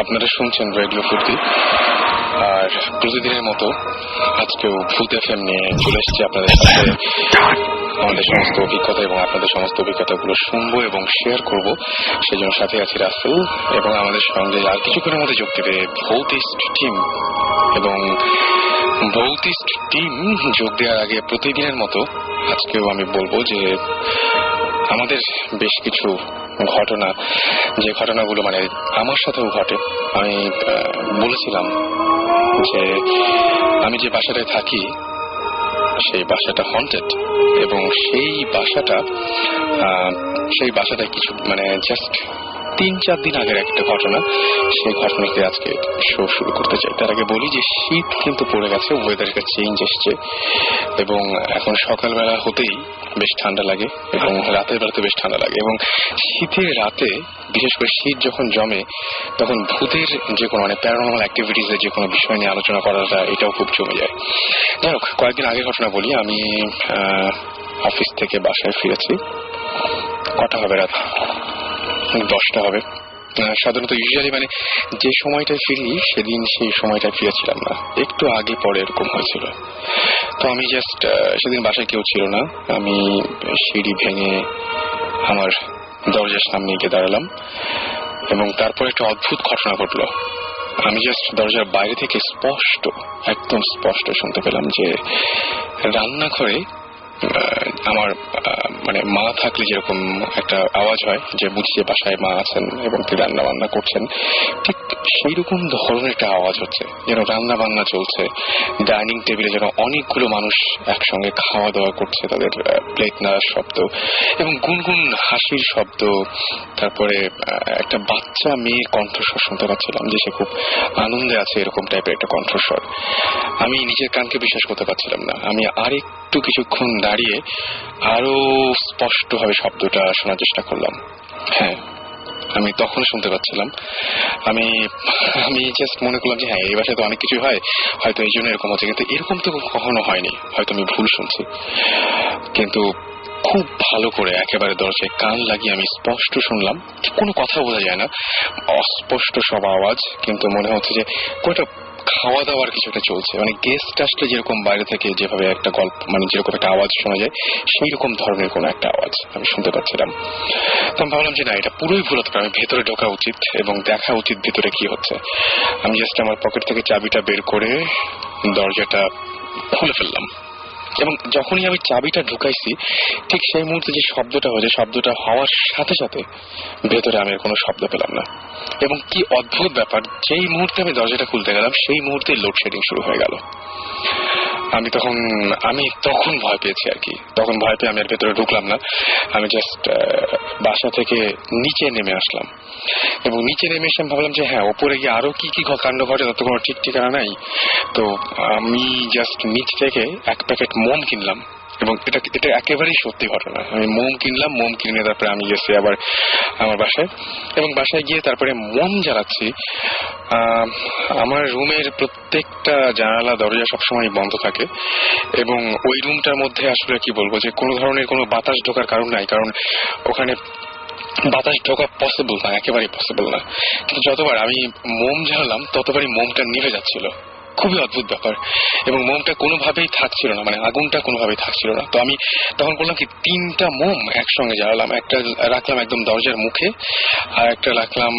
আপনারা শুনছেন রেডিও ফুর্তি, আর প্রতিদিনের মতো আজকেও ভূত এফএম নিয়ে চলে এসেছি আপনাদের সাথে। আমাদের সমস্ত অভিজ্ঞতা এবং আপনাদের সমস্ত অভিজ্ঞতাগুলো শুনবো এবং শেয়ার করব। সেজন্য সাথে আছি রাসেল, এবং আমাদের সঙ্গে আর কিছুক্ষণের মধ্যে যোগ দেবে ভৌতিস্ট টিম। এবং ভৌতিস্ট টিম যোগ দেওয়ার আগে প্রতিদিনের মতো আজকেও আমি বলবো যে আমাদের বেশ কিছু ঘটনা, যে ঘটনাগুলো মানে আমার সাথেও ঘটে। আমি বলেছিলাম যে আমি যে বাসাটায় থাকি সেই বাসাটা হন্টেড, এবং সেই বাসাটায় কিছু মানে জাস্ট 3-4 দিন আগের একটা ঘটনা, সেই ঘটনাকে আজকে শো শুরু করতে চাই। তার আগে বলি যে শীত কিন্তু পড়ে গেছে, ওয়েদারটা চেঞ্জ এসছে, এবং এখন সকালবেলা হতেই বেশ ঠান্ডা লাগে এবং রাতের বেলাতে বেশ ঠান্ডা লাগে। এবং শীতের রাতে বিশেষ করে শীত যখন জমে তখন ভূতের যে কোনো মানে প্যারানর্মাল অ্যাক্টিভিটিসের যে কোনো বিষয় নিয়ে আলোচনা করাটা এটাও খুব জমে যায়। যাই হোক, কয়েকদিন আগের ঘটনা বলি। আমি অফিস থেকে বাসায় ফিরেছি। কটা হবে? রাত 10টা হবে। সাধারণত ইউজুয়ালি মানে যে সময়টায় ফিরি সেদিন সেই সময়টায় ফিরেছিলাম না, একটু আগে পরে এরকম হয়েছিল। তো আমি জাস্ট সেদিন বাসায় কেউ ছিল না, আমি সিঁড়ি ভেঙে আমার দরজার সামনে গিয়ে দাঁড়ালাম, এবং তারপর একটা অদ্ভুত ঘটনা ঘটলো। আমি জাস্ট দরজার বাইরে থেকে একদম স্পষ্ট শুনতে পেলাম যে রান্নাঘরে আমার মানে মা থাকলে যেরকম একটা আওয়াজ হয় যে বুঝিয়ে বাসায় মা আছেন এবং তিনি রান্না বান্না করছেন, ঠিক সেই রকম ধরনের একটা আওয়াজ হচ্ছে, যেন রান্না বান্না চলছে। ডাইনিং টেবিলে যেন অনেকগুলো মানুষ একসঙ্গে খাওয়া দাওয়া করছে, তাদের প্লেট নাড়ার শব্দ এবং গুনগুন হাসির শব্দ। তারপরে একটা বাচ্চা মেয়ের কণ্ঠস্বর শুনতে পাচ্ছিলাম যে সে খুব আনন্দে আছে, এরকম টাইপের একটা কণ্ঠস্বর। আমি নিজের কানকে বিশ্বাস করতে পারছিলাম না। আমি আরেকটু কিছুক্ষণ দাঁড়িয়ে আরো স্পষ্টভাবে শব্দটা শোনার চেষ্টা করলাম। হ্যাঁ, আমি তখন শুনতে পাচ্ছিলাম। আমি জাস্ট মনে করলাম যে হ্যাঁ, এই বাসায় তো অনেক কিছু হয়, হয়তো এই জন্য এরকম হচ্ছে, কিন্তু এরকম তো কখনো হয়নি, হয়তো আমি ভুল শুনছি। কিন্তু খুব ভালো করে একেবারে দরজায় কান লাগিয়ে আমি স্পষ্ট শুনলাম, কোনো কথা বোঝা যায় না, অস্পষ্ট সব আওয়াজ, কিন্তু মনে হচ্ছে যে কোনটা খাওয়া দাওয়ার কিছু একটা চলছে। মানে গেস্ট আসলে যেরকম বাইরে থেকে যেভাবে একটা গল্প মানে যেরকম একটা আওয়াজ শোনা যায়, সেই রকম ধরনের কোন একটা আওয়াজ আমি শুনতে পাচ্ছিলাম। তো আমি ভাবলাম যে না, এটা পুরোই ভুল হতে পারে, আমি ভেতরে ঢোকা উচিত এবং দেখা উচিত ভেতরে কি হচ্ছে। আমি জাস্ট আমার পকেট থেকে চাবিটা বের করে দরজাটা খুলে ফেললাম, এবং যখনই আমি চাবিটা ঢুকাইছি ঠিক সেই মুহূর্তে যে শব্দটা হয়েছে, শব্দটা হওয়ার সাথে সাথে ভেতরে আমি কোনো শব্দ পেলাম না। এবং কি অদ্ভুত ব্যাপার, যেই মুহূর্তে আমি দরজাটা খুলতে গেলাম সেই মুহূর্তে লোডশেডিং শুরু হয়ে গেল। আমি তখন ভয় পেয়েছি আর কি। তখন ভয় পেয়ে আমি আর ভেতরে ঢুকলাম না। আমি জাস্ট বাসা থেকে নিচে নেমে আসলাম, এবং নিচে নেমে এসে ভাবলাম যে হ্যাঁ, ওপরে গিয়ে আরো কি কি কাণ্ড ঘটে তার তো কোনো ঠিক ঠিকানা নাই। তো আমি জাস্ট নিচ থেকে এক প্যাকেট মোম কিনলাম, এবং এটা একেবারেই সত্যি ঘটনা। আমি মোম কিনলাম, মোম কিনে তারপরে আমি গেছি আবার আমার বাসায়, এবং বাসায় গিয়ে তারপরে মোম জ্বালাচ্ছি। আমার রুমের প্রত্যেকটা জানালা দরজা সবসময় বন্ধ থাকে, এবং ওই রুমটার মধ্যে আসলে কি বলবো যে কোনো ধরনের কোনো বাতাস ঢোকার কারণ নাই, কারণ ওখানে বাতাস ঢোকা পসিবল না, একেবারেই পসিবল না। কিন্তু যতবার আমি মোম জ্বালালাম ততবারই মোমটা নিভে যাচ্ছিল। খুবই অদ্ভুত ব্যাপার। এবং মোমটা কোনোভাবেই থাকছিল না, মানে আগুনটা কোনোভাবেই থাকছিল না। তো আমি তখন করলাম কি, 3টা মোম একসঙ্গে জ্বালালাম। একটা রাখলাম একদম দরজার মুখে, আর একটা রাখলাম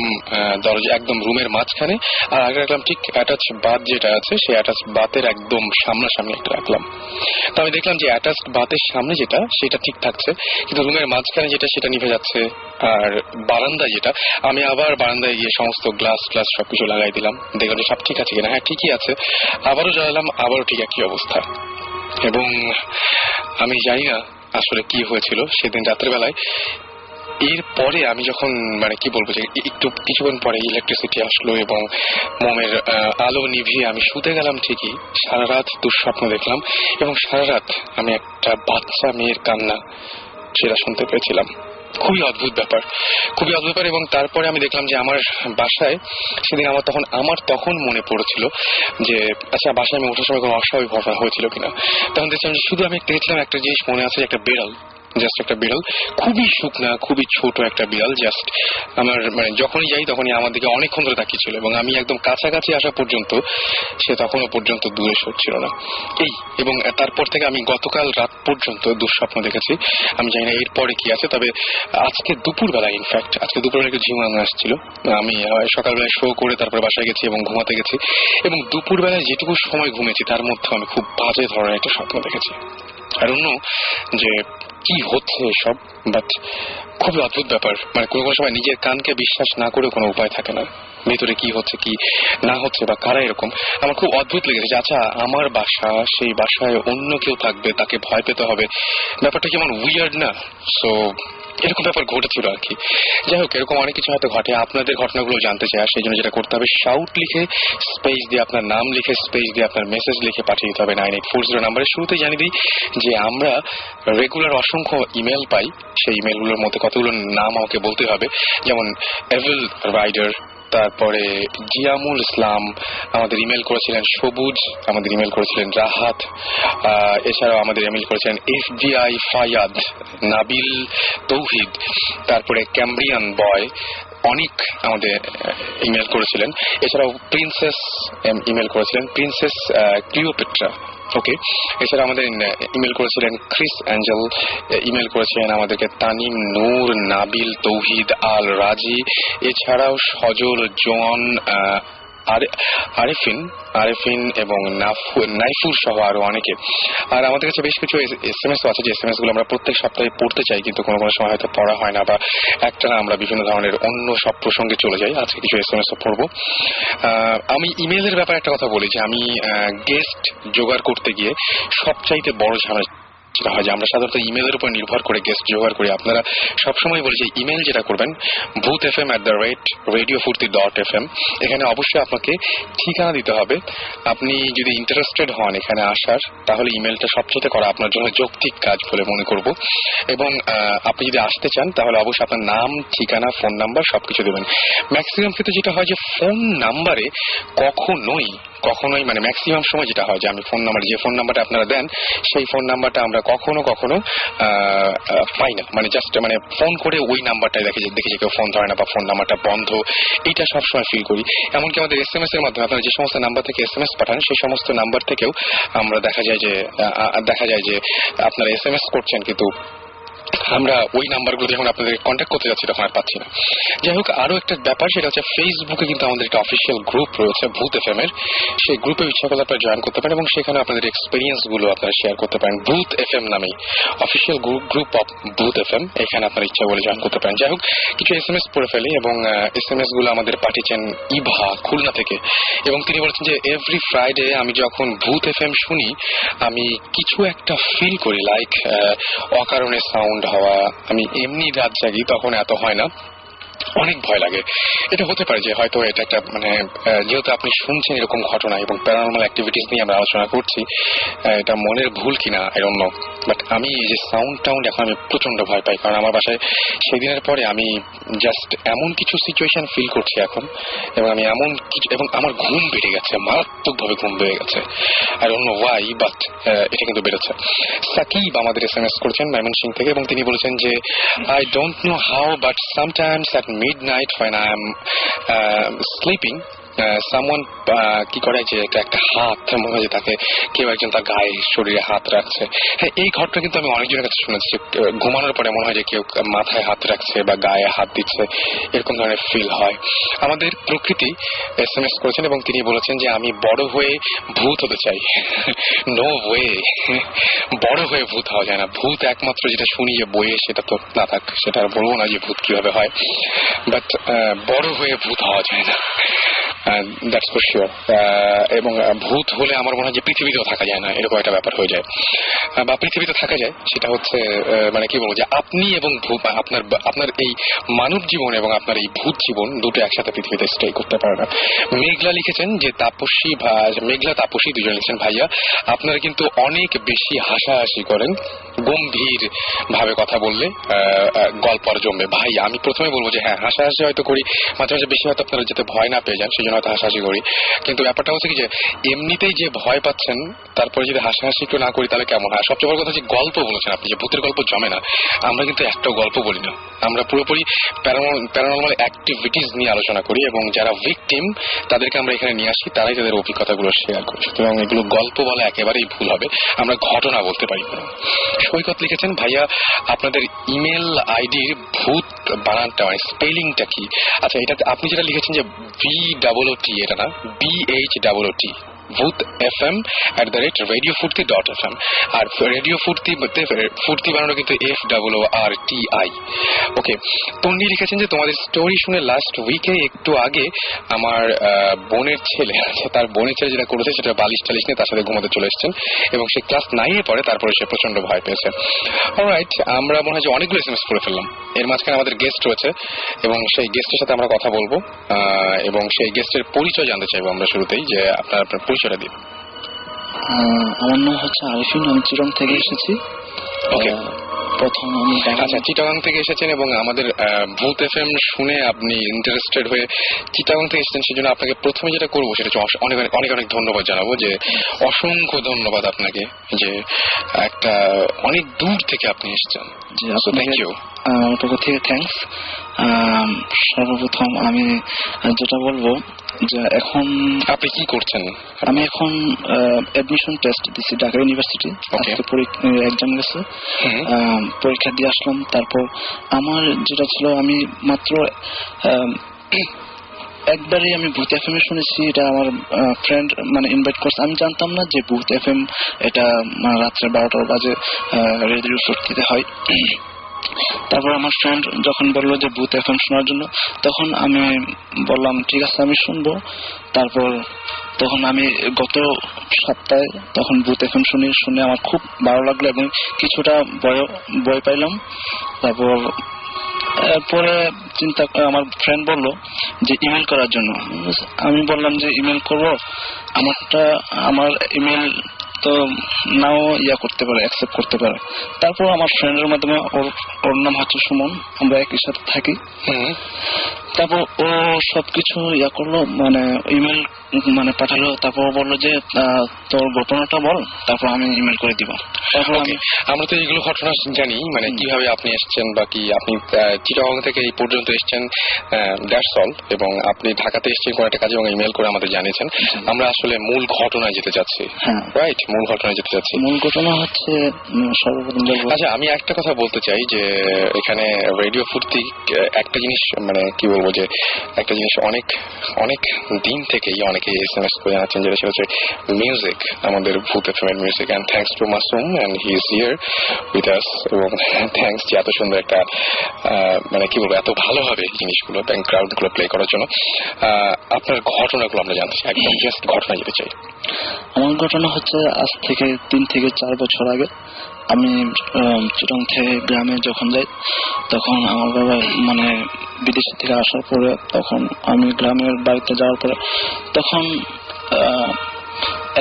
দরজা একদম রুমের মাঝখানে, আর আগে রাখলাম ঠিক অ্যাটাচ বাথ যেটা আছে সেই অ্যাটাচ বাথের একদম সামনাসামনি একটা রাখলাম। তো আমি দেখলাম যে অ্যাটাচ বাথের সামনে যেটা সেটা ঠিক থাকছে, কিন্তু রুমের মাঝখানে যেটা সেটা নিভে যাচ্ছে। আর বারান্দায় যেটা, আমি আবার বারান্দায় গিয়ে সমস্ত গ্লাস সবকিছু লাগাই দিলাম, দেখলাম যে সব ঠিক আছে কিনা। হ্যাঁ, ঠিকই আছে। আবারও জ্বালালাম, আবারও ঠিক একই অবস্থা। এবং আমি জানি না আসলে কি হয়েছিল সেদিন রাতের বেলায়। এরপরে আমি যখন মানে কি বলবো যে একটু কিছুক্ষণ পরে ইলেকট্রিসিটি আসলো এবং মোমের আলো নিভিয়ে আমি শুতে গেলাম। ঠিকই সারা রাত দুঃস্বপ্ন দেখলাম, এবং সারা রাত আমি একটা বাচ্চা মেয়ের কান্না সেটা শুনতে পেয়েছিলাম। খুবই অদ্ভুত ব্যাপার, খুবই অদ্ভুত ব্যাপার। এবং তারপরে আমি দেখলাম যে আমার বাসায় সেদিন আমার তখন মনে পড়েছিল যে আচ্ছা বাসায় আমি ওঠার সময় কোনো অস্বাভাবিক ঘটনা হয়েছিল কিনা। তখন দেখছিলাম যে শুধু আমি দেখলাম একটা জিনিস মনে আছে, একটা বিড়াল, জাস্ট একটা বিড়াল, খুবই শুকনা খুবই ছোট একটা বিড়াল, জাস্ট আমার মানে যখনই যাই তখনই আমার দিকে অনেকক্ষণ ধরে তাকিয়েছিল এবং আমি একদম কাছাকাছি আসা পর্যন্ত সে তখনও পর্যন্ত দূরে সরছিল না। এবং তারপর থেকে আমি গতকাল রাত পর্যন্ত দুঃস্বপ্ন দেখেছি। আমি জানি না এরপরে কি আছে, তবে আজকে দুপুরবেলা, ইনফ্যাক্ট আজকে দুপুরবেলা একটু ঝিমানো আসছিল। আমি সকালবেলায় শো করে তারপর বাসায় গেছি এবং ঘুমাতে গেছি, এবং দুপুরবেলায় যেটুকু সময় ঘুমেছি তার মধ্যে আমি খুব বাজে ধরনের একটা স্বপ্ন দেখেছি। আর অন্য যে কি হচ্ছে এসব, বাট খুবই অদ্ভুত ব্যাপার। মানে কোনো কোনো সময় নিজের কানকে বিশ্বাস না করে কোনো উপায় থাকে না, ভেতরে কি হচ্ছে কি না হচ্ছে বা কারা এরকম। আমার খুব অদ্ভুত লেগেছে। আচ্ছা আমার বাসা, সেই বাসায় অন্য কেউ থাকবে, তাকে ভয় পেতে হবে, ব্যাপারটা কেমন উইয়ার্ড না? সো এরকম ব্যাপার ঘটেছিল আর কি। যাই হোক, এরকম অনেক কিছু হয়তো ঘটে, আপনাদের ঘটনাগুলো জানতে চাই। আর সেই জন্য যেটা করতে হবে, শাউট লিখে স্পেস দিয়ে আপনার নাম লিখে স্পেস দিয়ে আপনার মেসেজ লিখে পাঠিয়ে দিতে হবে 9840 নাম্বারে। শুরুতে জানিয়ে দিই যে আমরা রেগুলার অসংখ্য ইমেল পাই, সেই ইমেলগুলোর মধ্যে কতগুলো নাম আমাকে বলতে হবে। যেমন এভিল রাইডার, তারপরে জিয়ামুল ইসলাম আমাদের ইমেল করেছিলেন, সবুজ আমাদের ইমেল করেছিলেন, রাহাত, এছাড়াও আমাদের ইমেল করেছিলেন এফবিআই ফায়াদ, নাবিল তৌহিদ, তারপরে ক্যাম্ব্রিয়ান বয় অনেক আমাদের ইমেল করেছিলেন। এছাড়াও প্রিন্সেস ইমেল করেছিলেন, প্রিন্সেস ক্লিওপেট্রা। ওকে, এছাড়া আমাদের ইমেল করেছিলেন ক্রিস অ্যাঞ্জেল, ইমেল করেছিলেন আমাদেরকে তানিম নূর, নাবিল তৌহিদ, আল রাজি, এছাড়াও সজল, জন, আরেফিন এবং নাইফুর সহ আরো অনেকে। আর আমাদের কাছে বেশ কিছু SMS আছে, যে SMS গুলো আমরা প্রত্যেক সপ্তাহে পড়তে চাই, কিন্তু কোনো কোনো সময় হয়তো পড়া হয় না, বা একটানা আমরা বিভিন্ন ধরনের অন্য সব প্রসঙ্গে চলে যাই। আজকে কিছু SMS পড়বো। আমি ইমেলের ব্যাপারে একটা কথা বলি যে আমি গেস্ট জোগাড় করতে গিয়ে সবচাইতে বড় ঝামেলা যেটা হয় যে আমরা সাধারণত ইমেলের উপর নির্ভর করে গেস্ট জোগাড় করি। আপনারা সবসময় বলি যে ইমেল যেটা করবেন boothfm@radiofurti.fm, এখানে অবশ্যই আপনাকে ঠিকানা দিতে হবে। আপনি যদি ইন্টারেস্টেড হন এখানে আসার, তাহলে ইমেলটা সবচেয়ে করা আপনার জন্য যৌক্তিক কাজ বলে মনে করব। এবং আপনি যদি আসতে চান তাহলে অবশ্যই আপনার নাম, ঠিকানা, ফোন নাম্বার সবকিছু দেবেন। ম্যাক্সিমাম ক্ষেত্রে যেটা হয় যে ফোন নাম্বারে কখনোই মানে ম্যাক্সিমাম সময় যেটা হয় যে আমি ফোন নাম্বার, যে ফোন নাম্বারটা আপনারা দেন সেই ফোন নাম্বারটা আমরা কখনো পাই না। মানে জাস্ট মানে ফোন করে ওই নাম্বারটাই দেখে যে কেউ ফোন ধরে না বা ফোন নাম্বারটা বন্ধ, এইটা সবসময় ফিল করি। এমনকি আমাদের SMS এর মাধ্যমে আপনারা যে সমস্ত নাম্বার থেকে SMS পাঠান সেই সমস্ত নাম্বার থেকেও আমরা দেখা যায় যে আপনারা SMS করছেন, কিন্তু আমরা ওই নাম্বারগুলো যখন আপনাদের কন্ট্যাক্ট করতে যাচ্ছি তখন আর পাচ্ছি না। যাই হোক, আরো একটা ব্যাপার, সেটা হচ্ছে ফেসবুকে কিন্তু আমাদের একটা অফিসিয়াল গ্রুপ রয়েছে ভূত FM এর। সেই গ্রুপে ইচ্ছা করলে আপনারা জয়েন করতে পারেন এবং সেখানে আপনাদের এক্সপিরিয়েন্স গুলো আপনারা শেয়ার করতে পারেন। ভূত FM নামেই অফিসিয়াল গ্রুপ অফ ভূত FM, এখানে আপনারা ইচ্ছা করলে জয়েন করতে পারেন। যাই হোক, কিছু SMS পড়ে ফেলি, এবং SMS গুলো আমাদের পাঠিয়েছেন ইভা খুলনা থেকে, এবং তিনি বলেছেন যে এভরি ফ্রাইডে আমি যখন ভূত FM শুনি আমি কিছু একটা ফিল করি, লাইক অকারণে সাউন্ড হওয়া। আমি এমনি রাত জাগি তখন এত হয় না, অনেক ভয় লাগে। এটা হতে পারে যে হয়তো এটা একটা মানে যেহেতু আপনি শুনছেন এরকম ঘটনা এবং প্যারানর্মাল অ্যাক্টিভিটিস নিয়ে আমরা আলোচনা করছি, এটা মনের ভুল কিনা আই ডোন্ট নো, বাট আমি এই যে সাউন্ড এখন আমি প্রচন্ড ভয় পাই। কারণ আমার বাসায় সেদিনের পরে আমি জাস্ট এমন কিছু সিচুয়েশন ফিল করছি এখন, এবং আমি এমন কিছু, এবং আমার ঘুম বেড়ে গেছে, মারাত্মকভাবে ঘুম বেড়ে গেছে। I don't know Y, but এটা কিন্তু বেড়েছে। সাকিব আমাদের SMS করেছেন ময়মনসিংহ থেকে, এবং তিনি বলেছেন যে I don't know how but sometimes at midnight when I am sleeping, someone কি করে যে একটা হাত মনে হয় যে তাকে কেউ একজন তার গায়ে শরীরে হাত রাখছে। হ্যাঁ, এই ঘটনা কিন্তু আমি অনেকজনের কাছে শুনেছি, ঘুমানোর পরে মনে হয় যে কেউ মাথায় হাত রাখছে বা গায়ে হাত দিচ্ছে, এরকম ধরনের ফিল হয়। আমাদের প্রকৃতি SMS করেছেন এবং তিনি বলেছেন যে আমি বড় হয়ে ভূত হতে চাই। নো ওয়ে, বড় হয়ে ভূত হওয়া যায় না। ভূত একমাত্র যেটা শুনি যে বইয়ে, সেটা তো না থাক, সেটা আর বলবো না যে ভূত কিভাবে হয়, বাট বড় হয়ে ভূত হওয়া যায় না। That's for sure. এবং ভূত হলে আমার মনে হয় যে পৃথিবীতেও থাকা যায় না, এরকম একটা ব্যাপার হয়ে যায়, বা পৃথিবীতে থাকা যায়, সেটা হচ্ছে মানে কি বলবো যে আপনি এবং আপনার এই মানব জীবন এবং আপনার এই ভূত জীবন দুটো একসাথে পৃথিবীতে স্টে করতে পারে না। মেঘলা লিখেছেন যে মেঘলা তাপসী দুজন লিখেছেন, ভাইয়া আপনারা কিন্তু অনেক বেশি হাসাহাসি করেন, গম্ভীর ভাবে কথা বললে গল্প আর জমবে। ভাই আমি প্রথমে বলবো যে হ্যাঁ, হাসাহাসি হয়তো করি, মাঝে মাঝে বেশি হয়তো আপনারা যাতে ভয় না পেয়ে যান সেই জন্য হয়তো হাসাহাসি করি, কিন্তু ব্যাপারটা হচ্ছে কি যে এমনিতেই যে ভয় পাচ্ছেন তারপরে যদি হাসাহাসি একটু না করি তাহলে কেমন হয়। সবচেয়ে বড় কথা যে গল্প বলেছেন আপনি, যে ভূতের গল্প জমে না, আমরা কিন্তু একটাও গল্প বলি না, আমরা পুরোপুরি প্যারানর্মাল অ্যাক্টিভিটিস নিয়ে আলোচনা করি এবং যারা ভিকটিম তাদেরকে আমরা এখানে নিয়ে আসি, তারাই তাদের অভিজ্ঞতাগুলো শেয়ার করি। সুতরাং এগুলো গল্প বলা একেবারেই ভুল হবে, আমরা ঘটনা বলতে পারি। সৈকত লিখেছেন, ভাইয়া আপনাদের ইমেল আইডির ভূত বানানটা মানে স্পেলিংটা কি? আচ্ছা, এটা আপনি যেটা লিখেছেন যে VOOT, এটা না, BHOOT, ভূত FM @radiofurti.fm, আর রেডিও ফুর্তি বানানো কিন্তু FOORTI। ওকে, তন্নি লিখেছেন যে তোমাদের স্টোরি শুনে লাস্ট উইকে একটু আগে আমার বোনের ছেলে আছে, তার বোনের ছেলে যেটা করেছে সেটা বালিশ টালিশ নিয়ে তার সাথে ঘুমাতে চলে এসেছেন এবং সে ক্লাস 9-এ পড়ে, তারপরে সে প্রচন্ড ভয় পেয়েছে। অলরাইট, আমরা মনে হয় যে অনেকগুলো SMS করে ফেললাম। এর মাঝখানে আমাদের গেস্ট রয়েছে এবং সেই গেস্টের সাথে আমরা কথা বলবো এবং সেই গেস্টের পরিচয় জানতে চাইবো আমরা শুরুতেই, যে আপনার পরিচয়টা দিন। আমার নাম হচ্ছে আরিফিন, আমি চিটং থেকে এসেছি। ওকে, প্রথম আমি আচ্ছা চিটাগাং থেকে এসেছেন এবং আমাদের ভূত FM শুনে আপনি ইন্টারেস্টেড হয়ে চিটাগাং থেকে এসেছেন, সেজন্য আপনাকে প্রথমে যেটা করবো সেটা হচ্ছে অনেক অনেক অনেক ধন্যবাদ জানাবো, যে অসংখ্য ধন্যবাদ আপনাকে যে একটা অনেক দূর থেকে আপনি এসেছেন। থ্যাংক ইউ, ওটাকে থেকে থ্যাংকস। সর্বপ্রথম আমি যেটা বলবো যে এখন আপনি কি করছেন? আমি এখন অ্যাডমিশন টেস্ট দিচ্ছি ঢাকা ইউনিভার্সিটি, এক্সাম গেছে, পরীক্ষা দিয়ে আসলাম। তারপর আমার যেটা ছিল, আমি মাত্র একবারই আমি ভূত FM শুনেছি, এটা আমার ফ্রেন্ড মানে ইনভাইট করছে, আমি জানতাম না যে ভূত FM এটা রাত্রে 12টা বাজে রেডিও ফুর্তিতে হয়। তারপর আমার ফ্রেন্ড যখন বললো যে ভূত FM শোনার জন্য, তখন আমি বললাম ঠিক আছে আমি শুনবো। তারপর তখন আমি গত সপ্তাহে তখন ভূত FM শুনে আমার খুব ভালো লাগলো এবং কিছুটা ভয় পাইলাম। তারপর পরে আমার ফ্রেন্ড বলল যে ইমেল করার জন্য। আমি বললাম যে ইমেল করবো, আমার ইমেল তো নাও করতে পারে, অ্যাকসেপ্ট করতে পারে। তারপর আমার ফ্রেন্ডের মাধ্যমে ওর নাম হচ্ছে সুমন, আমরা একই সাথে থাকি। তারপর ও সবকিছু করলো, মানে ইমেল মানে পাঠালো। তারপর বললো যে তোর ঘটনাটা বল, তারপর আমি ইমেল করে দিব। তারপর আমরা তো এইগুলো ঘটনা জানি, মানে কিভাবে আপনি এসেছেন বা কি আপনি চিটাগাং থেকে এই পর্যন্ত এসেছেন, দ্যাটস অল। এবং আপনি ঢাকাতে এসেছেন কোনো একটা কাজে এবং ইমেল করে আমাদের জানিয়েছেন। আমরা আসলে মূল ঘটনায় যেতে চাচ্ছি। রাইট, মূল ঘটনায় যেতে চাচ্ছি। মূল ঘটনা হচ্ছে সর্বপ্রথম আচ্ছা, আমি একটা কথা বলতে চাই যে এখানে রেডিও ফুর্তি একটা জিনিস মানে কি বলবো যে একটা জিনিস অনেক অনেক দিন থেকেই অনেকে SMS করে জানাচ্ছেন, যেটা সেটা হচ্ছে মিউজিক, আমাদের ভূত FM এর music. And thanks to Masum and he is here with us, এবং থ্যাংকস যে এত সুন্দর একটা মানে কি বলবো এত ভালোভাবে জিনিসগুলো ব্যাকগ্রাউন্ড গুলো প্লে করার জন্য। আপনার ঘটনাগুলো আমরা জানতে চাই, একদম জাস্ট ঘটনা যেতে চাই। আমার ঘটনা হচ্ছে আজ থেকে 3 থেকে 4 বছর আগে আমি চিটং থেকে গ্রামে যখন যাই, তখন আমার বাবা মানে বিদেশ থেকে আসার পরে, তখন আমি গ্রামের বাড়িতে যাওয়ার পরে, তখন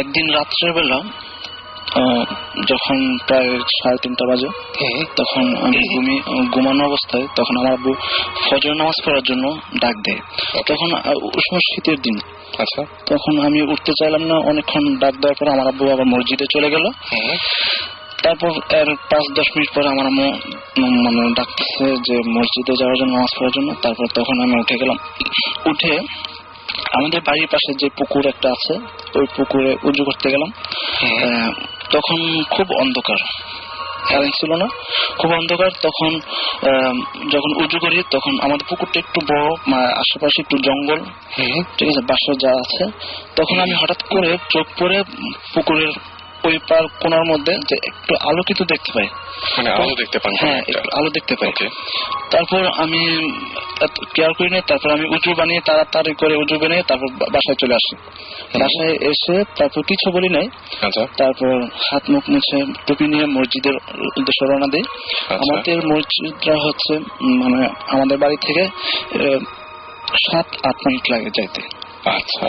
একদিন রাত্রেবেলা যখন প্রায় 3:30 বাজে, তখন আমি ঘুমানো অবস্থায় তখন আমার আব্বু ফজর নামাজ পড়ার জন্য ডাক দেয়। তখন উষ্ণ শীতের দিন, আচ্ছা, তখন আমি উঠতে চাইলাম না। অনেকক্ষণ ডাক দেওয়ার পর আমার আব্বু আবার মসজিদে চলে গেল। তারপর এর 5-10 মিনিট পরে আমার আম্মু মানে ডাকতেছে যে মসজিদে যাওয়ার জন্য, নামাজ পড়ার জন্য। তারপর তখন আমি উঠে গেলাম। উঠে আমাদের বাড়ির পাশে যে পুকুর একটা আছে, ওই পুকুরে উজু করতে গেলাম। তখন খুব অন্ধকার, কারেন্ট ছিল না, খুব অন্ধকার। তখন যখন উজু করি তখন আমাদের পুকুরটা একটু বড়, আশেপাশে একটু জঙ্গল, ঠিক আছে, বাসা যা আছে। তখন আমি হঠাৎ করে চোখ পড়ে পুকুরের ওই পার কোনার মধ্যে যে একটু আলোকিত দেখতে পাই, মানে আলো দেখতে পান? হ্যাঁ, একটু আলো দেখতে পাই। তারপর আমি কেয়ার করি নাই। তারপর আমি উজু বানিয়ে তাড়াতাড়ি করে উজু বানিয়ে তারপর বাসায় চলে আসি। বাসায় এসে তারপর কিছু বলি নাই। আচ্ছা, তারপর হাত মুখ মুছে টুপি নিয়ে মসজিদের উদ্দেশ্যে রওনা দিই। আমাদের মসজিদটা হচ্ছে মানে আমাদের বাড়ি থেকে 7-8 মিনিট লাগে যাইতে। আচ্ছা,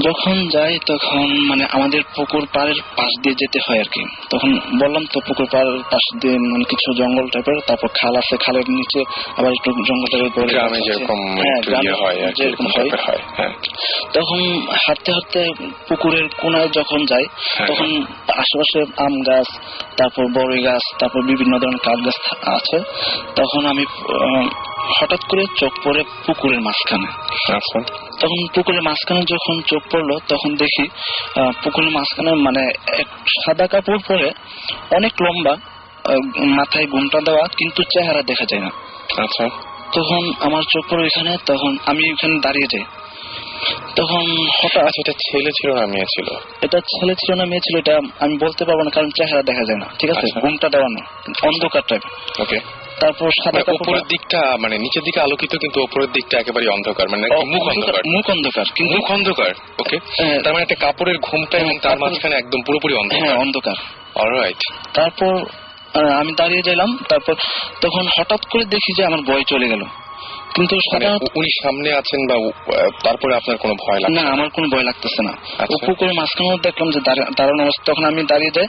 যখন যাই তখন মানে আমাদের পুকুর পাড়ের পাশ দিয়ে যেতে হয় আর কি। তখন বললাম তো পুকুর পাড়ের পাশ দিয়ে মানে কিছু জঙ্গল টাইপের, তারপর খাল আছে, খালের নিচে আবার একটু জঙ্গল টাইপের পরে গ্রামে যেরকম যেরকম হয়। তখন হাঁটতে হাঁটতে পুকুরের কোনায় যখন যাই তখন আশেপাশে আম গাছ, তারপর বড়ই গাছ, তারপর বিভিন্ন ধরনের কাঠ গাছ আছে। তখন আমি হঠাৎ করে চোখ পড়ে পুকুরের মাঝখানে। তখন পুকুরের মাঝখানে যখন চোখ পড়লো তখন দেখি পুকুরের মাঝখানে মানে এক সাদা কাপড় পরে অনেক লম্বা, মাথায় ঘুমটা দেওয়া, কিন্তু চেহারা দেখা যায় না। আচ্ছা, তখন আমার চোখ পড়ে ওইখানে, তখন আমি ওইখানে দাঁড়িয়ে যাই। তখন হঠাৎ, এটা ছেলে ছিল না মেয়ে ছিল? এটা ছেলে ছিল না মেয়ে ছিল এটা আমি বলতে পারবো না, কারণ চেহারা দেখা যায় না, ঠিক আছে, ঘুমটা দেওয়া না, অন্ধকার টাইপ। ওকে। তারপর সাদা উপরের দিকটা মানে নিচের দিকে আলোকিত, কিন্তু উপরের দিকটা একেবারে অন্ধকার, মানে মুখ অন্ধকার। মুখ অন্ধকার, কিন্তু মুখ অন্ধকার। ওকে, তার মানে একটা কাপড়ের ঘুমটা এবং তার মাঝখানে একদম পুরোপুরি অন্ধকার। হ্যাঁ, অন্ধকার। অলরাইট। তারপর আমি দাঁড়িয়ে গেলাম। তারপর তখন হঠাৎ করে দেখি যে আমার ভয় চলে গেল। কিন্তু উনি সামনে আছেন বা তারপরে আপনার কোনো ভয় লাগছে না? আমার কোনো ভয় লাগতেছে না। পুকুরের মাঝখানে দেখলাম যে দাঁড়ানো অবস্থা। তখন আমি দাঁড়িয়ে যাই,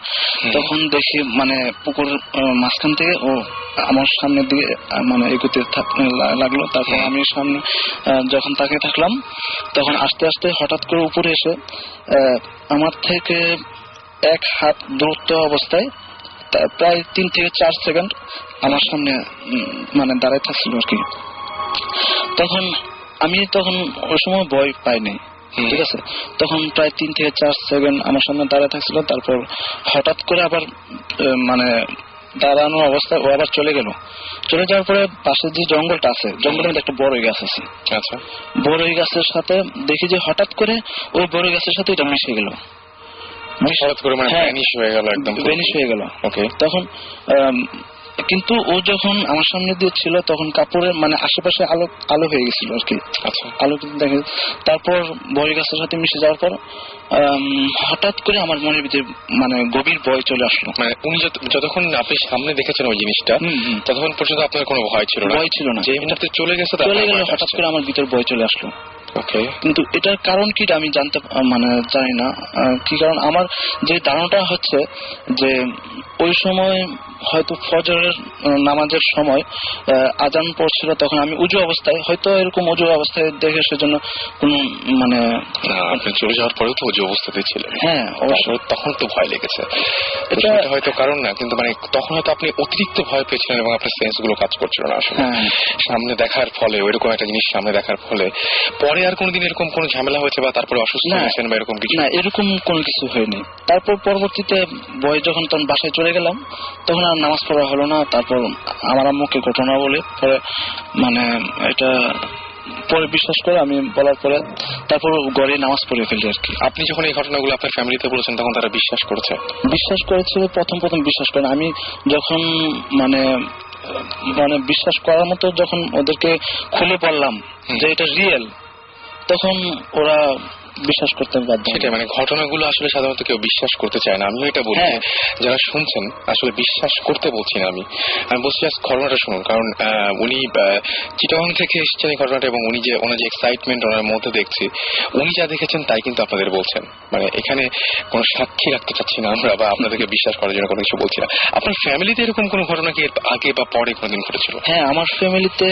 তখন দেখি মানে পুকুর মাঝখান থেকে ও আমার সামনের দিকে মানে এগোতে লাগলো। তারপর আমি সামনে যখন তাকিয়ে থাকলাম তখন আস্তে আস্তে হঠাৎ করে উপরে এসে আমার থেকে 1 হাত দূরত্ব অবস্থায় প্রায় 3 থেকে 4 সেকেন্ড আমার সামনে মানে দাঁড়ায় থাকছিল আর কি। তখন আমি ওই সময় ভয় পাইনি, ঠিক আছে। তখন প্রায় 3 থেকে 4 সেকেন্ড আমার সামনে দাঁড়ায় থাকছিল। তারপর হঠাৎ করে আবার মানে দাঁড়ানো অবস্থায় ও আবার চলে গেল। চলে যাওয়ার পরে পাশে যে জঙ্গলটা আছে, জঙ্গলের মধ্যে একটা বড়ই গাছ আছে। আচ্ছা, বড়ই গাছের সাথে দেখি যে হঠাৎ করে ওই বড়ই গাছের সাথে এটা মিশে গেল। হঠাৎ করে মানে ভ্যানিশ হয়ে গেল, একদম ভ্যানিশ হয়ে গেল। ওকে। তখন কিন্তু ও যখন আমার সামনে দিয়ে ছিল তখন কাপড়ের মানে আশেপাশে আলো হয়ে গেছিল আর কি। আচ্ছা, আলো কিন্তু দেখে। তারপর বড়ই গাছের সাথে মিশে যাওয়ার পর হঠাৎ করে আমার মনের ভিতরে মানে গভীর ভয় চলে আসলো। মানে উনি যতক্ষণ আপনি সামনে দেখেছেন ওই জিনিসটা ততক্ষণ পর্যন্ত আপনার কোনো ভয় ছিল না? ভয় ছিল না। যে মুহূর্তে চলে গেল হঠাৎ করে আমার ভিতর ভয় চলে আসলো। ওকে। কিন্তু এটার কারণ কি আমি জানি না কি কারণ। আমার যে ধারণাটা হচ্ছে যে ওই সময় হয়তো ফজরের নামাজের সময় আজান পড়ছিল, তখন আমি উজু অবস্থায়, হয়তো এরকম উজু অবস্থায় দেখে সেজন্য কোন মানে আপনি চলে যাওয়ার পরেও তো উজু অবস্থাতেই ছিলেন। হ্যাঁ, অবশ্যই তখন তো ভয় লেগেছে। এটা হয়তো কারণ না, কিন্তু মানে তখন হয়তো আপনি অতিরিক্ত ভয় পেয়েছিলেন এবং আপনার সেন্স গুলো কাজ করছিল না আসলে। সামনে দেখার ফলে, ওইরকম একটা জিনিস সামনে দেখার ফলে পরে আর কোনদিন এরকম কোন ঝামেলা হয়েছে বা তারপরে অসুস্থ হয়েছেন বা এরকম কিছু? না, এরকম কোনো কিছু হয়নি। তারপর পরবর্তীতে ভয় যখন তখন বাসায় চলে গেলাম তখন আর নামাজ পড়া হলো না। তারপর আমার আম্মুকে ঘটনা বলে পরে মানে এটা পরে বিশ্বাস করে আমি বলার পরে তারপর ঘরে নামাজ পড়ে ফেলি আর কি। আপনি যখন এই ঘটনাগুলো আপনার ফ্যামিলিতে বলেছেন তখন তারা বিশ্বাস করেছে? বিশ্বাস করেছিল প্রথম বিশ্বাস করেন। আমি যখন মানে বিশ্বাস করার মতো যখন ওদেরকে খুলে বললাম যে এটা রিয়েল, তখন ওরা বিশ্বাস করতে বাধ্য। সেটাই, মানে ঘটনাগুলো আসলে সাধারণত কেউ বিশ্বাস করতে চায় না। আমিও এটা বলছি, যারা শুনছেন আসলে বিশ্বাস করতে বলছি না, আমি বলছি ঘটনাটা শুনুন। কারণ উনি চিটাগং থেকে এসেছেন এই ঘটনাটা, এবং উনি যে ওনার যে এক্সাইটমেন্ট ওনার মধ্যে দেখছি, উনি যা দেখেছেন তাই কিন্তু আপনাদের বলছেন। মানে এখানে কোনো সাক্ষী রাখতে চাচ্ছি না আমরা, বা আপনাদেরকে বিশ্বাস করার জন্য কোনো কিছু বলছি না। আপনার ফ্যামিলিতে এরকম কোনো ঘটনা কি আগে বা পরে কোনোদিন ঘটেছিল? হ্যাঁ, আমার ফ্যামিলিতে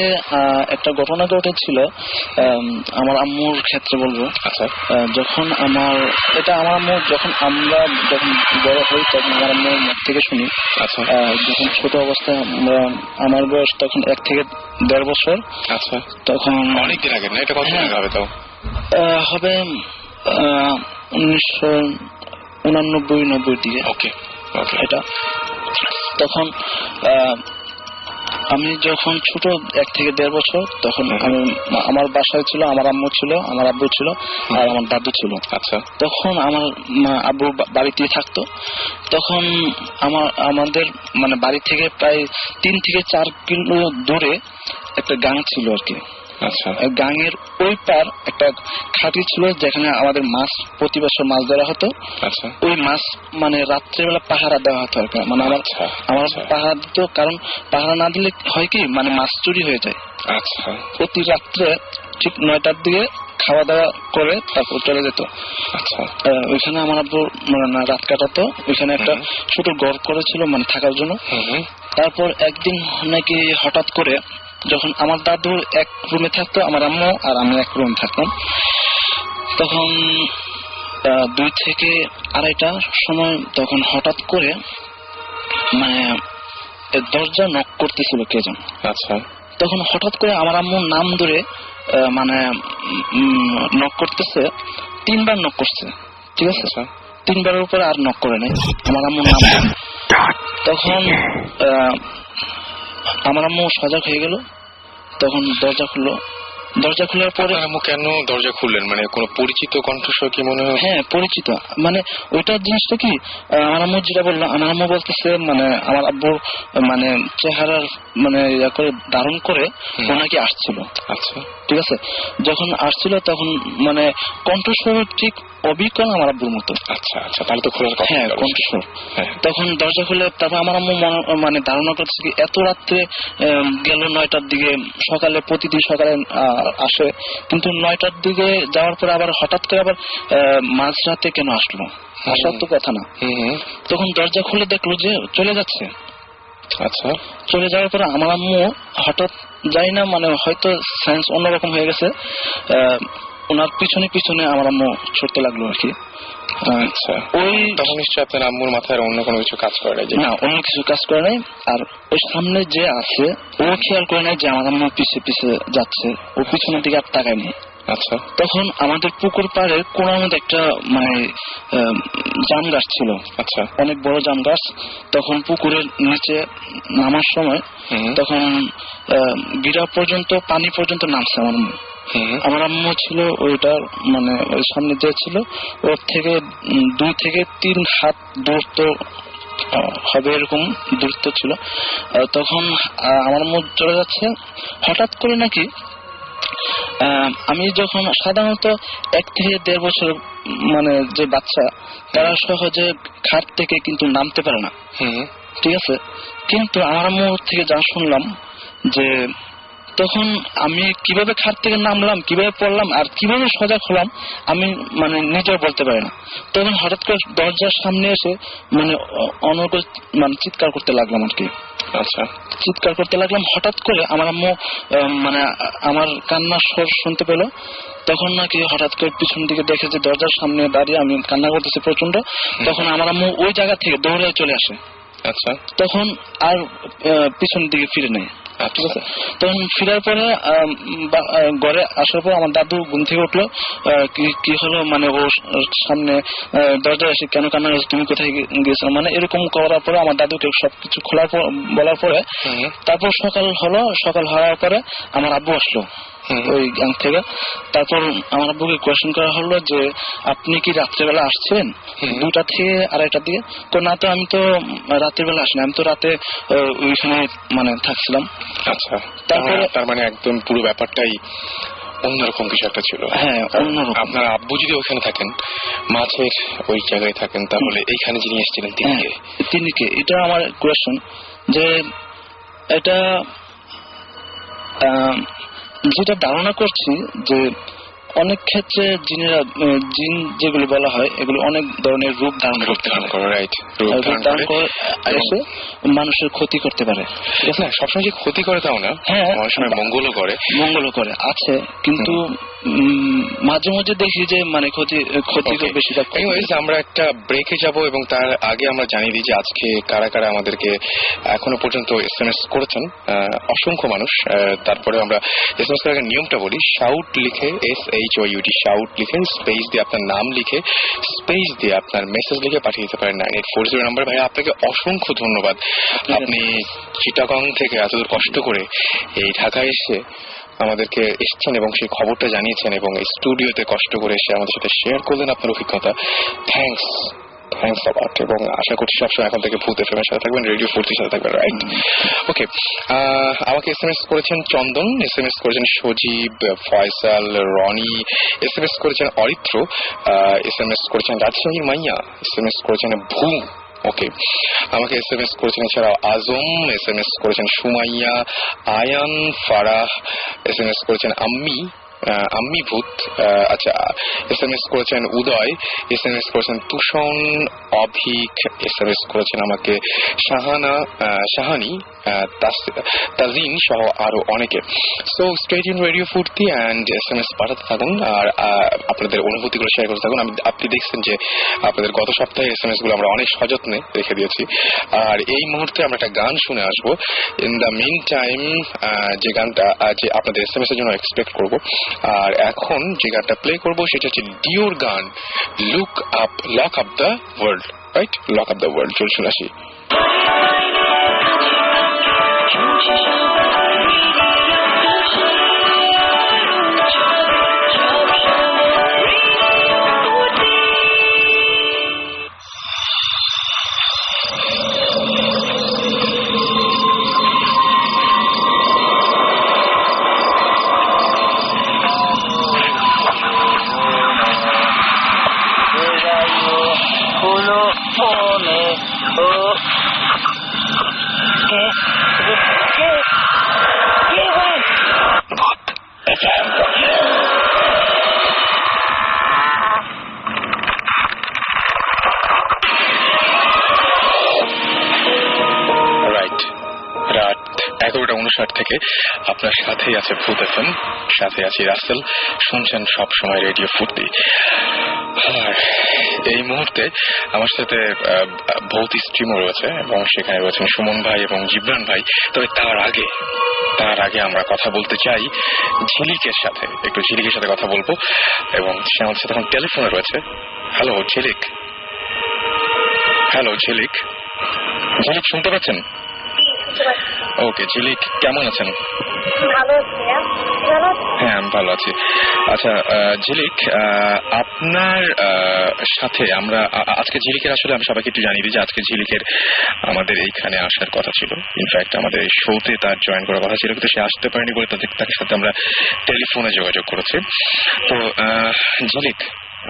একটা ঘটনা ঘটেছিল, আমার আম্মুর ক্ষেত্রে বলবো। আচ্ছা। যখন আমার আম্মু যখন বড় হই তখন আমার আম্মুর মুখ থেকে শুনি। আচ্ছা। যখন ছোট অবস্থায় আমার বয়স তখন 1 থেকে 1.5 বছর। আচ্ছা। তখন অনেকদিন আগে না? এটা কতদিন আগে হবে? তাও হবে 1989-90 দিকে। ওকে। এটা তখন আমি যখন ছোট 1 থেকে 1.5 বছর, তখন আমি আমার বাসায় ছিল, আমার আম্মু ছিল, আমার আব্বু ছিল আর আমার দাদু ছিল। আচ্ছা। তখন আমার আব্বু বাড়িতেই থাকতো। তখন আমাদের মানে বাড়ি থেকে প্রায় 3 থেকে 4 কিলো দূরে একটা গাং ছিল আর কি। আচ্ছা গাঙের ওই পার একটা খাঁটি ছিল যেখানে আমাদের মাছ প্রতি বছর মাছ ধরা হতো। আচ্ছা ওই মাছ মানে রাত্রেবেলা পাহারা দেওয়া হতো আর কি। মানে আমার পাহারা দিত, কারণ পাহারা না দিলে হয় কি মানে মাছ চুরি হয়ে যায়। আচ্ছা প্রতি রাত্রে ঠিক 9টার দিকে খাওয়া দাওয়া করে তারপর চলে যেত। আচ্ছা ওইখানে আমার আব্বু মানে রাত কাটাতো। ওইখানে একটা ছোট ঘর করেছিল মানে থাকার জন্য। তারপর একদিন নাকি হঠাৎ করে যখন আমার দাদু এক রুমে থাকতো, আমার আম্মু আর আমি এক রুমে থাকতাম, তখন 2 থেকে 2:30 সময় তখন হঠাৎ করে মানে দরজা নক করতেছিল কে যেন। আচ্ছা তখন হঠাৎ করে আমার আম্মুর নাম ধরে মানে নক করতেছে, 3বার নক করছে, ঠিক আছে? 3বারের উপরে আর নক করে নাই আমার আম্মুর নাম। তখন আমার আম্মু সজাগ হয়ে গেল, তখন দরজা খুললো। দরজা খোলার পরে আম্মু কেন দরজা খুললেন? মানে কোন পরিচিত কণ্ঠস্বর কি মনে হয়? হ্যাঁ পরিচিত। মানে ওইটার জিনিসটা কি, আমার আম্মু যেটা বললো, আমার আম্মু বলতেছে মানে আমার আব্বুর মানে চেহারার মানে ইয়া করে ধারণ করে ও নাকি আসছিল। আচ্ছা ঠিক আছে, যখন আসছিল তখন মানে কণ্ঠস্বর ঠিক অবিকল আমার আব্বুর মতো। আচ্ছা আচ্ছা, তাহলে তো খোলার কথা। হ্যাঁ কণ্ঠস্বর। তখন দরজা খুলে তারপর আমার আম্মু মানে ধারণা করছে কি এত রাত্রে গেল 9টার দিকে, সকালে প্রতিদিন সকালে আসে, কিন্তু 9টার দিকে যাওয়ার পরে আবার হঠাৎ করে আবার মাঝরাতে কেন আসলো? আসার তো কথা না। তখন দরজা খুলে দেখলো যে চলে যাচ্ছে। আচ্ছা, চলে যাওয়ার পরে আমার আম্মু হঠাৎ যাই না মানে হয়তো সায়েন্স অন্যরকম হয়ে গেছে, ওনার পিছনে পিছনে আমার আম্মু ছুটতে লাগলো আর কি। আচ্ছা, ওই তখন নিশ্চয়ই আপনার আম্মুর মাথায় অন্য কোনো কিছু কাজ করে নাই? না, অন্য কিছু কাজ করে নাই। আর ওই সামনে যে আছে ও খেয়াল করে নাই যে আমার আম্মু পিছে পিছে যাচ্ছে, ও পিছনের দিকে আর তাকায়নি। আচ্ছা, তখন আমাদের পুকুর পাড়ে কোনার মধ্যে একটা মানে জাম গাছ ছিল। আচ্ছা, অনেক বড় জাম গাছ। তখন পুকুরের নিচে নামার সময় তখন গিরা পর্যন্ত পানি পর্যন্ত নামছে আমার আম্মু। আমার আম্মু ছিল ওইটার মানে ওই সামনে যে ছিল ওর থেকে 2 থেকে 3 হাত দূরত্ব হবে, এরকম দূরত্ব ছিল। তখন আমার আম্মু চলে যাচ্ছে। হঠাৎ করে নাকি আমি যখন সাধারণত 1 থেকে 1.5 বছর মানে যে বাচ্চা তারা সহজে খাট থেকে কিন্তু নামতে পারে না, ঠিক আছে? কিন্তু আমার আম্মু থেকে যা শুনলাম যে তখন আমি কিভাবে খাট থেকে নামলাম, কিভাবে পড়লাম আর কিভাবে সজাগ হলাম আমি মানে নিজেও বলতে পারি না। তখন হঠাৎ করে দরজার সামনে এসে মানে অনর্গল মানে চিৎকার করতে লাগলাম আর কি। আচ্ছা, চিৎকার করতে লাগলাম। হঠাৎ করে আমার আম্মু মানে আমার কান্নার স্বর শুনতে পেল। তখন নাকি হঠাৎ করে পিছন দিকে দেখে যে দরজার সামনে দাঁড়িয়ে আমি কান্না করতেছি প্রচন্ড। তখন আমার আম্মু ওই জায়গা থেকে দৌড়ে চলে আসে। আচ্ছা, তখন আর পিছন দিকে ফিরে নেই, ঠিক আছে? তখন ফিরার পরে ঘরে আসার পর আমার দাদু ঘুম থেকে উঠলো, কি হলো মানে ও সামনে দরজায় এসে কেন কান্না করছে, তুমি কোথায় গিয়েছো, মানে এরকম করার পরে আমার দাদুকে সবকিছু খোলার পর বলার পরে তারপর সকাল হলো। সকাল হওয়ার পরে আমার আব্বু আসলো ওই গ্যাং থেকে। তারপর আমার আব্বুকে কোয়েশ্চেন করা হলো যে আপনি কি রাত্রেবেলা আসছেন 2টা থেকে 2:30টার দিকে? তো না, তো আমি তো রাত্রেবেলা আসিনি, আমি তো রাতে ওইখানে মানে থাকছিলাম। আচ্ছা, তারপরে তার মানে একদম পুরো ব্যাপারটাই অন্যরকম কিছু একটা ছিল। হ্যাঁ, অন্যরকম। আপনার আব্বু যদি ওখানে থাকেন, মাছের ওই জায়গায় থাকেন, তাহলে এইখানে যিনি এসেছিলেন তিনি কে? এটা আমার কোয়েশ্চেন যে এটা যেটা ধারণা করছি যে অনেক ক্ষেত্রে জিন যেগুলো বলা হয় এগুলো অনেক ধরনের রূপ ধারণ করতে পারে, এসে মানুষের ক্ষতি করতে পারে। সবসময় যে ক্ষতি করে তাও না, হ্যাঁ, অনেক সময় মঙ্গলও করে আছে, কিন্তু মাঝে মাঝে দেখি যে মানে ক্ষতি বেশিরভাগ। আমরা একটা ব্রেকে যাব এবং তার আগে আমরা জানিয়ে দিই যে আজকে কারা কারা আমাদেরকে এখনো পর্যন্ত SMS করেছেন, অসংখ্য মানুষ। তারপরে আমরা SMS করার নিয়মটা বলি, শাউট লিখে SHOUT শাউট লিখে স্পেস দিয়ে আপনার নাম লিখে স্পেস দিয়ে আপনার মেসেজ লিখে পাঠিয়ে দিতে পারেন 9840 নাম্বার। ভাই আপনাকে অসংখ্য ধন্যবাদ, আপনি চিটাগং থেকে এতদূর কষ্ট করে এই ঢাকায় এসে আমাদেরকে এসেছেন এবং সেই খবরটা জানিয়েছেন এবং স্টুডিওতে কষ্ট করে এসে আমাদের সাথে শেয়ার করলেন আপনার অভিজ্ঞতা। থ্যাঙ্কস থ্যাংকস আ লট, এবং আশা করছি সবসময় এখন থেকে ভূত এফএম এর সাথে থাকবেন, রেডিও 4 সাথে থাকবেন, রাইট? ওকে, আমাকে এসএমএস করেছেন চন্দন, এসএমএস করেছেন সজীব, ফয়সাল, রনি, এসএমএস করেছেন অরিত্র, এসএমএস করেছেন রাজশাহীর মাইয়া, এসএমএস করেছেন ভূ। ওকে, আমাকে এসএমএস করেছেন এছাড়াও আজম, এসএমএস করেছেন সুমাইয়া, আয়ান, ফারাহ, এসএমএস করেছেন আম্মি ভূত, আচ্ছা, এসএমএস করেছেন উদয়, এসএমএস করেছেন তুষণ, অভিক, এসএমএস করেছেন আমাকে শাহানি, তাজিন সহ আরো অনেকে। সো স্টে টিউন রেডিও ফুর্তি অ্যান্ড এসএমএস পাঠাতে থাকুন আর আপনাদের অনুভূতিগুলো শেয়ার করতে থাকুন। আপনি দেখছেন যে আপনাদের গত সপ্তাহে এসএমএস গুলো আমরা অনেক সযত্নে রেখে দিয়েছি, আর এই মুহূর্তে আমরা একটা গান শুনে আসবো। ইন দ্য মিন টাইম যে গানটা যে আপনাদের এসএমএস এর জন্য এক্সপেক্ট করবো, আর এখন যে গানটা প্লে করবো সেটা হচ্ছে ডিওর গান lock up the world, right? Lock up the world, চল শুনে আসি। রাত 11:59 থেকে আপনার সাথেই আছে ভূত এফএম, সাথে আছি রাসেল, শুনছেন সব সময় রেডিও ফুর্তি। এই মুহূর্তে আমার সাথে ভৌত স্ট্রিমও রয়েছে এবং সেখানে রয়েছেন সুমন ভাই এবং জিবরান ভাই। তবে তার আগে আমরা কথা বলতে চাই ঝিলিকের সাথে, একটু ঝিলিকের সাথে কথা বলবো, এবং সে আমাদের সাথে এখন টেলিফোনে রয়েছে। হ্যালো ঝিলিক, ঝিলিক শুনতে পাচ্ছেন? ওকে ঝিলিক, কেমন আছেন? হ্যাঁ, আমি ভালো আছি। আচ্ছা ঝিলিক, আপনার সাথে আমরা আজকে ঝিলিকের, আসলে আমি সবাইকে একটু জানিয়ে দিই যে আজকে ঝিলিকের আমাদের এইখানে আসার কথা ছিল, ইনফ্যাক্ট আমাদের এই শোতে তার জয়েন করার কথা ছিল, কিন্তু সে আসতে পারেনি বলে তার সাথে আমরা টেলিফোনে যোগাযোগ করেছি। তো ঝিলিক,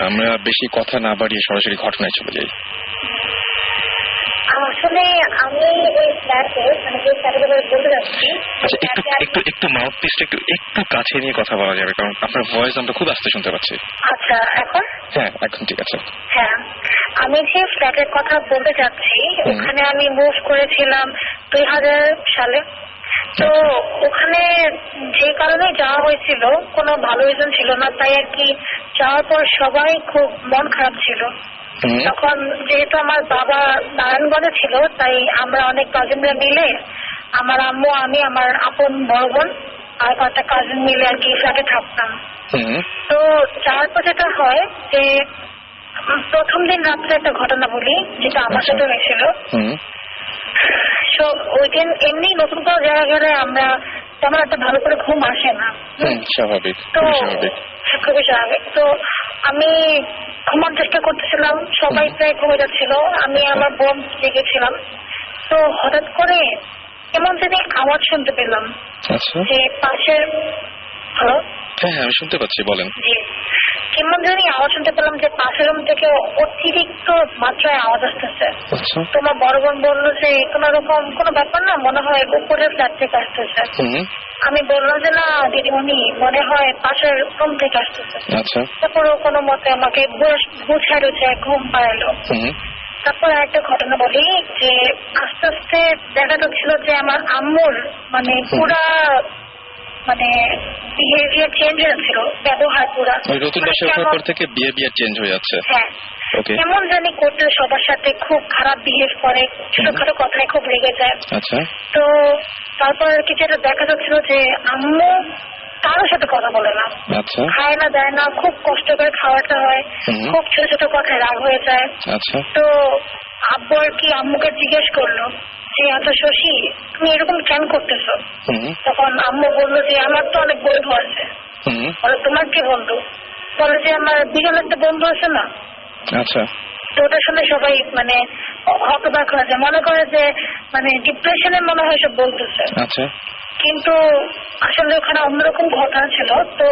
আমরা বেশি কথা না বাড়িয়ে সরাসরি ঘটনায় চলে যাই। আসলে আমি এই ফ্ল্যাটে যে ফ্ল্যাটে বলতে যাচ্ছি, আচ্ছা একটু মাউথ পিসটা একটু কাছে নিয়ে কথা বলা যাবে, কারণ আপনার ভয়েস আমরা খুব আস্তে শুনতে পাচ্ছি। আচ্ছা এখন? হ্যাঁ, এখন ঠিক আছে। হ্যাঁ, আমি যে ফ্ল্যাটের কথা বলতে যাচ্ছি ওখানে আমি মুভ করেছিলাম 2000 সালে। তো ওখানে যে কারণে যাওয়া হয়েছিল কোনো ভালো রিজন ছিল না, তাই আর কি যাওয়ার পর সবাই খুব মন খারাপ ছিল। তখন যেহেতু আমার বাবা নারায়ণগঞ্জে ছিল, তাই আমরা অনেক কাজিনরা মিলে, আমার আম্মু, আমি, আমার আপন বড় বোন আর কয়েকটা কাজিন মিলে আর কি ফ্ল্যাটে থাকতাম। তো যাওয়ার পর যেটা হয় যে প্রথম দিন রাত্রে একটা ঘটনা বলি, যেটা আমার সাথে হয়েছিল। ওই দিন এমনি নতুন কোনো জায়গায় গেলে আমরা তেমন একটা ভালো করে ঘুম আসে না, স্বাভাবিক। তো খুবই স্বাভাবিক। তো আমি ঘুমার চেষ্টা করতেছিলাম, সবাই প্রায় ঘুমে যাচ্ছিল, আমি আমার বোন জেগেছিলাম। তো হঠাৎ করে কেমন জানি আওয়াজ শুনতে পেলাম যে পাশের, হ্যালো, হ্যাঁ আমি শুনতে পাচ্ছি, বলেন। জি, কেমন জানি আওয়াজ শুনতে পেলাম যে পাশের রুম থেকে অতিরিক্ত মাত্রায় আওয়াজ আসতেছে। তোমার বড় বোন বললো যে কোন রকম কোনো ব্যাপার না, মনে হয় উপরের ফ্ল্যাট থেকে আসতেছে। আমি বললাম যে না দিদিমণি, মনে হয় পাশের রুম থেকে আসতেছে। তারপরে কোনো মতে আমাকে বুঝায় রয়েছে, ঘুম পাড়ালো। তারপর একটা ঘটনা বলি যে আস্তে আস্তে দেখা যাচ্ছিল যে আমার আম্মুর মানে পুরা বিহেভিয়ার চেঞ্জ হয়েছিল, ব্যবহার পুরা নতুন বাসায় ওঠার পর থেকে বিহেভিয়ার চেঞ্জ হয়ে যাচ্ছে। হ্যাঁ, কেমন জানি করতে সবার সাথে খুব খারাপ বিহেভ করে, ছোটখাটো কথায় খুব রেগে যায়। তো তারপর আর কি যেটা দেখা যাচ্ছিল যে আম্মু কারোর সাথে কথা বলে না, খায় না, দেয় না, খুব কষ্ট করে খাওয়াতে হয়, খুব ছোট ছোট কথায় রাগ হয়ে যায়। তো আব্বু আর কি আম্মুকে জিজ্ঞেস করলো যে আচ্ছা শশী, তুমি এরকম কেন করতেছো? তখন আম্মু বললো যে আমার তো অনেক বন্ধু আছে। বলে তোমার কি বন্ধু? বলে যে আমার বিড়াল একটা বন্ধু আছে না। তো ওটা শুনে সবাই মানে হতবাক হয়ে যায়, মনে করে যে মানে ডিপ্রেশনের মনে হয় সব বলতেছে। আচ্ছা, কিন্তু আসলে ওখানে অন্যরকম ঘটনা ছিল। তো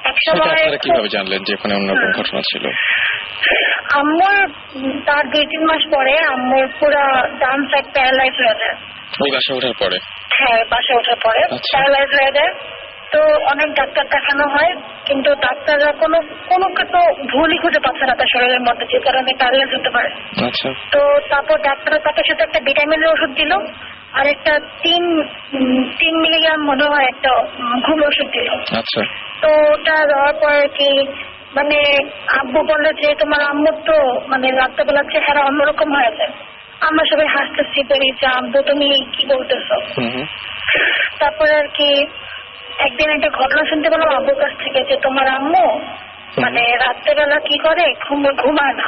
এক সেটা সময় আপনারা কিভাবে জানলেন যে ওখানে অন্যরকম ঘটনা ছিল? আম্মুর তার 2-3 মাস পরে আম্মুর পুরা ডান সাইড প্যারালাইজ হয়ে যায়। ওই বাসায় ওঠার পরে? হ্যাঁ, বাসায় ওঠার পরে আচ্ছা। প্যারালাইজ হয়ে যায়। তো অনেক ডাক্তার দেখানো হয়, কিন্তু ডাক্তাররা কোনো ভুলই খুঁজে পাচ্ছে না তার শরীরের মধ্যে, যে কারণে প্যারালাইজ হতে পারে। আচ্ছা, তো তারপর ডাক্তাররা তাকে সাথে একটা ভিটামিনের ওষুধ দিল, আর একটা 3 মিলিগ্রাম মনে হয় একটা ঘুম ওষুধ দিল। আচ্ছা, তো ওটা দেওয়ার পর কি মানে আব্বু বললো যে তোমার আম্মুর তো মানে রাত্রেবেলা চেহারা অন্যরকম হয়ে যায়। আমরা সবাই হাসতেছি, বলি যে আব্বু তুমি কি বলতেছো। তারপরে আর কি একদিন একটা ঘটনা শুনতে পেলাম আব্বুর কাছ থেকে, যে তোমার আম্মু মানে রাত্রেবেলা কি করে, ঘুমায় না,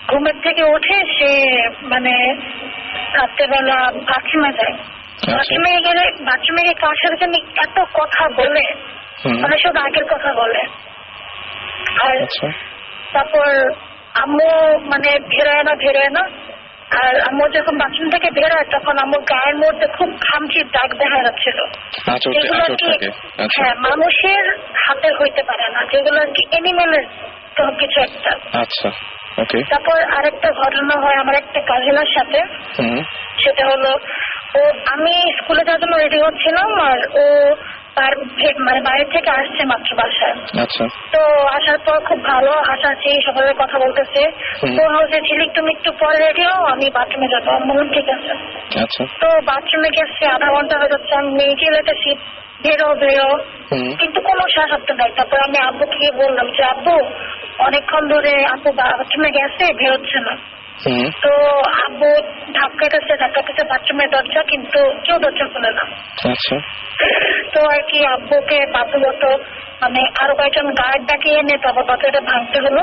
ঘুমের থেকে উঠে সে মানে রাত্রেবেলা বাথরুমে যায়। বাথরুমে গেলে বাথরুমে গিয়ে কার সাথে জানি এত কথা বলে, মানে সব আগের কথা বলে। আর তারপর আম্মু মানে বেরোয় না, আর আম্মু যখন বাথরুম থেকে বেরোয় তখন আম্মুর গায়ের মধ্যে খুব খামচির দাগ দেখা যাচ্ছিল, যেগুলো আর কি হ্যাঁ মানুষের হাতে হইতে পারে না, যেগুলো আর কি এনিমেলের কিছু একটা। আচ্ছা, ওকে। তারপর আরেকটা ঘটনা হয় আমার একটা কাজিনের সাথে। সেটা হলো আমি স্কুলে যাওয়ার জন্য রেডি হচ্ছিলাম, আর ও তার মানে বাইরে থেকে আসছে মাত্র বাসায়। আচ্ছা। তো আসার পর খুব ভালো হাসাচ্ছি, সকালে কথা বলতেছে। তো হচ্ছে ঝিলিক তুমি একটু পরে রেডি হও, আমি বাথরুমে যাবো। আমি বললাম ঠিক আছে। আচ্ছা। তো বাথরুমে গেছে, আধা ঘন্টা হয়ে যাচ্ছে, আমি মেয়েকে লেটেছি বেরো, কিন্তু কোনো সাহায্য নাই। তারপর আমি আব্বুকে গিয়ে বললাম যে আব্বু অনেকক্ষণ ধরে আব্বু বাথরুমে গেছে, বেরোচ্ছে না। তো আব্বু ধাক্কাতেছে বাথরুমের দরজা, কিন্তু কেউ দরজা খুলে না। আচ্ছা। তো আর কি আব্বুকে বাধ্যগত মানে আরো কয়েকজন গার্ড ডাকিয়ে এনে তারপর দরজাটা ভাঙতে হলো।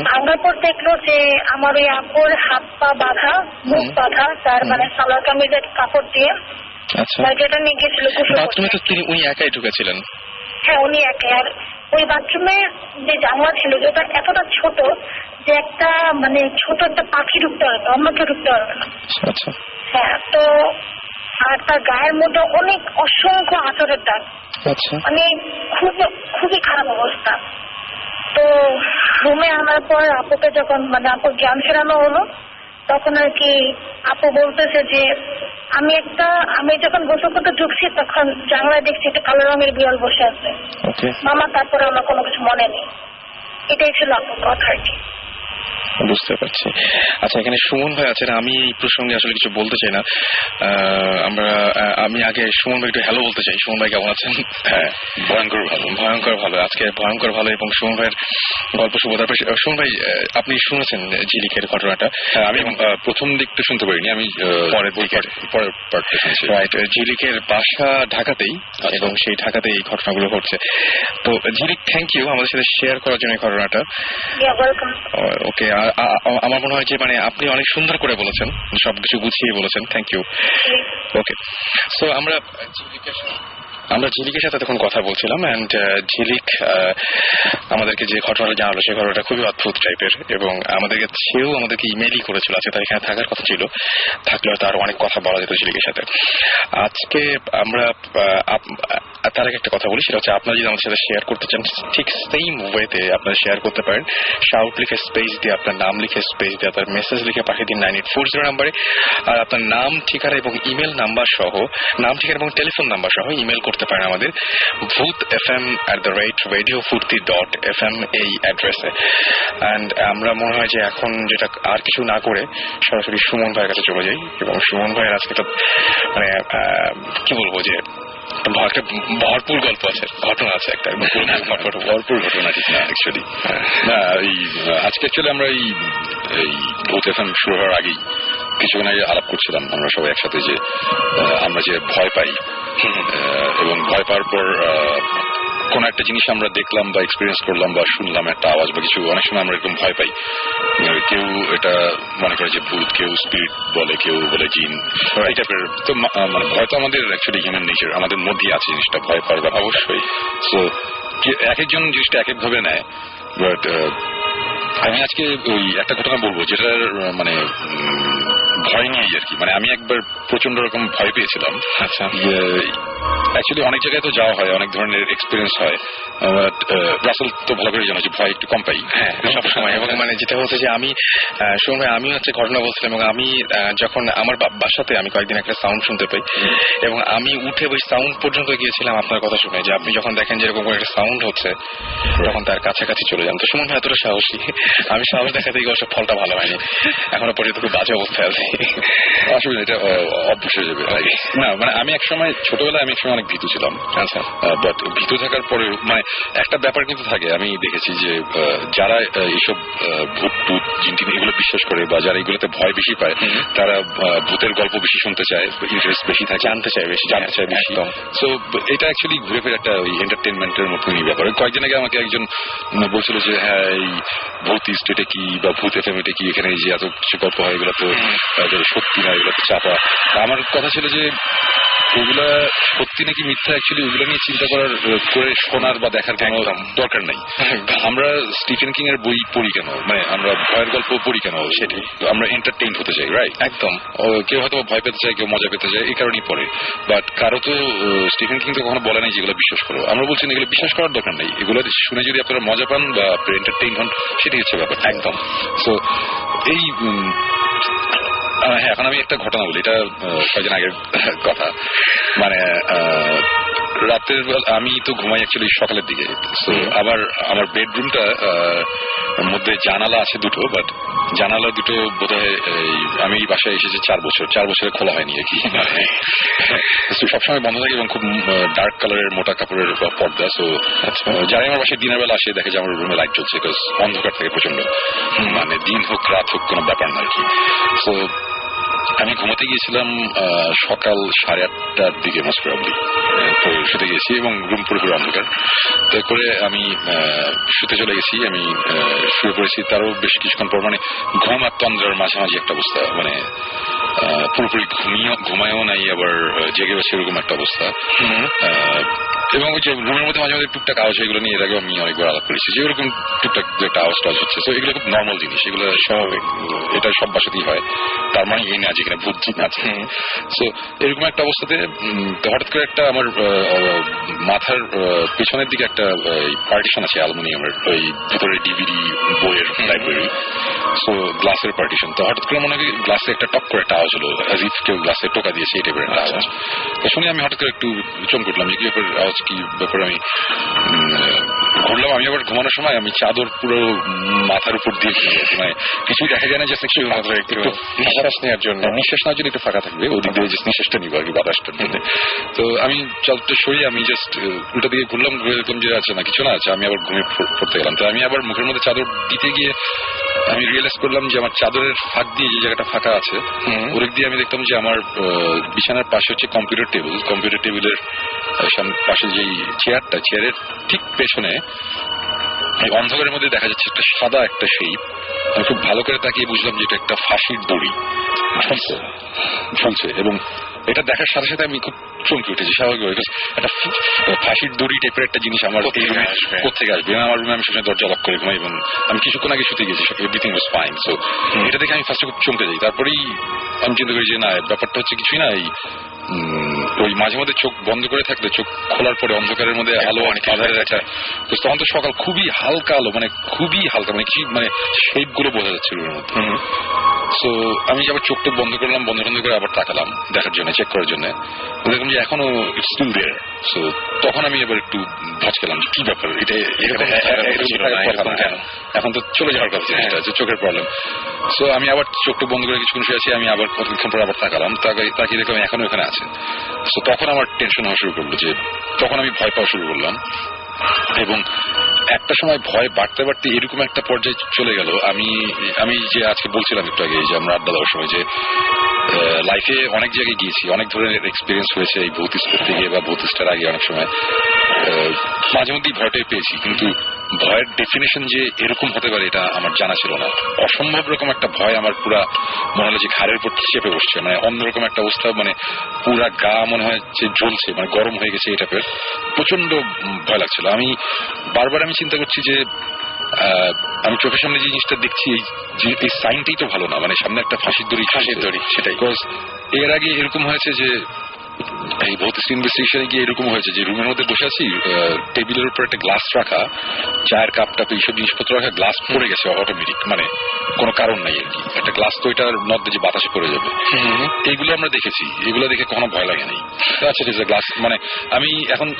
ভাঙার পর দেখলো যে আমার ওই আব্বুর হাত পা বাঁধা, মুখ বাঁধা, তার মানে সালোয়ার কামিজের কাপড় দিয়ে। আচ্ছা। যেটা নিয়ে গেছিল বাথরুমে তো উনি একাই ঢুকেছিলেন? হ্যাঁ, উনি একাই। আর ওই বাথরুমে যে জানলা ছিল যেটা এতটা ছোট যে একটা মানে ছোট একটা পাখি ঢুকতে পারবে, অন্য কেউ ঢুকতে পারবে না। আচ্ছা। হ্যাঁ, তো আর তার গায়ের মধ্যে অনেক অসংখ্য আঁচড়ের দাগ। আচ্ছা। মানে খুবই খারাপ অবস্থা। তো রুমে আনার পর আপুকে যখন মানে আপুর জ্ঞান ফেরানো হলো, তখন আর কি আপু বলতেছে যে আমি যখন গোসল করতে ঢুকছি তখন জানলায় দেখছি একটা কালো রঙের বিড়াল বসে আছে। মামা তারপরে আমার কোনো কিছু মনে নেই। এটাই ছিল আপুর কথা আর কি। বুঝতে পারছি। আচ্ছা, এখানে সুমন ভাই আছেন, আমি এই প্রসঙ্গে আসলে কিছু বলতে চাই না। আমি আগে সুমন ভাই একটু হ্যালো বলতে চাই। সুমন ভাই কেমন আছেন? হ্যাঁ, ভয়ঙ্কর ভালো আজকে ভয়ঙ্কর ভালো। এবং সুমন ভাইয়ের গল্প শুভ। তারপর সুমন ভাই, আপনি শুনেছেন ঝিলিকের ঘটনাটা? হ্যাঁ, আমি প্রথম দিকটা শুনতে পারিনি, আমি পরের পার্টটা শুনছি। রাইট। ঝিলিকের বাসা ঢাকাতেই, এবং সেই ঢাকাতেই এই ঘটনাগুলো ঘটছে। তো ঝিলিক, থ্যাংক ইউ আমাদের সাথে শেয়ার করার জন্য এই ঘটনাটা। ওকে। আমার মনে হয় যে মানে আপনি অনেক সুন্দর করে বলেছেন, সবকিছু গুছিয়ে বলেছেন। Thank you. ওকে। সো আমরা ঝিলিকের সাথে তখন কথা বলছিলাম, অ্যান্ড ঝিলিক আমাদেরকে যে ঘটনাটা জানালো সেই ঘটনাটা খুবই অদ্ভুত টাইপের, এবং আমাদেরকে ইমেইলই করেছিল। আজকে তার এখানে থাকার কথা ছিল, থাকলে হয়তো আরো অনেক কথা বলা যেত ঝিলিকের সাথে। আজকে আমরা তার আগে একটা কথা বলি, সেটা হচ্ছে আপনারা যদি আমাদের সাথে শেয়ার করতে চান ঠিক সেম ওয়েতে আপনারা শেয়ার করতে পারেন। শাউট লিখে স্পেস দিয়ে, আপনার নাম লিখে স্পেস দিয়ে, আপনার মেসেজ লিখে পাঠিয়ে দিন 9840 নাম্বারে। আর আপনার নাম, ঠিকানা এবং ইমেল নাম্বার সহ, নাম ঠিকানা এবং টেলিফোন নাম্বার সহ ইমেল করতে পারেন আমাদের boothfm@radiofurti.fm এই অ্যাড্রেসে। অ্যান্ড আমরা মনে হয় যে এখন যেটা আর কিছু না করে সরাসরি সুমন ভাইয়ের কাছে চলে যাই, এবং সুমন ভাইয়ের আজকে তো মানে কি বলবো যে ভরপুর গল্প আছে, ঘটনা আছে, একটা ভরপুর ঘটনা ঠিক না অ্যাকচুয়ালি। না, আজকে অ্যাকচুয়ালি আমরা এই ভূত এফএম শুরু হওয়ার আগেই কিছুক্ষণ আগে আলাপ করছিলাম আমরা সবাই একসাথে, যে আমরা যে ভয় পাই, এবং ভয় পাওয়ার পর কোন একটা জিনিস আমরা দেখলাম বা এক্সপিরিয়েন্স করলাম বা শুনলাম একটা আওয়াজ বা কিছু, অনেক সময় আমরা এরকম ভয় পাই। কেউ এটা মনে করে যে ভূত, কেউ স্পিরিট বলে, কেউ বলে জিন, এই টাইপের। তো মানে ভয় তো আমাদের অ্যাকচুয়ালি হিউম্যান নেচার, আমাদের মধ্যেই আছে জিনিসটা, ভয় পাওয়ার অবশ্যই। সো এক একজন জিনিসটা এক এক ভাবে নেয়, বাট আমি আজকে ওই একটা ঘটনা বলবো যেটার মানে ভয় নিয়েই আর কি। মানে আমি একবার প্রচন্ড রকম ভয় পেয়েছিলাম। আচ্ছা, অ্যাকচুয়ালি অনেক জায়গায় তো যাওয়া হয়, অনেক ধরনের এক্সপিরিয়েন্স হয়, বাট রাসেল তো ভালো করে জানো যে ভয় একটু কম পাই। হ্যাঁ, সবসময়। এবং মানে যেটা হচ্ছে যে আমি শুনবে আমি হচ্ছে ঘটনা বলছিলাম, এবং আমি যখন আমার বাসাতে আমি কয়েকদিন একটা সাউন্ড শুনতে পাই, এবং আমি উঠে ওই সাউন্ড পর্যন্ত গিয়েছিলাম আপনার কথা শুনে, যে আপনি যখন দেখেন যে এরকম একটা সাউন্ড হচ্ছে তখন তার কাছাকাছি চলে যান। তো সুমন ভাই এতটা সাহসী, আমি সাহস দেখাতে গিয়ে অবশ্য ফলটা ভালো হয়নি, এখনো পর্যন্ত খুব বাজে অবস্থায় আছে। আসলে এটা অভ্যাস হয়ে যাবে। না মানে আমি একসময় ছোটবেলায় আমি একসময় অনেক ভীতু ছিলাম। আচ্ছা, বাট ভীতু থাকার পরে মানে একটা ব্যাপার কিন্তু থাকে, আমি দেখেছি যে যারা এইসব ভূত টুত জিনটিন এগুলো বিশ্বাস করে বা যারা এগুলোতে ভয় বেশি পায় তারা ভূতের গল্প বেশি শুনতে চায়, ইন্টারেস্ট বেশি থাকে, জানতে চায় বেশি। সো এটা অ্যাকচুয়ালি ঘুরে ফিরে একটা ওই এন্টারটেনমেন্টের মতনই ব্যাপার। কয়েকদিন আগে আমাকে একজন বলছিল যে হ্যাঁ এই ভূত ইস্ট এটা কি বা ভূত এফএম এটা কি, এখানে যে এত কিছু গল্প হয় এগুলো তো সত্যি না, এগুলো তো চাপা। আমার কথা ছিল যে ওগুলা সত্যি নাকি মিথ্যা অ্যাকচুয়ালি ওগুলো নিয়ে চিন্তা করে শোনার বা দেখার কোনো দরকার নেই। আমরা স্টিফেন কিং এর বই পড়ি কেন, মানে আমরা ভয়ের গল্প পড়ি কেন, সেটি আমরা এন্টারটেইন হতে চাই, রাইট? একদম। কেউ হয়তো ভয় পেতে চায়, কেউ মজা পেতে চায়, এই কারণেই পড়ে। বাট কারো তো স্টিফেন কিং তো কখনো বলে নাই যেগুলো বিশ্বাস করো। আমরা বলছি এগুলো বিশ্বাস করার দরকার নেই, এগুলো শুনে যদি আপনারা মজা পান বা এন্টারটেইন হন সেটাই হচ্ছে ব্যাপার। একদম। সো এই হ্যাঁ, এখন আমি একটা ঘটনা বলি, এটা কয়েকদিন আগের কথা। মানে রাতের আমি তো ঘুমাই অ্যাকচুয়ালি সকালের দিকে। সো আবার আমার বেডরুমটা মধ্যে জানালা আছে দুটো, বাট জানালা দুটো বোধহয় আমি এই বাসায় এসেছি 4 বছরে খোলা হয়নি আর কি। সবসময় বন্ধ থাকে এবং খুব ডার্ক কালারের মোটা কাপড়ের পর্দা। সো যারা আমার বাসায় দিনের বেলা আসে দেখে যে আমার রুমে লাইট জ্বলছে, বিকজ অন্ধকার থাকে প্রচন্ড, মানে দিন হোক রাত হোক কোনো ব্যাপার না আর কি। সো আমি ঘুমাতে গিয়েছিলাম সকাল 8:30টার দিকে মোস্ট প্রবাবলি, তো শুতে গেছি এবং রুম পুরোপুরি অন্ধকার। তো করে আমি শুতে চলে গেছি, আমি শুয়ে পড়েছি। তারও বেশ কিছুক্ষণ পর মানে ঘুম আর তন্দ্রার মাঝামাঝি একটা অবস্থা, মানে পুরোপুরি ঘুমায়ও নাই আবার জেগে বসে এরকম একটা অবস্থা। এবং ওই যে রুমের মধ্যে মাঝে মাঝে টুকটাক আওয়াজ, এগুলো নিয়ে এর আগে আমি অনেকবার আলাপ করেছি যে এরকম টুকটাক একটা আওয়াজ টাওয়াজ হচ্ছে। তো এগুলো খুব নর্মাল জিনিস, এগুলো স্বাভাবিক, এটা সব বাসাতেই হয়। তার মানে এই না যেখানে ভূত জিন আছে। সো এরকম একটা অবস্থাতে হঠাৎ করে একটা আমার মাথার পেছনের দিকে একটা পার্টিশন আছে অ্যালুমিনিয়ামের, ওই ভিতরে ডিভিডি বইয়ের লাইব্রেরি, সো গ্লাসের পার্টিশন। তো হঠাৎ করে মনে হয় গ্লাসে একটা টক করে একটা আওয়াজ হলো, অ্যাজ ইফ কেউ গ্লাসে টোকা দিয়েছে এই টাইপের একটা আওয়াজ। তো শুনে আমি হঠাৎ করে একটু চমকে উঠলাম যে কি ব্যাপার, আওয়াজ কি ব্যাপার। আমি ঘুরলাম, আমি আবার ঘুমানোর সময় আমি চাদর পুরো মাথার উপর দিয়ে ঘুমিয়েছি, মানে কিছুই দেখা যায় না, জাস্ট একটু নিঃশ্বাস নেওয়ার জন্য একটু ফাঁকা থাকবে, ওদিক দিয়ে জাস্ট নিঃশ্বাসটা নিবো আর কি, বাতাসটার জন্য। তো আমি চাদরটা সরিয়ে আমি জাস্ট উল্টা দিকে ঘুরলাম, ঘুরে দেখলাম যে আছে না, কিছু না আছে। আমি আবার ঘুমিয়ে পড়তে গেলাম। তো আমি আবার মুখের মধ্যে চাদর দিতে গিয়ে আমি রিয়েলাইজ করলাম যে আমার চাদরের ফাঁক দিয়ে যে জায়গাটা ফাঁকা আছে ওদিক দিয়ে আমি দেখলাম যে আমার বিছানার পাশে হচ্ছে কম্পিউটার টেবিলের পাশে যেই চেয়ারের ঠিক পেছনে অন্ধকারের মধ্যে দেখা যাচ্ছে একটা সাদা একটা শেপ। আমি খুব ভালো করে তাকিয়ে বুঝলাম যে এটা একটা ফাঁসির দড়ি ঝুলছে, এবং এটা দেখার সাথে সাথে আমি খুব চমকে উঠেছি। স্বাভাবিক একটা ফাঁসির দড়ি টাইপের একটা জিনিস আমার এই রুমে কোথেকে আসবে। আমার রুমে আমি সবসময় দরজা লক করে ঘুমাই এবং আমি কিছুক্ষণ আগে শুতে গেছি, এভরিথিং ওয়াজ ফাইন। সো এটা দেখে আমি ফার্স্টে খুব চমকে যাই। তারপরেই আমি চিন্তা করি যে না, ব্যাপারটা হচ্ছে কিছুই না, ওই মাঝে মধ্যে চোখ বন্ধ করে থাকলে চোখ খোলার পরে অন্ধকারের মধ্যে আলো অনেক আধারের একটা, তখন তো সকাল খুবই হালকা আলো, মানে খুবই হালকা, মানে কি মানে শেপ গুলো বোঝা যাচ্ছিল ওর মধ্যে। সো আমি আবার চোখটা বন্ধ করলাম, বন্ধ করে আবার তাকালাম দেখার জন্য, চেক করার জন্য। দেখলাম যে এখনো ইটস স্টিল দেয়ার। সো তখন আমি এবার একটু ভচকেলাম যে কি ব্যাপার, এটা এখন তো চলে যাওয়ার কথা, চোখের প্রবলেম। সো আমি আবার চোখটা বন্ধ করে কিছুক্ষণ শুয়ে আছি, আমি আবার কতক্ষণ পরে আবার তাকালাম, তাকিয়ে দেখলাম এখনো ওখানে আছে। সো তখন আমার টেনশন হওয়া শুরু করলো, যে তখন আমি ভয় পাওয়া শুরু করলাম। এবং একটা সময় ভয় বাড়তে বাড়তে এরকম একটা পর্যায়ে চলে গেল, আমি যে আজকে বলছিলাম একটু আগে যে আমরা আড্ডা দেওয়ার সময় যে লাইফে অনেক জায়গায় গিয়েছি, অনেক ধরনের এক্সপিরিয়েন্স হয়েছে এই ভৌতিস করতে গিয়ে বা ভৌতিসটার আগে অনেক সময় মাঝে মধ্যেই ভয়টাই পেয়েছি, কিন্তু ভয়ের ডেফিনেশন যে এরকম হতে পারে এটা আমার জানা ছিল না। অসম্ভব রকম একটা ভয় আমার পুরা মনে হলো যে ঘাড়ের উপর চেপে বসছে, মানে অন্যরকম একটা অবস্থা, মানে পুরা গা মনে হয় যে জ্বলছে, মানে গরম হয়ে গেছে, এই টাইপের প্রচন্ড ভয় লাগছিল। আমি বারবার চিন্তা করছি যে আমি চোখের সামনে যে জিনিসটা দেখছি এই সাইনটাই তো ভালো না, মানে সামনে একটা ফাঁসির দড়ি সেটাই। এর আগে এরকম হয়েছে যে এই ভৌতিক ইনভেস্টিগেশনে গিয়ে এরকম হয়েছে যে রুমের মধ্যে বসে আছি, টেবিলের উপর একটা গ্লাস রাখা, চায়ের কাপ টাপ এইসব জিনিসপত্র রাখা, গ্লাস পড়ে গেছে অটোমেটিক, মানে কোনো কারণ নাই আর কি। একটা গ্লাস তো এটার মধ্যে যে বাতাসে পড়ে যাবে, এইগুলো আমরা দেখেছি, এগুলো দেখে কখনো ভয় লাগে নাই। আচ্ছা ঠিক আছে, গ্লাস মানে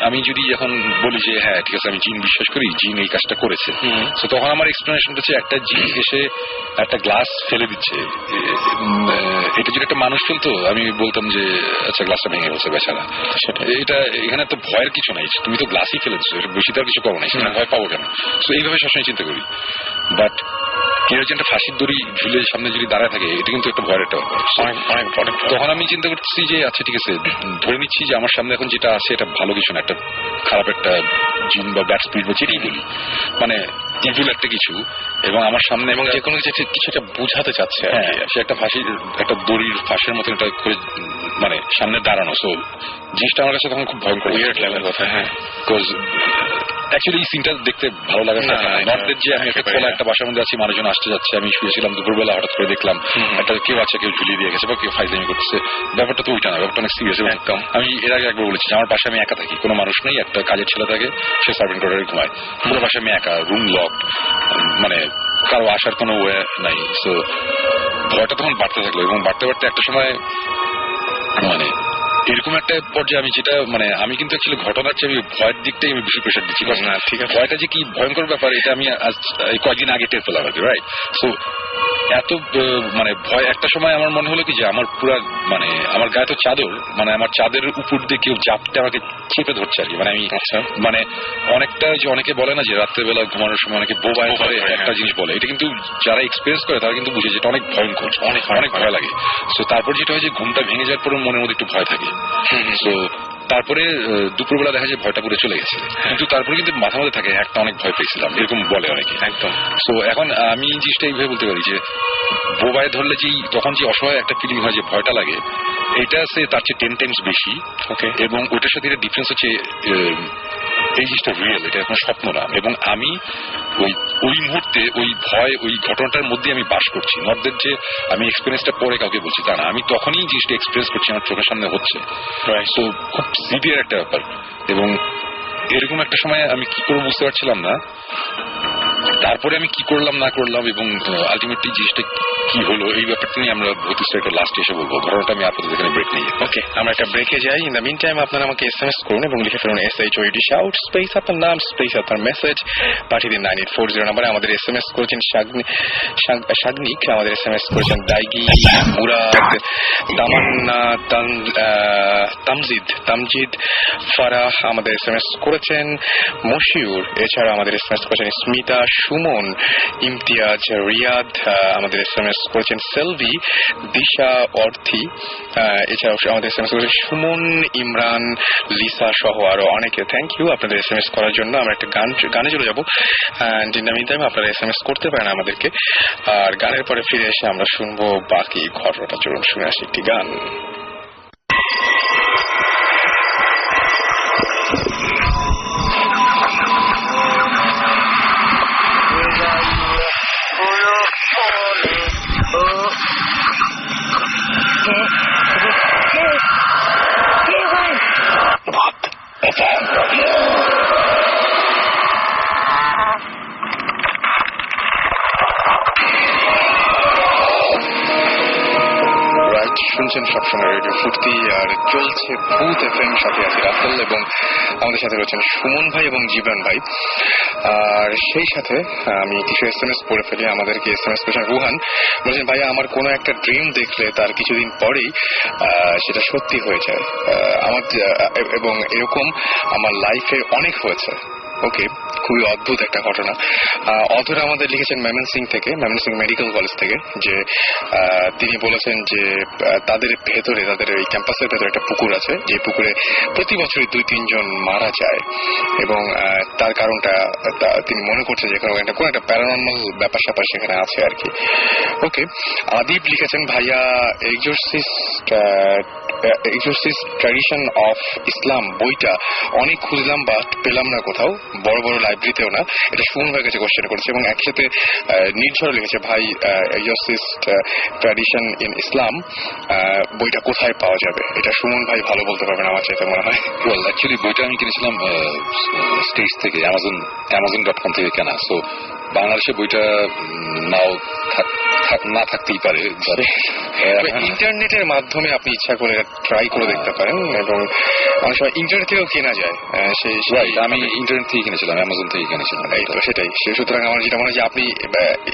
আমি যদি এখন বলি যে হ্যাঁ ঠিক আছে আমি জিন বিশ্বাস করি, জিন এই কাজটা করেছে, তো তখন আমার এক্সপ্লেনেশন হচ্ছে একটা জিন এসে একটা গ্লাস ফেলে দিচ্ছে, এটা যদি একটা মানুষ ফেলতো আমি বলতাম যে আচ্ছা গ্লাসটা ভেঙে গেছে বেচারা, এটা এখানে তো ভয়ের কিছু নাই, তুমি তো গ্লাসই ফেলে দিচ্ছ, বেশি তার কিছু করো নাই, সেখানে ভয় পাবো কেন? তো এইভাবে সবসময় চিন্তা করি। বাট কেউ যে একটা ফাঁসির দড়ি ঝুলে সামনে যদি দাঁড়ায় থাকে, এটা কিন্তু একটা ভয়ের একটা ব্যাপার। তখন আমি চিন্তা করতেছি যে আচ্ছা ঠিক আছে, ধরে নিচ্ছি যে আমার সামনে এখন যেটা আছে এটা ভালো কিছু না, একটা খারাপ একটা জিন বা ব্যাড স্পিরিট বা যেটাই বলি, মানে ইভিল একটা কিছু, এবং আমার সামনে এবং যে কোনো কিছু একটা বোঝাতে চাচ্ছে, সে একটা ফাঁসির একটা দড়ির ফাঁসের মতন এটা করে মানে সামনে দাঁড়ানো। সো জিনিসটা আমার কাছে তখন খুব ভয়ঙ্কর কথা। হ্যাঁ, বিকজ অ্যাকচুয়ালি এই সিনটা দেখতে ভালো লাগে না। নর্থের যে আমি একটা খোলা একটা বাসার মধ্যে আছি, মানুষজন আসতে যাচ্ছে, আমি শুয়েছিলাম, দুপুরবেলা হঠাৎ করে দেখলাম একটা কেউ আছে, কেউ ঝুলিয়ে দিয়ে গেছে বা কেউ ফাইজলামি করতেছে, ব্যাপারটা তো ওইটা না, ব্যাপারটা অনেক সিরিয়াস। এবং আমি এর আগে একবার বলেছি আমার বাসায় আমি একা থাকি, কোনো মানুষ নেই, একটা কাজের ছেলে থাকে, সে সার্ভেন্ট কোয়ার্টারে ঘুমায়, পুরো বাসায় আমি একা, রুম লকড, মানে কারো আসার কোনো ওয়ে নাই। সো ভয়টা তখন বাড়তে থাকলো, এবং বাড়তে বাড়তে একটা সময় মানে এরকম একটা পর্যায়ে আমি যেটা মানে আমি কিন্তু অ্যাকচুয়ালি ঘটনার চেয়ে আমি ভয়ের দিকটাই আমি বেশি প্রেশার দিচ্ছি। না ঠিক আছে, ভয়টা যে কি ভয়ঙ্কর ব্যাপার এটা আমি আজ কয়েকদিন আগে টের পেলাম আর কি, রাইট? সো এত মানে ভয় একটা সময় আমার মনে হলো কি যে আমার পুরা মানে আমার গায়ে তো চাদর, মানে আমার চাঁদের উপর দিয়ে কেউ চাপতে আমাকে চেপে ধরছে আর কি। মানে আমি মানে অনেকটা যে অনেকে বলে না যে রাত্রেবেলা ঘুমানোর সময় অনেকে বোবায় করে একটা জিনিস বলে, এটা কিন্তু যারা এক্সপিরিয়েন্স করে তারা কিন্তু বুঝে যেটা অনেক ভয়ঙ্কর, অনেক অনেক ভয় লাগে। সো তারপর যেটা হয় যে ঘুমটা ভেঙে যাওয়ার পরে মনের মধ্যে একটু ভয় থাকে। সো তারপরে দুপুরবেলা দেখা যায় ভয়টা পুরো চলে গেছে, কিন্তু তারপরে কিন্তু মাথা মধ্যে থাকে একটা অনেক ভয় পেয়েছিলাম, এরকম বলে অনেকে একদম। সো এখন আমি জিনিসটা এইভাবে বলতে পারি যে বোবায় ধরলে যেই তখন যে অসহায় একটা ফিলিং হয় যে ভয়টা লাগে, এটা আছে তার চেয়ে 10 টাইমস বেশি। ওকে, এবং ওইটার সাথে ডিফারেন্স হচ্ছে এই জিনিসটা রিয়েল, এটা এখন স্বপ্ন না। এবং আমি ওই মুহূর্তে ওই ভয় ওই ঘটনাটার মধ্যে আমি বাস করছি, নটদের যে আমি এক্সপিরিয়েন্সটা পরে কাউকে বলছি তা না, আমি তখনই জিনিসটা এক্সপিরিয়েন্স করছি, আমার চোখের সামনে হচ্ছে। সো খুব সিভিয়ার একটা ব্যাপার। এবং এরকম একটা সময় আমি কি করবো বুঝতে পারছিলাম না, তারপরে আমি কি করলাম না করলাম এবং আলটিমেটলি জিনিসটা কি হলো এই ব্যাপারটা নিয়ে আমরা ভৌতিক একটা লাস্ট এসে বলবো। ঘটনাটা আমি আপাতত এখানে ব্রেক নিই। ওকে, আমরা একটা ব্রেকে যাই। ইন দ্য মিন টাইম আপনারা আমাকে SMS করুন এবং লিখে ফেলুন SHOUT শাউট স্পেস আপনার নাম স্পেস আপনার মেসেজ পাঠিয়ে দিন 9840 নাম্বারে। আমাদের SMS করেছেন শাগনিক, আমাদের SMS করেছেন দাইগি, মুরাদ, তামান্না, তামজিদ, ফারাহ আমাদের SMS করেছেন, মশিউর, এছাড়া আমাদের SMS করেছেন স্মিতা, সুমন, ইমতিয়াজ, রিয়াদ, আমাদের SMS করেছেন সেলভি, দিশা, অর্থি, এছাড়াও আমাদের SMS করেছেন সুমন, ইমরান, লিসা সহ আরো অনেকে। থ্যাংক ইউ আপনাদের SMS করার জন্য। আমরা একটা গানে চলে যাবো, and in the mean time আপনারা SMS করতে পারেন আমাদেরকে, আর গানের পরে ফিরে এসে আমরা শুনবো বাকি ঘটনাটা। চলুন শুনে আসি একটি গান। শুনছেন সবসময় রেডিও ফুর্তি, আর চলছে ভূত FM, সাথে আছে রাসেল এবং আমাদের সাথে রয়েছেন সুমন ভাই এবং জীবন ভাই। আর সেই সাথে আমি কিছু SMS পড়ে ফেলি। আমাদেরকে SMS করেছেন রুহান, বলছেন ভাইয়া আমার কোনো একটা ড্রিম দেখলে তার কিছুদিন পরেই সেটা সত্যি হয়ে যায় আমার, এবং এরকম আমার লাইফে অনেক হয়েছে। ওকে, খুবই অদ্ভুত একটা ঘটনা। অথর আমাদের লিখেছেন ময়মনসিংহ থেকে, ময়মনসিংহ মেডিকেল কলেজ থেকে, যে তিনি বলেছেন যে তাদের ভেতরে, তাদের এই ক্যাম্পাসের ভেতরে একটা পুকুর আছে, যে পুকুরে প্রতি বছরই 2-3 জন মারা যায়, এবং তার কারণটা তিনি মনে করছে যে কোনো একটা প্যারানর্মাল ব্যাপার স্যাপার সেখানে আছে আর কি। ওকে, আদিব লিখেছেন ভাইয়া exorcist exorcist tradition of Islam বইটা অনেক খুঁজলাম বাট পেলাম না কোথাও, বড় বড় লাইব্রেরিতেও না। এটা সুমন ভাইয়ের কাছে কোশ্চেন করেছে এবং একসাথে নির্ঝর লিখেছে, ভাই এক্সোরসিস্ট ট্র্যাডিশন ইন ইসলাম বইটা কোথায় পাওয়া যাবে? এটা সুমন ভাই ভালো বলতে পারবেন আমার চাইতে মনে হয়। ওয়েল অ্যাকচুয়ালি বইটা আমি কিনেছিলাম স্টেজ থেকে, amazon.com থেকে কেনা। সো বাংলাদেশে বইটা নাও না থাকতেই পারে, ইন্টারনেটের মাধ্যমে আপনি ইচ্ছা করে ট্রাই করে দেখতে পারেন এবং অনেক সময় ইন্টারনেট থেকেও কেনা যায়। আমি ইন্টারনেট থেকে কিনেছিলাম, অ্যামাজন থেকে কিনেছিলাম। এই তো সেটাই। সুতরাং আমার যেটা মনে হয় যে আপনি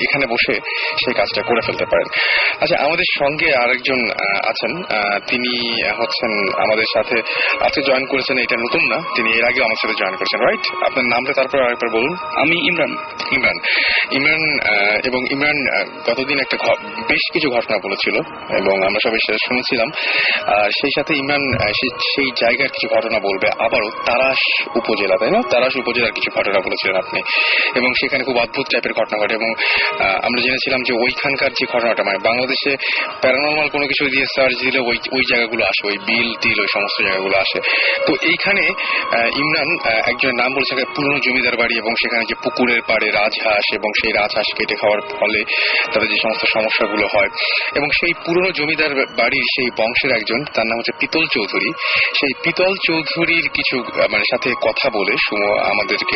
এখানে বসে সেই কাজটা করে ফেলতে পারেন। আচ্ছা, আমাদের সঙ্গে আরেকজন আছেন, তিনি হচ্ছেন আমাদের সাথে আজকে জয়েন করেছেন। এটা নতুন না, তিনি এর আগেও আমার সাথে জয়েন করেছেন, রাইট? আপনার নামটা তারপর আরেকবার বলুন। আমি ইমরান। এবং ইমরান গতদিন একটা বেশ কিছু ঘটনা বলেছিল এবং আমরা সবাই সেটা শুনেছিলাম। সেই সাথে ইমরান সেই জায়গার কিছু ঘটনা বলবে আবারও। তারাস উপজেলা, তাই না? তারাস উপজেলার কিছু ঘটনা বলেছিলেন আপনি এবং সেখানে খুব অদ্ভুত টাইপের ঘটনা ঘটে এবং আমরা জেনেছিলাম যে ওইখানকার যে ঘটনাটা, মানে বাংলাদেশে প্যারানর্মাল কোনো কিছু দিয়ে সার্চ দিলে ওই জায়গাগুলো আসে, ওই বিল টিল ওই সমস্ত জায়গাগুলো আসে। তো এইখানে ইমরান একজনের নাম বলেছে পুরনো জমিদার বাড়ি এবং সেখানে যে পুকুরের পাড়ে রাজহাঁস এবং সেই রাজহাঁস কেটে খাওয়ার ফলে তাদের যে সমস্ত সমস্যাগুলো হয় এবং সেই পুরনো জমিদার বাড়ির সেই বংশের একজন, তার নাম হচ্ছে পিতল চৌধুরী। সেই পিতল চৌধুরীর কিছু মানে সাথে কথা বলে আমাদেরকে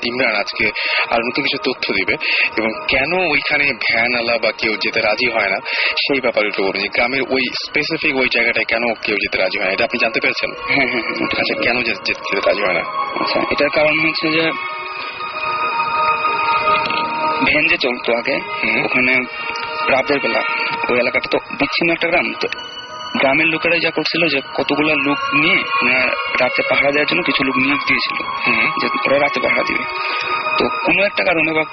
ইমরান আজকে আর নতুন কিছু তথ্য দিবে এবং কেন ওইখানে ভ্যানওয়ালা বা কেউ যেতে রাজি হয় না সেই ব্যাপারে একটু বলুন। গ্রামের ওই স্পেসিফিক ওই জায়গাটায় কেন কেউ যেতে রাজি হয় না, এটা আপনি জানতে পেরেছেন? হ্যাঁ, আচ্ছা, কেন যেতে রাজি হয় না? আচ্ছা, এটার কারণ হচ্ছে যে ভ্যান যে চলতো আগে, ওখানে রাতের বেলা ওই এলাকাটা তো বিচ্ছিন্ন একটা গ্রাম, তো গ্রামের লোকেরাই যা করছিল যে কতগুলো লোক নিয়ে রাতে পাহারা দেওয়ার জন্য কিছু লোক নিয়োগ দিয়েছিল যে ওরা রাতে পাহারা দিবে। তো কোনো একটা কারণে বা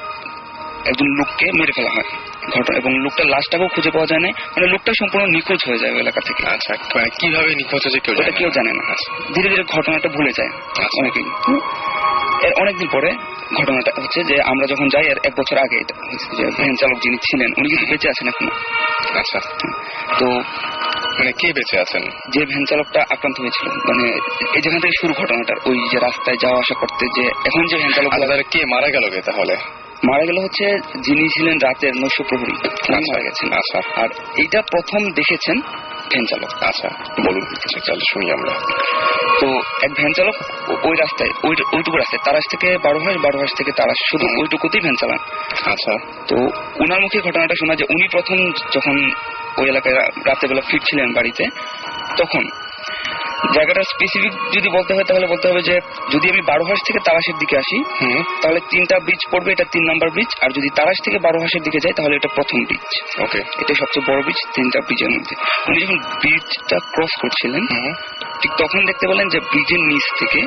একজন লোককে মেরে ফেলা হয় ঘটনা এবং লোকটার লাশটাকেও খুঁজে পাওয়া যায় না, মানে লোকটা সম্পূর্ণ নিখোঁজ হয়ে যায় এলাকা থেকে। আচ্ছা, কিভাবে নিখোঁজ হয়েছে কেউ জানে না। ধীরে ধীরে ঘটনাটা ভুলে যায় অনেকেই। এর অনেকদিন পরে ঘটনাটা হচ্ছে যে আমরা যখন যাই এর 1 বছর আগে এটা যে ভ্যান চালক যিনি ছিলেন উনি কিন্তু বেঁচে আছেন এখনো। আচ্ছা, তো মানে কে বেঁচে আছেন? যে ভ্যান চালকটা আক্রান্ত হয়েছিল, মানে এই যেখান থেকে শুরু ঘটনাটার, ওই যে রাস্তায় যাওয়া আসা করতে যে এখন যে ভ্যান চালক কে মারা গেল তাহলে? মারা গেল হচ্ছে যিনি ছিলেন রাতের নৈশ প্রহরী, মারা গেছেন। আচ্ছা, আর এইটা প্রথম দেখেছেন ভ্যান চালক। আচ্ছা, বলুন, তাহলে শুনি আমরা। তো এক ভ্যান চালক ওই রাস্তায় ওইটুকু রাস্তায় তারাস থেকে বারোহাঁস থেকে তারাস শুধু ওইটুকুতেই ভ্যান চালান। আচ্ছা, তো উনার মুখে ঘটনাটা শোনা যে উনি প্রথম যখন ওই এলাকায় রাতের ফিরছিলেন বাড়িতে, তখন জায়গাটা স্পেসিফিক যদি বলতে হয় তাহলে বলতে হবে যে যদি আমি বারোহাঁস থেকে তারাসের দিকে আসি তাহলে 3টা ব্রিজ পড়বে, এটা 3 নম্বর ব্রিজ। আর যদি তারাস থেকে বারোহাঁসের দিকে যাই তাহলে এটা প্রথম ব্রিজ। ওকে, এটা সবচেয়ে বড় ব্রিজ 3টা ব্রিজের মধ্যে। উনি যখন ব্রিজটা ক্রস করছিলেন ঠিক তখন দেখতে পেলেন যে ব্রিজের নিচ থেকে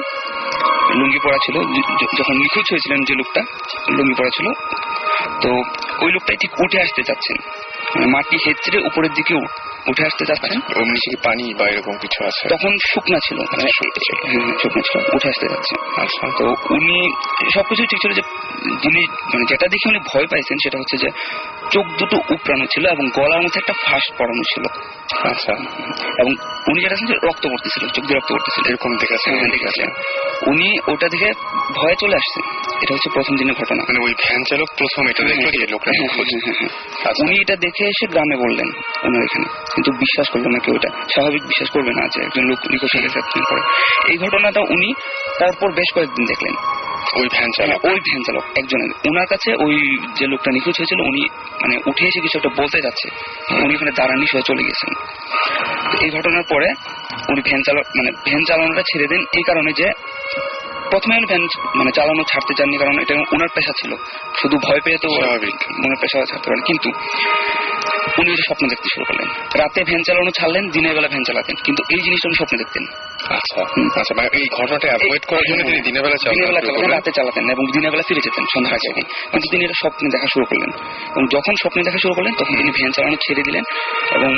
লুঙ্গি পরা ছিল, যখন নিখোঁজ হয়েছিলেন যে লোকটা লুঙ্গি পরা ছিল, তো ওই লোকটাই ঠিক উঠে আসতে চাচ্ছেন, মাটি হেঁচড়ে উপরের দিকে উঠে আসতে চাচ্ছেন। ওর নিচে কি পানি বা এরকম কিছু আছে? তখন শুকনা ছিল, শুকনা ছিল, উঠে আসতে যাচ্ছে। আচ্ছা, তো উনি সবকিছু ঠিক ছিল, যে যিনি মানে যেটা দেখে উনি ভয় পাইছেন সেটা হচ্ছে যে চোখ দুটো উপড়ানো ছিল এবং গলার মধ্যে একটা ফাঁস পড়ানো ছিল। আচ্ছা, এবং উনি যেটা রক্ত পড়তেছিল, চোখ দিয়ে রক্ত পড়তেছিল, এরকম দেখেছেন? উনি ওটা দেখে ভয়ে চলে আসছে। এটা হচ্ছে প্রথম দিনের ঘটনা। মানে ওই ভ্যান চালক প্রথম এটা দেখলো যে লোকটা নিখোঁজ। উনি এটা দেখে এসে গ্রামে বললেন ওনার এখানে, কিন্তু বিশ্বাস করলো না কেউ। এটা স্বাভাবিক বিশ্বাস করবে না যে একজন লোক নিখোঁজ হয়ে গেছে এতদিন পরে। এই ঘটনাটা উনি তারপর বেশ কয়েকদিন দেখলেন। ওই ভ্যান চালক একজনের ওনার কাছে ওই যে লোকটা নিখোঁজ হয়েছিল উনি মানে উঠে এসে কিছু একটা বলতে যাচ্ছে, উনি এখানে দাঁড়ানি হয়ে চলে গেছেন। এই ঘটনার পরে উনি ভ্যান চালানোটা ছেড়ে দেন এই কারণে যে প্রথমে উনি ভ্যান চালানো ছাড়তে চাননি, কারণ এটা ওনার পেশা ছিল। শুধু ভয় পেয়ে তো ওনার পেশা ছাড়তে পারেন, কিন্তু উনি এটা স্বপ্ন দেখতে শুরু করলেন। রাতে ভ্যান চালানো ছাড়লেন, দিনের বেলা ভ্যান চালাতেন, কিন্তু এই জিনিসটা উনি স্বপ্নে দেখতেন। আচ্ছা, আচ্ছা, এই ঘটনাটা অ্যাভয়েড করার জন্য তিনি দিনের বেলা চালাতেন, রাতে চালাতেন এবং দিনের বেলা ফিরে যেতেন সন্ধ্যার আগে। কিন্তু তিনি এটা স্বপ্নে দেখা শুরু করলেন এবং যখন স্বপ্নে দেখা শুরু করলেন তখন তিনি ভ্যান চালানো ছেড়ে দিলেন এবং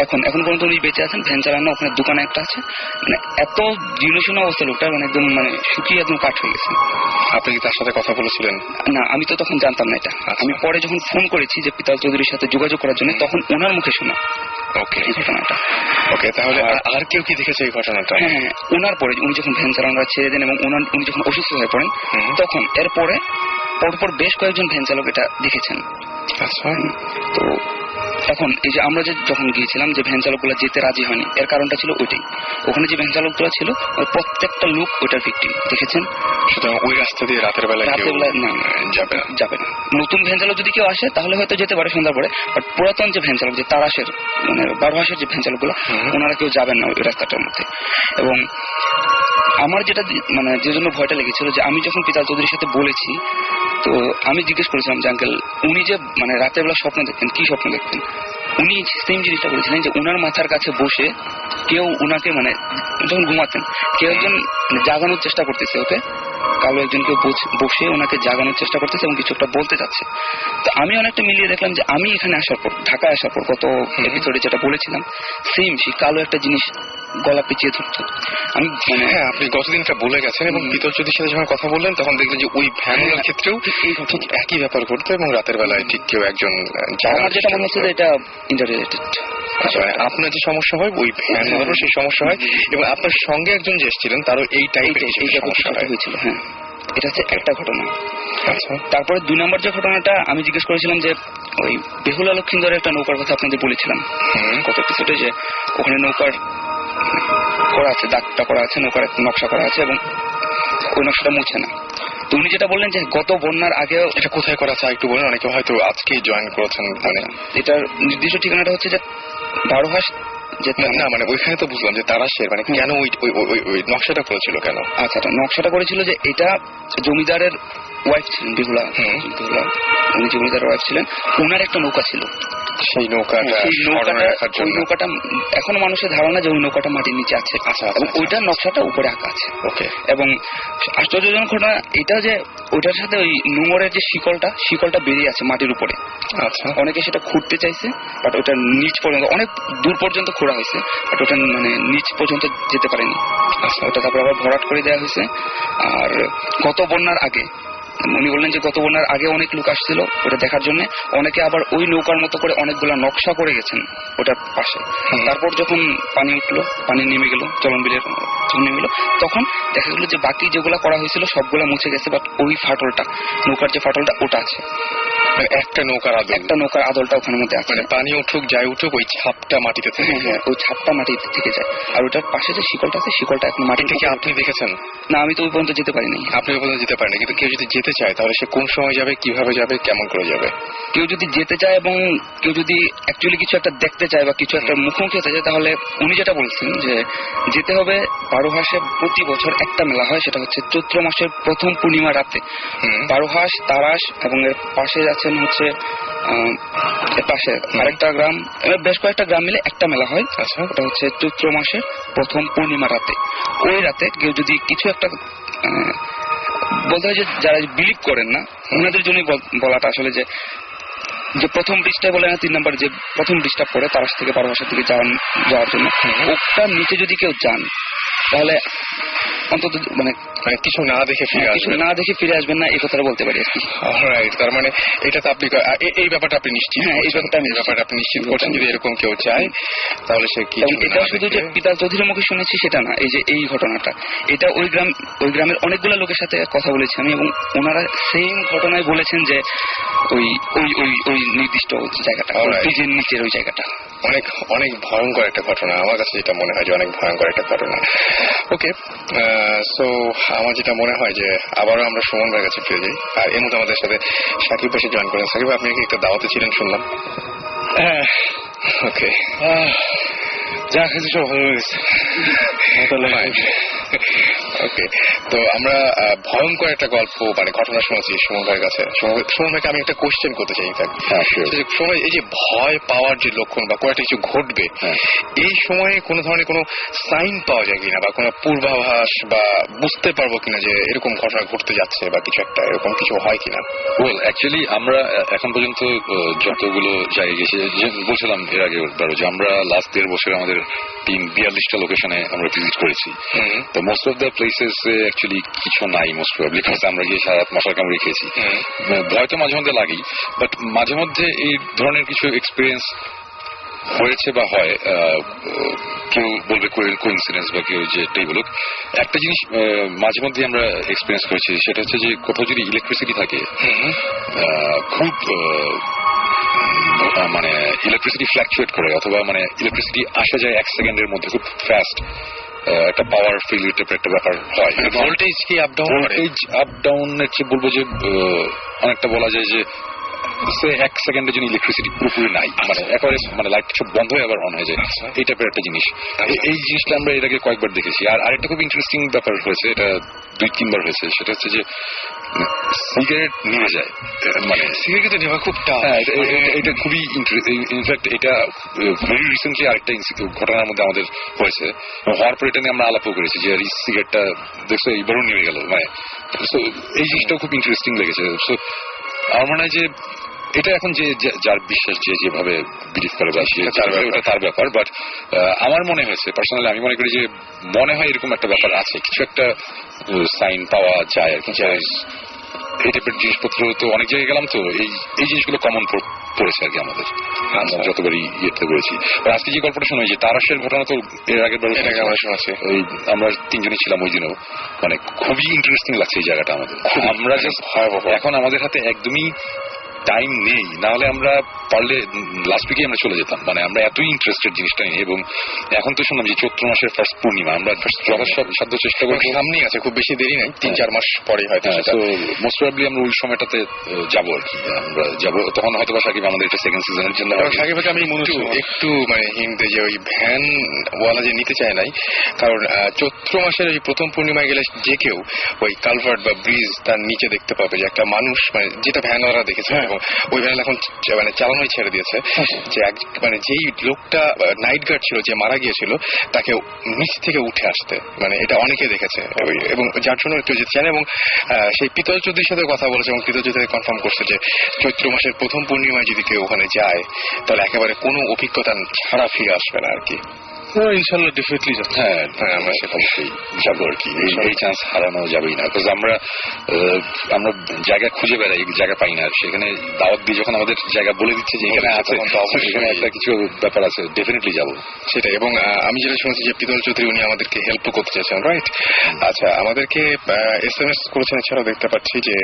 এখন পর্যন্ত উনি বেঁচে আছেন। ভ্যান চালানো ওখানে দোকানে একটা আছে, মানে এত জীর্ণশীর্ণ অবস্থা লোকটা, মানে একদম শুকিয়ে একদম কাঠ হয়ে গেছে। আপনি কি তার সাথে কথা বলেছিলেন? না, আমি তো তখন জানতাম না এটা। আমি পরে যখন ফোন করেছি যে পিতাল চৌধুরীর সাথে যোগাযোগ করার জন্য, তখন ওনার মুখে শোনা ওকে, এই ঘটনাটা। ওকে, তাহলে আর কেউ কি দেখেছে এই ঘটনাটা? হ্যাঁ, ওনার পরে উনি যখন ভ্যান চালানোরা ছেড়ে দেন এবং উনি যখন অসুস্থ হয়ে পড়েন, তখন এরপরে পরপর বেশ কয়েকজন ভ্যান চালক এটা দেখেছেন। আচ্ছা, তো এখন এই যে আমরা যে যখন গিয়েছিলাম যে ভ্যান চালকগুলো যেতে রাজি হয়নি, এর কারণটা ছিল ওইটাই। ওখানে যে ভ্যান চালকগুলো ছিল প্রত্যেকটা লোক ওইটার ভিক্টিম, দেখেছেন। সুতরাং ওই রাস্তা দিয়ে রাতের বেলায় কেউ যাবে না। নতুন ভ্যান চালক যদি কেউ আসে তাহলে হয়তো যেতে পারে সন্ধ্যার পরে, বাট পুরাতন যে ভ্যান চালক, যে তারাশের মানে 12 হাসের যে ভ্যান চালকগুলো, ওনারা কেউ যাবেন না ওই রাস্তাটার মধ্যে। এবং আমার যেটা মানে যে জন্য ভয়টা লেগেছিল, যে আমি যখন পিতাল চৌধুরীর সাথে বলেছি, তো আমি জিজ্ঞেস করেছিলাম যে আঙ্কেল উনি যে মানে রাতের বেলা স্বপ্ন দেখতেন, কি স্বপ্ন দেখতেন? উনি সেম জিনিসটা বলেছিলেন যে উনার মাথার কাছে বসে কেউ উনাকে মানে যখন ঘুমাতেন কেউ একজন জাগানোর চেষ্টা করতেছে, ওকে কালো একজন কেউ বসে ওনাকে জাগানোর চেষ্টা করতেছে এবং কিছু একটা বলতে চাচ্ছে। তো আমি অনেকটা মিলিয়ে দেখলাম যে আমি এখানে আসার পর, ঢাকায় আসার পর, গত এপিসোডে যেটা বলেছিলাম সেম সেই কালো একটা জিনিস গলা পিছিয়ে ধরতো। আমি মানে হ্যাঁ, আপনি গতদিনটা বলে গেছেন এবং পিতল চৌধুরীর সাথে যখন কথা বললেন তখন দেখলেন যে ওই ভ্যানের ক্ষেত্রেও ঠিক একই ব্যাপার ঘটতো এবং রাতের বেলায় ঠিক কেউ একজন আমার যেটা মনে হচ্ছে যে এটা ইন্টাররিলেটেড। আপনার যে সমস্যা হয় ওই ভ্যানেরও সেই সমস্যা হয় এবং আপনার সঙ্গে একজন যে এসেছিলেন তারও এই টাইপের সমস্যা হয়েছিল। হ্যাঁ, এটা হচ্ছে একটা ঘটনা। আচ্ছা, তারপরে 2 নম্বর যে ঘটনাটা আমি জিজ্ঞেস করেছিলাম যে ওই বেহুলা লক্ষিন্দরের একটা নৌকার কথা আপনাদের বলেছিলাম কত এপিসোডে, যে ওখানে নৌকার করা আছে, দাগটা করা আছে, নৌকার নকশা করা আছে এবং ওই নকশাটা মুছে না। তো উনি যেটা বললেন যে গত বন্যার আগেও এটা কোথায় করা আছে একটু বলেন, অনেকে হয়তো আজকেই জয়েন করেছেন। মানে এটার নির্দিষ্ট ঠিকানাটা হচ্ছে যে 12 হাস না, মানে ওইখানে তো বুঝলাম যে তারাশের মানে কেন ওই নকশাটা করেছিল কেন? আচ্ছা, নকশাটা করেছিল যে এটা জমিদারের ওয়াইফ ছিলেন, বেহুলা, উনি জমিদারের ওয়াইফ ছিলেন, ওনার একটা নৌকা ছিল। সেই নৌকাটা এখনো মানুষের ধারণা যে ওই নৌকাটা মাটির নিচে আছে। এবং ওইটার নকশাটা উপরে আঁকা আছে। ওকে, এবং আশ্চর্যজনক ঘটনা এটা যে ওইটার সাথে ওই নোঙরের যে শিকলটা বেরিয়ে আছে মাটির উপরে। আচ্ছা, অনেকে সেটা খুঁড়তে চাইছে, বাট ওটা নিচ পর্যন্ত, অনেক দূর পর্যন্ত খোঁড়া হয়েছে, বাট ওটা মানে নিচ পর্যন্ত যেতে পারেনি। আচ্ছা, ওটা তারপর আবার ভরাট করে দেওয়া হয়েছে। আর গত বন্যার আগে উনি বললেন যে গত বন্যার আগে অনেক লোক আসছিল ওটা দেখার জন্য, অনেকে আবার ওই নৌকার মতো করে অনেকগুলা নকশা করে গেছেন ওটার পাশে। তারপর যখন পানি উঠলো, পানি নেমে গেল, চলন বিলের নেমে গেল, তখন দেখা গেল যে বাকি যেগুলা করা হয়েছিল সবগুলা মুছে গেছে, বাট ওই ফাটলটা, নৌকার যে ফাটলটা ওটা আছে। একটা নৌকার আদলটা ওখানের মধ্যে আছে। মানে পানি উঠুক যাই উঠুক ওই ছাপটা মাটিতে থেকে, হ্যাঁ, ওই ছাপটা মাটিতে থেকে যায়। আর ওটার পাশে যে শিকলটা আছে, শিকলটা এখন মাটি থেকে। আপনি দেখেছেন? না, আমি তো ওই পর্যন্ত যেতে পারিনি। আপনি ওই পর্যন্ত যেতে পারেনি, কিন্তু কেউ যদি যেতে চায় তাহলে সে কোন সময় যাবে, কিভাবে যাবে, কেমন করে যাবে? কেউ যদি যেতে চায় এবং কেউ যদি অ্যাকচুয়ালি কিছু একটা দেখতে চায় বা কিছু একটা মুখোমুখি হতে চায়, তাহলে উনি যেটা বলছেন যে যেতে হবে 12 হাসে প্রতি বছর একটা মেলা হয়, সেটা হচ্ছে চৈত্র মাসের প্রথম পূর্ণিমা রাতে। 12 হাস, তারাস এবং এর পাশে আছেন হচ্ছে পাশে আরেকটা গ্রাম, বেশ কয়েকটা গ্রাম মিলে একটা মেলা হয়। আচ্ছা, ওটা হচ্ছে চৈত্র মাসের প্রথম পূর্ণিমা রাতে। ওই রাতে কেউ যদি কিছু একটা বলতে হয় যে যারা বিলিভ করেন না ওনাদের জন্যই বলাটা আসলে, যে প্রথম ব্রিজটা বলে না 3 নম্বর যে প্রথম ব্রিজটা পড়ে তারাস থেকে 12 হাসের দিকে যাওয়ার জন্য, ওটার নিচে যদি কেউ যান তাহলে অন্তত মানে কিছু না দেখে ফিরে আসবেন না, এই কথাটা বলতে পারি আর কি। অলরাইট, তার মানে এটা তো আপনি এই ব্যাপারটা আপনি নিশ্চিত? হ্যাঁ, এই ব্যাপারটা আপনি নিশ্চিত করছেন যদি এরকম কেউ চায় তাহলে সে কি? এটা শুধু যে পিতাল চৌধুরীর মুখে শুনেছি সেটা না, এই যে এই ঘটনাটা, এটা ওই গ্রামের অনেকগুলো লোকের সাথে কথা বলেছি আমি, এবং ওনারা সেম ঘটনায় বলেছেন যে ওই ওই ওই ওই নির্দিষ্ট জায়গাটা, ব্রিজের নিচের ওই জায়গাটা অনেক অনেক ভয়ঙ্কর একটা ঘটনা। আমার কাছে যেটা মনে হয় যে অনেক ভয়ঙ্কর একটা ঘটনা। ওকে, সো আমার যেটা মনে হয় যে আবারও আমরা সুমন ভাইয়ের কাছে ফিরে যাই। আর এর মধ্যে আমাদের সাথে সাকিব ভাই জয়েন করেন। সাকিব, আপনি কি একটা দাওয়াতে ছিলেন শুনলাম? ওকে, যা খেয়েছি সব ভালো হয়েছে। ওকে, তো আমরা ভয়ঙ্কর একটা গল্প মানে ঘটনা শুনেছি সুমন ভাইয়ের কাছে। সুমন ভাইকে আমি একটা কোশ্চেন করতে চাই। সময় এই যে ভয় পাওয়ার যে লক্ষণ বা কয়েকটা কিছু ঘটবে, এই সময়ে কোনো ধরনের কোনো সাইন পাওয়া যায় কিনা বা কোনো পূর্বাভাস বা বুঝতে পারবো কিনা যে এরকম ঘটনা ঘটতে যাচ্ছে বা কিছু একটা এরকম কিছু হয় কিনা? ওয়েল, অ্যাকচুয়ালি আমরা এখন পর্যন্ত যতগুলো জায়গায় গেছি, বলছিলাম এর আগে যে আমরা লাস্ট 1.5 বছর আমাদের 42টা লোকেশনে আমরা ভিজিট করেছি। তো most of the places actually কিছু নাই, মোস্ট প্রবাবলি, বিকজ আমরা গিয়ে সারা রাত মশার কামড়ে খেয়েছি। ভয় তো মাঝে মধ্যে লাগেই, বাট মাঝে মধ্যে এই ধরনের কিছু এক্সপিরিয়েন্স হয়েছে বা হয়, কেউ বলবে কোইন্সিডেন্স বা কেউ যেটাই বলুক, একটা জিনিস মাঝে মধ্যে আমরা এক্সপিরিয়েন্স করেছি, সেটা হচ্ছে যে কোথাও যদি ইলেকট্রিসিটি থাকে, খুব মানে ইলেকট্রিসিটি ফ্ল্যাকচুয়েট করে, অথবা মানে ইলেকট্রিসিটি আসা যায় 1 সেকেন্ডের মধ্যে খুব ফাস্ট, একটা পাওয়ার ফিল টাইপের একটা ব্যাপার হয়। ভোল্টেজ কি আপ ডাউন? ভোল্টেজ আপ ডাউনের চেয়ে বলবো যে অনেকটা বলা যায় যে 1 সেকেন্ডের জন্য ইলেকট্রিসিটি পুরোপুরি নাই, মানে একেবারে মানে লাইট সব বন্ধ হয়ে আবার অন হয়ে যায়, এই টাইপের একটা জিনিস। এই জিনিসটা আমরা এর আগে কয়েকবার দেখেছি। আর আরেকটা খুব ইন্টারেস্টিং ব্যাপার হয়েছে, এটা 2-3 বার হয়েছে, সেটা হচ্ছে যে সিগারেট নিভে যায়, মানে সিগারেট নেওয়া খুব টাফ। এটা খুবই ইনফ্যাক্ট এটা ভেরি রিসেন্টলি আরেকটা ঘটনার মধ্যে আমাদের হয়েছে, হওয়ার পর এটা নিয়ে আমরা আলাপও করেছি যে সিগারেটটা দেখছো এইবারও নিভে গেল, মানে এই জিনিসটাও খুব ইন্টারেস্টিং লেগেছে। সো আমার মনে হয় যে এটা এখন যে যার বিশ্বাস যে যেভাবে বিলিভ করে বা ওটা তার ব্যাপার, বাট আমার মনে হয়েছে পার্সোনালি, আমি মনে করি যে মনে হয় এরকম একটা ব্যাপার আছে, কিছু একটা সাইন পাওয়া যায় আর কি। এই টাইপের জিনিসপত্র তো অনেক জায়গায় গেলাম, তো এই জিনিসগুলো কমন পড়েছে আর কি আমাদের যতবারই ইয়েতে করেছি। আজকে যে গল্পটা শোনা, যে তারাশের ঘটনা তো এর আগের বার আমরা শোনাচ্ছি, ওই আমরা 3 জনই ছিলাম ওই দিনও, মানে খুবই ইন্টারেস্টিং লাগছে এই জায়গাটা আমাদের। আমরা জাস্ট এখন আমাদের হাতে একদমই টাইম নেই, না হলে আমরা পারলে লাস্ট উইকে আমরা চলে যেতাম, মানে আমরা এতই ইন্টারেস্টেড জিনিসটা নিয়ে। এবং এখন তো শুনলাম যে চৈত্র মাসের ফার্স্ট পূর্ণিমা, আমরা সাধ্য চেষ্টা করবো, সামনেই আছে, খুব বেশি দেরি নাই, 3-4 মাস পরে হয়তো। মোস্ট প্রবাবলি আমরা ওই সময়টাতে যাবো আর কি, আমরা যাবো তখন হয়তো বা সাকিব আমাদের এটা সেকেন্ড সিজনের জন্য। সাকিবকে আমি একটু মানে হিন্ট যে ওই ভ্যান ওয়ালা যে নিতে চায় নাই, কারণ চৈত্র মাসের ওই প্রথম পূর্ণিমায় গেলে যে কেউ ওই কালভার্ট বা ব্রিজ তার নিচে দেখতে পাবে যে একটা মানুষ, মানে যেটা ভ্যানওয়ালা দেখেছে, ওই ভ্যান এখন মানে চালানোই ছেড়ে দিয়েছে, যে মানে যেই লোকটা নাইট গার্ড ছিল যে মারা গিয়েছিল তাকে নিচ থেকে উঠে আসতে, মানে এটা অনেকে দেখেছে, এবং যার জন্য কেউ যেতে চায় না। এবং সেই পিতল চৌধুরীর সাথে কথা বলেছে এবং পিতল চৌধুরী কনফার্ম করছে যে চৈত্র মাসের প্রথম পূর্ণিমায় যদি কেউ ওখানে যায় তাহলে একেবারে কোনো অভিজ্ঞতা ছাড়া ফিরে আসবে না আর কি। ইনশাল্লাহ ডেফিনেটলি যাবো। হ্যাঁ আমরা সেটা অবশ্যই যাবো আর কি, এই চান্স হারানো যাবেই না, বিকজ আমরা জায়গা খুঁজে বেড়াই, জায়গা পাই না, সেখানে দাওয়াত দিয়ে যখন আমাদের জায়গা বলে দিচ্ছে যে এখানে আছে, সেখানে একটা কিছু ব্যাপার আছে, ডেফিনেটলি যাবো সেটা। এবং আমি যেটা শুনেছি যে পিতল চৌধুরী উনি আমাদেরকে হেল্প করতে চাইছেন, রাইট? আচ্ছা, আমাদেরকে SMS করেছেন, এছাড়াও দেখতে পাচ্ছি যে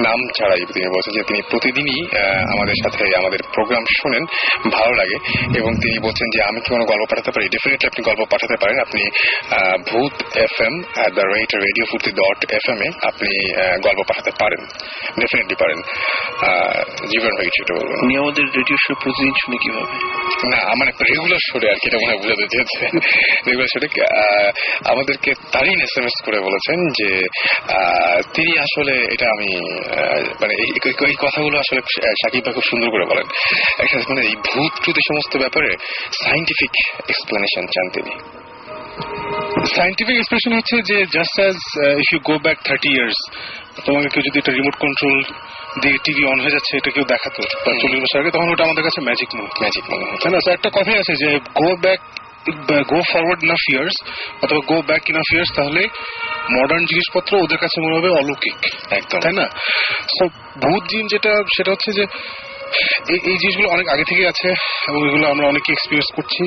নাম ছাড়াই তিনি বলছেন যে তিনি প্রতিদিনই আমাদের সাথে আমাদের প্রোগ্রাম শোনেন, ভালো লাগে, এবং তিনি বলছেন যে আমি কি কোনো গল্প পাঠাতে পারি? ডেফিনেটলি আপনি গল্প পাঠাতে পারেন, আপনি bhutfm@radiofurti.fm এ আপনি গল্প পাঠাতে পারেন, ডেফিনেটলি পারেন। জীবন ভাই সেটা বলবেন, উনি আমাদের রেডিও শো প্রতিদিন শুনে কিভাবে? না মানে রেগুলার শোরে আর কি, এটা মনে হয় বুঝাতে চেয়েছে, রেগুলার শোরে আমাদেরকে তারই SMS করে বলেছেন যে তিনি আসলে এটা আমি মানে এই কথাগুলো আসলে সাকিব ভাই খুব সুন্দর করে বলেন, একটা মানে এই ভূত টুত সমস্ত ব্যাপারে সাইন্টিফিক এক্সপ্লেনেশন চান তিনি। সাইন্টিফিক এক্সপ্রেশন হচ্ছে যে just as if you go back 30 years, তোমাকে কেউ যদি একটা রিমোট কন্ট্রোল দিয়ে টিভি অন হয়ে যাচ্ছে এটা কেউ দেখাতো 40 বছর আগে, তখন ওটা আমাদের কাছে ম্যাজিক মনে হয়, তাই না? একটা কথাই আছে যে গো ফরওয়ার্ড ইনাফ ইয়ার্স অথবা গো ব্যাক ইনাফ ইয়ার্স, তাহলে মডার্ন জিনিসপত্র ওদের কাছে মনে হবে অলৌকিক, একদম, তাই না? সো ভূত জিন যেটা, সেটা হচ্ছে যে এই জিনিসগুলো অনেক আগে থেকে আছে এবং এগুলো আমরা অনেকে এক্সপিরিয়েন্স করছি,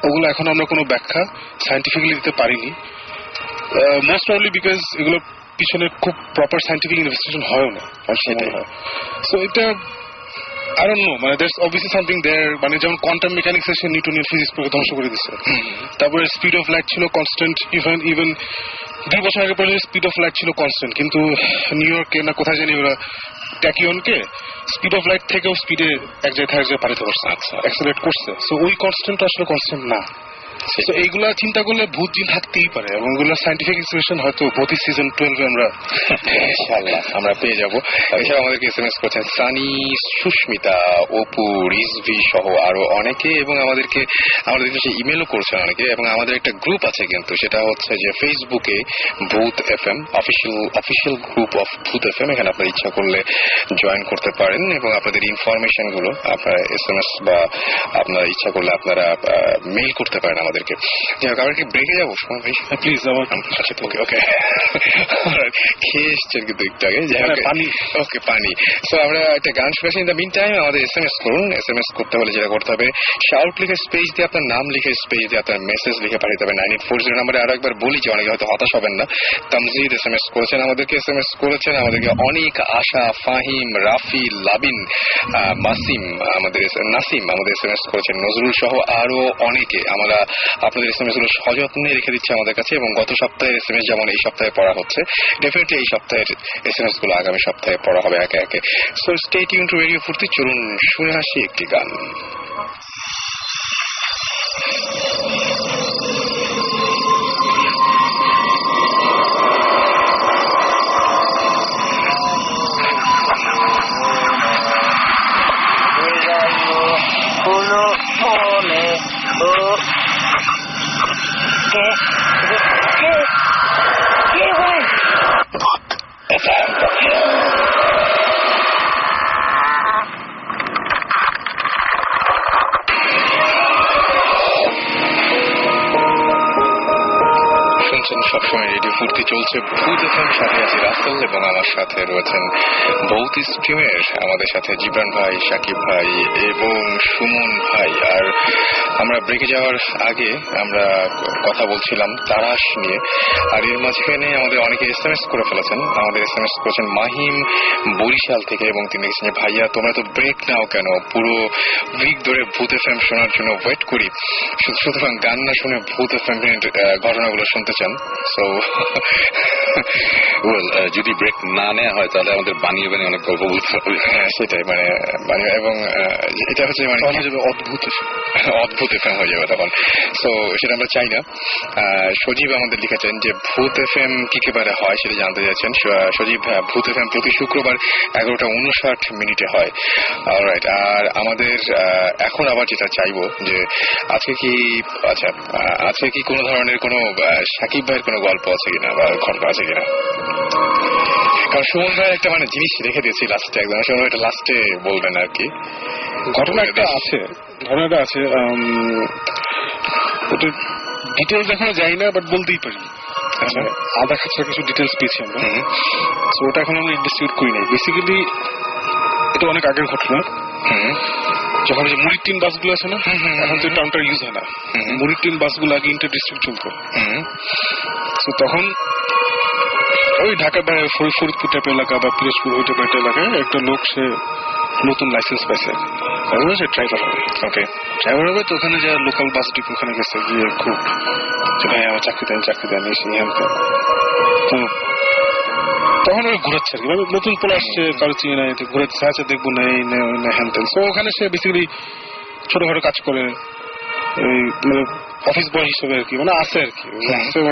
ওগুলো এখন আমরা কোনো ব্যাখ্যা সাইন্টিফিক্যালি দিতে পারিনি, মোস্ট প্রবাবলি বিকজ এগুলো পিছনে খুব প্রপার সাইন্টিফিক ইনভেস্টিগেশন হয়ও না, সেটাই হয়। সো এটা I don't know, মানে there's obviously something there, মানে যেমন কোয়ান্টাম মেকানিক্স এসে নিউটনের ফিজিক্স পুরো ধ্বংস করে দিচ্ছে, তারপরে স্পিড অফ লাইট ছিল কনস্ট্যান্ট, ইভেন 2 বছর আগে পর্যন্ত স্পিড অফ লাইট ছিল কনস্ট্যান্ট, কিন্তু নিউ ইয়র্কে না কোথায় জানি ওরা ট্যাকিয়নকে স্পিড অফ লাইট থেকেও স্পিডে এক জায়গায় পাঠাতে পারছে, অ্যাক্সেলারেট করছে, সো ওই কনস্ট্যান্ট আসলে কনস্ট্যান্ট না। এইগুলা চিন্তা করলে ভূত জিন থাকতেই পারে, এবং এগুলো সাইন্টিফিক এক্সপ্লেনেশন হয়তো প্রতি সিজন 12 আমরা ইনশাআল্লাহ আমরা পেয়ে যাব। এছাড়া আমাদেরকে SMS করেছেন সানি, সুস্মিতা, অপু, রিজভি সহ আরো অনেকে, এবং আমাদেরকে ইমেলও করছেন অনেকে, এবং আমাদের একটা গ্রুপ আছে কিন্তু, সেটা হচ্ছে যে ফেসবুকে ভূত FM অফিসিয়াল গ্রুপ অফ ভূত FM, এখানে আপনার ইচ্ছা করলে জয়েন করতে পারেন, এবং আপনাদের ইনফরমেশন গুলো আপনারা SMS বা আপনারা ইচ্ছা করলে আপনারা মেইল করতে পারেন আমাদেরকে। যাই হোক, আমরা কি ব্রেকে যাবো সুমন ভাই? প্লিজ আমার আচ্ছা ওকে ওকে খেয়ে এসছেন কিন্তু একটু আগে। যাই হোক, পানি। ওকে, পানি। সো আমরা একটা গান শুনেছি। ইন দ্য মিন টাইম আমাদের SMS করুন। SMS করতে হলে যেটা করতে হবে, শাউট লিখে স্পেস দিয়ে আপনার নাম লিখে স্পেস দিয়ে আপনার মেসেজ লিখে পাঠাতে হবে 9840 নম্বরে। আরো একবার বলি যে অনেকে হয়তো হতাশ হবেন না, তামজিদ SMS করেছেন আমাদেরকে, SMS করেছেন আমাদেরকে অনেক, আশা, ফাহিম, রাফি, লাবিন, মাসিম, আমাদের নাসিম আমাদের SMS করেছেন, নজরুল সহ আরো অনেকে। আমরা আপনাদের SMS গুলো সযত্নে রেখে দিচ্ছি আমাদের কাছে, এবং গত সপ্তাহের SMS যেমন এই সপ্তাহে পড়া হচ্ছে, ডেফিনেটলি এই সপ্তাহের SMS গুলো আগামী সপ্তাহে পড়া হবে একে একে। So stay tune two radio ফুর্তি। চলুন শুনে আসি একটি গান। সবসময় রেডিও ফুর্তি চলছে, ভূত এফএম, সাথে আছে রাসেল এবং আমার সাথে রয়েছেন ভৌত স্ট্রিমের আমাদের সাথে জিবরান ভাই, সাকিব ভাই এবং সুমন ভাই। আর আমরা ব্রেকে যাওয়ার আগে আমরা কথা বলছিলাম তারাশ নিয়ে, আর এর মাঝখানে আমাদের অনেকে SMS করে ফেলেছেন। আমাদের SMS করেছেন মাহিম বরিশাল থেকে, এবং তিনি লিখেছেন যে ভাইয়া তোমরা তো ব্রেক নাও কেন, পুরো উইক ধরে ভূত এফএম শোনার জন্য ওয়েট করি, সুতরাং গান না শুনে ভূত এফএম ঘটনাগুলো শুনতে চান। সো যদি ব্রেক না নেওয়া হয় তাহলে আমাদের বানিয়ে বানিয়ে অনেক গল্প বলতে হবে। হ্যাঁ সেটাই, মানে এবং এটা হচ্ছে মানে অদ্ভুত এফএম হয়ে যাবে তখন। সো সেটা আমরা চাই না। সজীব আমাদের লিখেছেন যে ভূত এফএম কি কেবারে হয় সেটা জানতে চাইছেন। সজীব, ভূত এফএম প্রতি শুক্রবার 11:59 হয়। অলরাইট। আর আমাদের এখন আবার যেটা চাইবো যে আজকে কি কোনো ধরনের কোনো সাকিব ভাইয়ের কোনো গল্প আছে কিনা বা ঘটনা আছে কিনা, কারণ সুমন ভাই একটা মানে জিনিস রেখে দিয়েছি লাস্টে, একদম সুমন ভাই এটা লাস্টে বলবেন আর কি। ঘটনাটা আছে ডিটেলস এখনো যাই না, বাট বলতেই পারি। আচ্ছা, আধা খাঁচা কিছু ডিটেলস পেয়েছি আমরা, তো ওটা এখন আমরা ইনভেস্টিগেট করি নাই। বেসিক্যালি এটা অনেক আগের ঘটনা। যখন যে মুড়ির টিন বাসগুলো আছে না, এখন তো টাউনটা ইউজ হয় না, মুড়ির টিন বাসগুলো আগে ইন্টার ডিস্ট্রিক্ট চলতো। তো তখন ওই ঢাকা বা ফরিদপুর টাইপের এলাকা বা পিরোজপুর ওই টাইপের একটা এলাকায় একটা লোক, সে নতুন লাইসেন্স পাইছে, সে ড্রাইভার হবে। ওকে, ড্রাইভার হবে। তো ওখানে যা লোকাল বাস ডিপো ওখানে গেছে, গিয়ে খুব ভাই আমার চাকরি দেন এসে তো তখন ওই ঘুরাচ্ছে আর কি, মানে নতুন পোলা আসছে, কারো চিনে নাই, ঘুরাচ্ছে, আছে দেখবো না এই না হ্যান তেন। তো ওখানে সে বেসিক্যালি ছোটখাটো কাজ করে, মানে অফিস বয় হিসেবে আর কি, মানে আছে আর কি,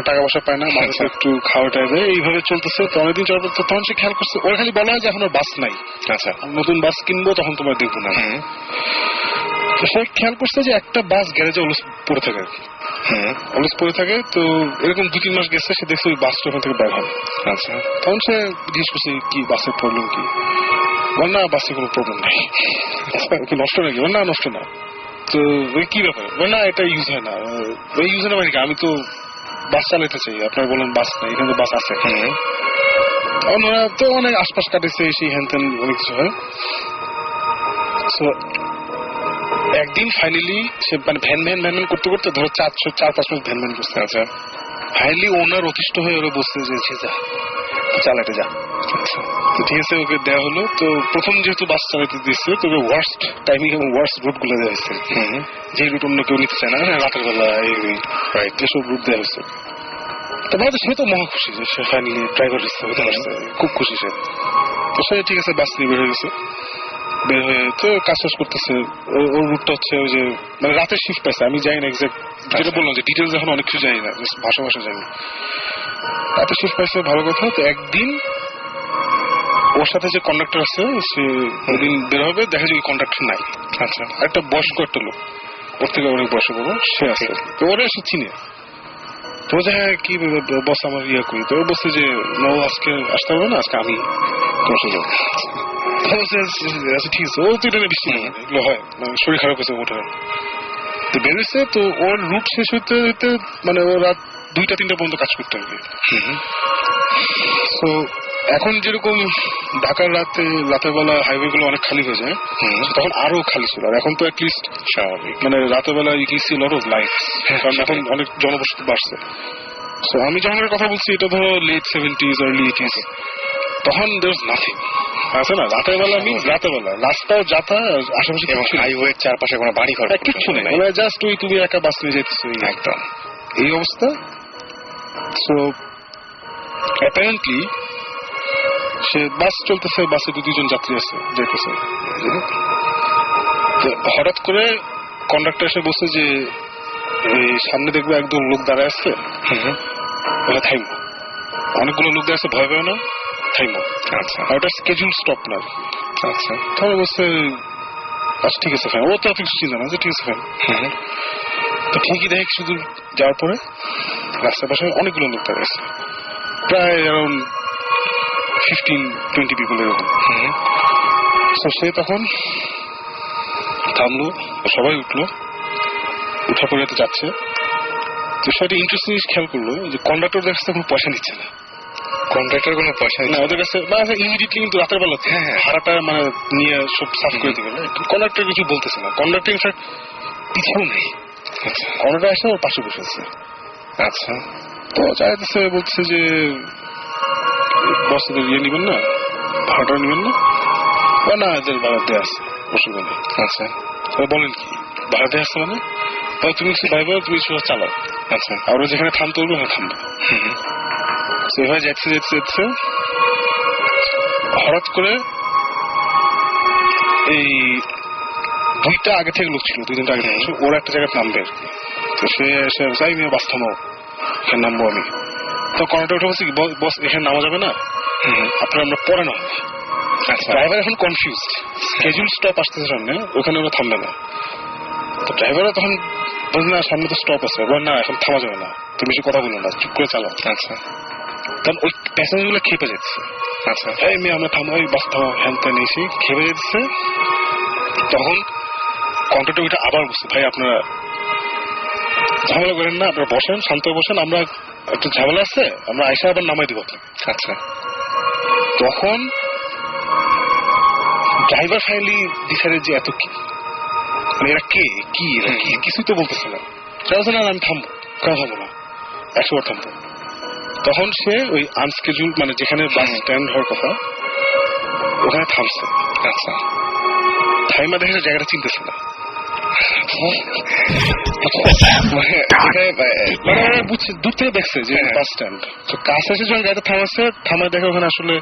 টাকা পয়সা পায় না, মানুষ একটু খাওয়া টাইপে এইভাবে চলতেছে। তো অনেকদিন চলার পর তখন সে খেয়াল করছে, ওর খালি বলা হয় যে এখন বাস নাই, আচ্ছা নতুন বাস কিনবো তখন তোমার দেখবো না। তো সে খেয়াল করছে যে একটা বাস গ্যারেজে অলস পড়ে থাকে আর কি, অলস পড়ে থাকে। তো এরকম 2-3 মাস গেছে, সে দেখছে ওই বাসটা ওখান থেকে বের হয়। আচ্ছা, তখন সে জিজ্ঞেস করছে কি বাসের প্রবলেম কি, বল না বাসে কোনো প্রবলেম নাই। নষ্ট নাকি, বল না নষ্ট না। তো ওই কি ব্যাপার, বল না এটা ইউজ হয় না। ওই ইউজ হয় না মানে কি, আমি তো বাস চালাতে চাই, আপনারা বলেন বাস নাই, এখানে তো বাস আছে। ওনারা তো অনেক আশপাশ কাটেছে, সেই হ্যান ত্যান অনেক কিছু হয়। তো একদিন ফাইনালি সে মানে ভ্যান করতে করতে ধরো 4-5 মাস ভ্যান করতে আছে। ফাইনালি ওনার অতিষ্ঠ হয়ে ওরা বসতে যে যা চালাতে যা। তো ঠিক আছে, ওকে দেওয়া হলো। তো প্রথম যেহেতু বাস চালাতে দিচ্ছে, তোকে ওয়ার্স্ট টাইমিং এবং ওয়ার্স্ট রুট গুলো দেওয়া হয়েছে, যে রুট অন্য কেউ নিতে চায় না, রাতের বেলা এসব রুট দেওয়া হয়েছে। তোমার সে তো মহা খুশি যে সে ফাইনালি ড্রাইভার হতে পারছে, খুব খুশি সে। তো সে ঠিক আছে বাস নিয়ে বের হয়ে গেছে, বের হয়ে তো কাজ করতেছে। ওর রুটটা হচ্ছে ওই যে মানে রাতের শিফট পাইছে, আমি জানি না এক্সাক্ট, যেটা বললাম যে ডিটেলস এখন অনেক কিছু জানি না, ভাষা জানি। রাতের শিফট পাইছে, ভালো কথা। তো একদিন ওর সাথে যে কন্ডাক্টর আছে, সে ওদিন বের হবে, দেখা যায় ওই কন্ডাক্টর নাই। আচ্ছা, একটা বয়স্ক একটা লোক, ওর থেকে অনেক বয়স্ক বড়, সে আছে। তো ওরা এসে চিনে, তো বলছে হ্যাঁ কি বস আমার ইয়া করি। তো ও বলছে যে নো আজকে আসতে হবে না, আজকে আমি তোমার সাথে যাবো। আচ্ছা ঠিক আছে, ও তো এটা বৃষ্টি এগুলো হয়, মানে শরীর খারাপ হয়েছে ওঠার। তো বেরোচ্ছে, তো ওর রুট শেষ হইতে হইতে মানে ও রাত 2-3 পর্যন্ত কাজ করতে আর কি। তো এখন যেরকম ঢাকার রাতের বেলা হাইওয়ে গুলো অনেক খালি হয়ে যায়, তখন আরো খালি ছিল। আর এখন তো অ্যাটলিস্ট স্বাভাবিক, মানে রাতের বেলা you can see lot of life, কারণ এখন অনেক জনবসতি বাড়ছে। তো আমি যখন কথা বলছি এটা ধরো লেট 70s আর্লি 80s, তখন দের ওয়াজ নাথিং আছে না। রাতের বেলা রাস্তাও যাতা আশেপাশে হাইওয়ের চারপাশে কোনো বাড়ি ঘর কিচ্ছু নেই, মানে জাস্ট ওই তুমি একা বাস নিয়ে যেতেছো একদম এই অবস্থা। সো অ্যাপারেন্টলি সে বাস চলতেছে, বাসে 2-3 যাত্রী আছে যেতেছে, হঠাৎ করে কন্ডাক্টর এসে বলছে যে এই সামনে দেখবে একদম লোক দাঁড়ায় আছে, ওটা থাইমো। অনেকগুলো লোক দাঁড়ায় আছে, ভয় পায় না, থাইমো। আচ্ছা, ওটা স্কেজুল স্টপ না। আচ্ছা, তাহলে বলছে আচ্ছা ঠিক আছে ফাইন, ও তো কিছু চিন্তা না, ঠিক আছে ফাইন। তো ঠিকই দেখে শুধু যাওয়ার পরে রাস্তার পাশে অনেকগুলো লোক দাঁড়ায় আছে, প্রায় অ্যারাউন্ড 15-20 পিপল এরকম। সে তখন থামলো, সবাই উঠলো, উঠার পরে তো যাচ্ছে। তো সে একটা ইন্টারেস্টিং জিনিস খেয়াল করলো যে কন্ডাক্টর কাছ থেকে কোনো পয়সা নিচ্ছে না। কন্ট্রাক্টর কোনো পয়সা না ওদের কাছে, ইমিডিয়েটলি কিন্তু রাতের বেলা ভাড়াটা মানে নিয়ে সব সাফ করে দিবে না, কন্ডাক্টর কিছু বলতেছে না। কন্ডাক্টর ইনফ্যাক্ট পিছাও নেই। আচ্ছা, কন্ডাক্টর এসে ওর পাশে বসে আছে। আচ্ছা, তো চাইতেছে, বলছে যে বসদের ইয়ে নিবেন না, ভাড়াটা নিবেন না? না, এদের ভাড়া দেওয়া আছে, অসুবিধা নেই। আচ্ছা, বলেন কি ভাড়া দেওয়া আছে মানে? তুমি কিছু ভাইবা, তুমি কিছু চালাও। আচ্ছা, আর যেখানে থামতে বলবো ওখানে থামবে। সেভাবে যাচ্ছে হঠাৎ করে এই 2টা আগে থেকে লোক ছিল, 2-3টা আগে থেকে, ওরা একটা জায়গায় নামবে আর কি। তো সে এসে যাই মেয়ে বাস থামাও, এখানে নামবো আমি। তো কন্ডাক্টর উঠে বলছে কি বস এখানে নামা যাবে না, আমরা পরে নামবো। আচ্ছা, ড্রাইভার এখন কনফিউজড, স্কেজুল স্টপ আসতেছে সামনে, ওখানে ওরা থামবে না। তো ড্রাইভাররা তখন বলছে না সামনে তো স্টপ আছে, না এখন থামা যাবে না, তুমি বেশি কথা বলো না, চুপ করে চালাও। আচ্ছা, তখন ওই প্যাসেঞ্জার গুলো খেপে যাচ্ছে। আচ্ছা, এই মেয়ে আমরা থামা, ওই বাস থামা, হ্যান ত্যান এসে খেপে যাচ্ছে। তখন কন্ট্রাক্টর ওইটা আবার বলছে, ভাই আপনারা ঝামেলা করেন না, আপনারা বসেন, শান্ত বসেন, আমরা একটু ঝামেলা আছে, আমরা আইসা আবার নামাই দিব আপনাকে। আচ্ছা, তখন ড্রাইভার ফাইনালি ডিসাইডেড যে এত কি, মানে এরা কে কি কিছুই তো বলতেছে না। না আমি থামবো, কেন থামবো না, 100 বার থামবো। তখন সে ওই আনস্কেজুল মানে যেখানে বাস স্ট্যান্ড হওয়ার কথা ওখানে থামছে। আচ্ছা, থাইমা দেখে জায়গাটা চিনতেছে না, মানে বুঝছে, দূর থেকে দেখছে যে বাস স্ট্যান্ড। তো কাছে এসে যখন গাড়িটা থামায় দেখে ওখানে আসলে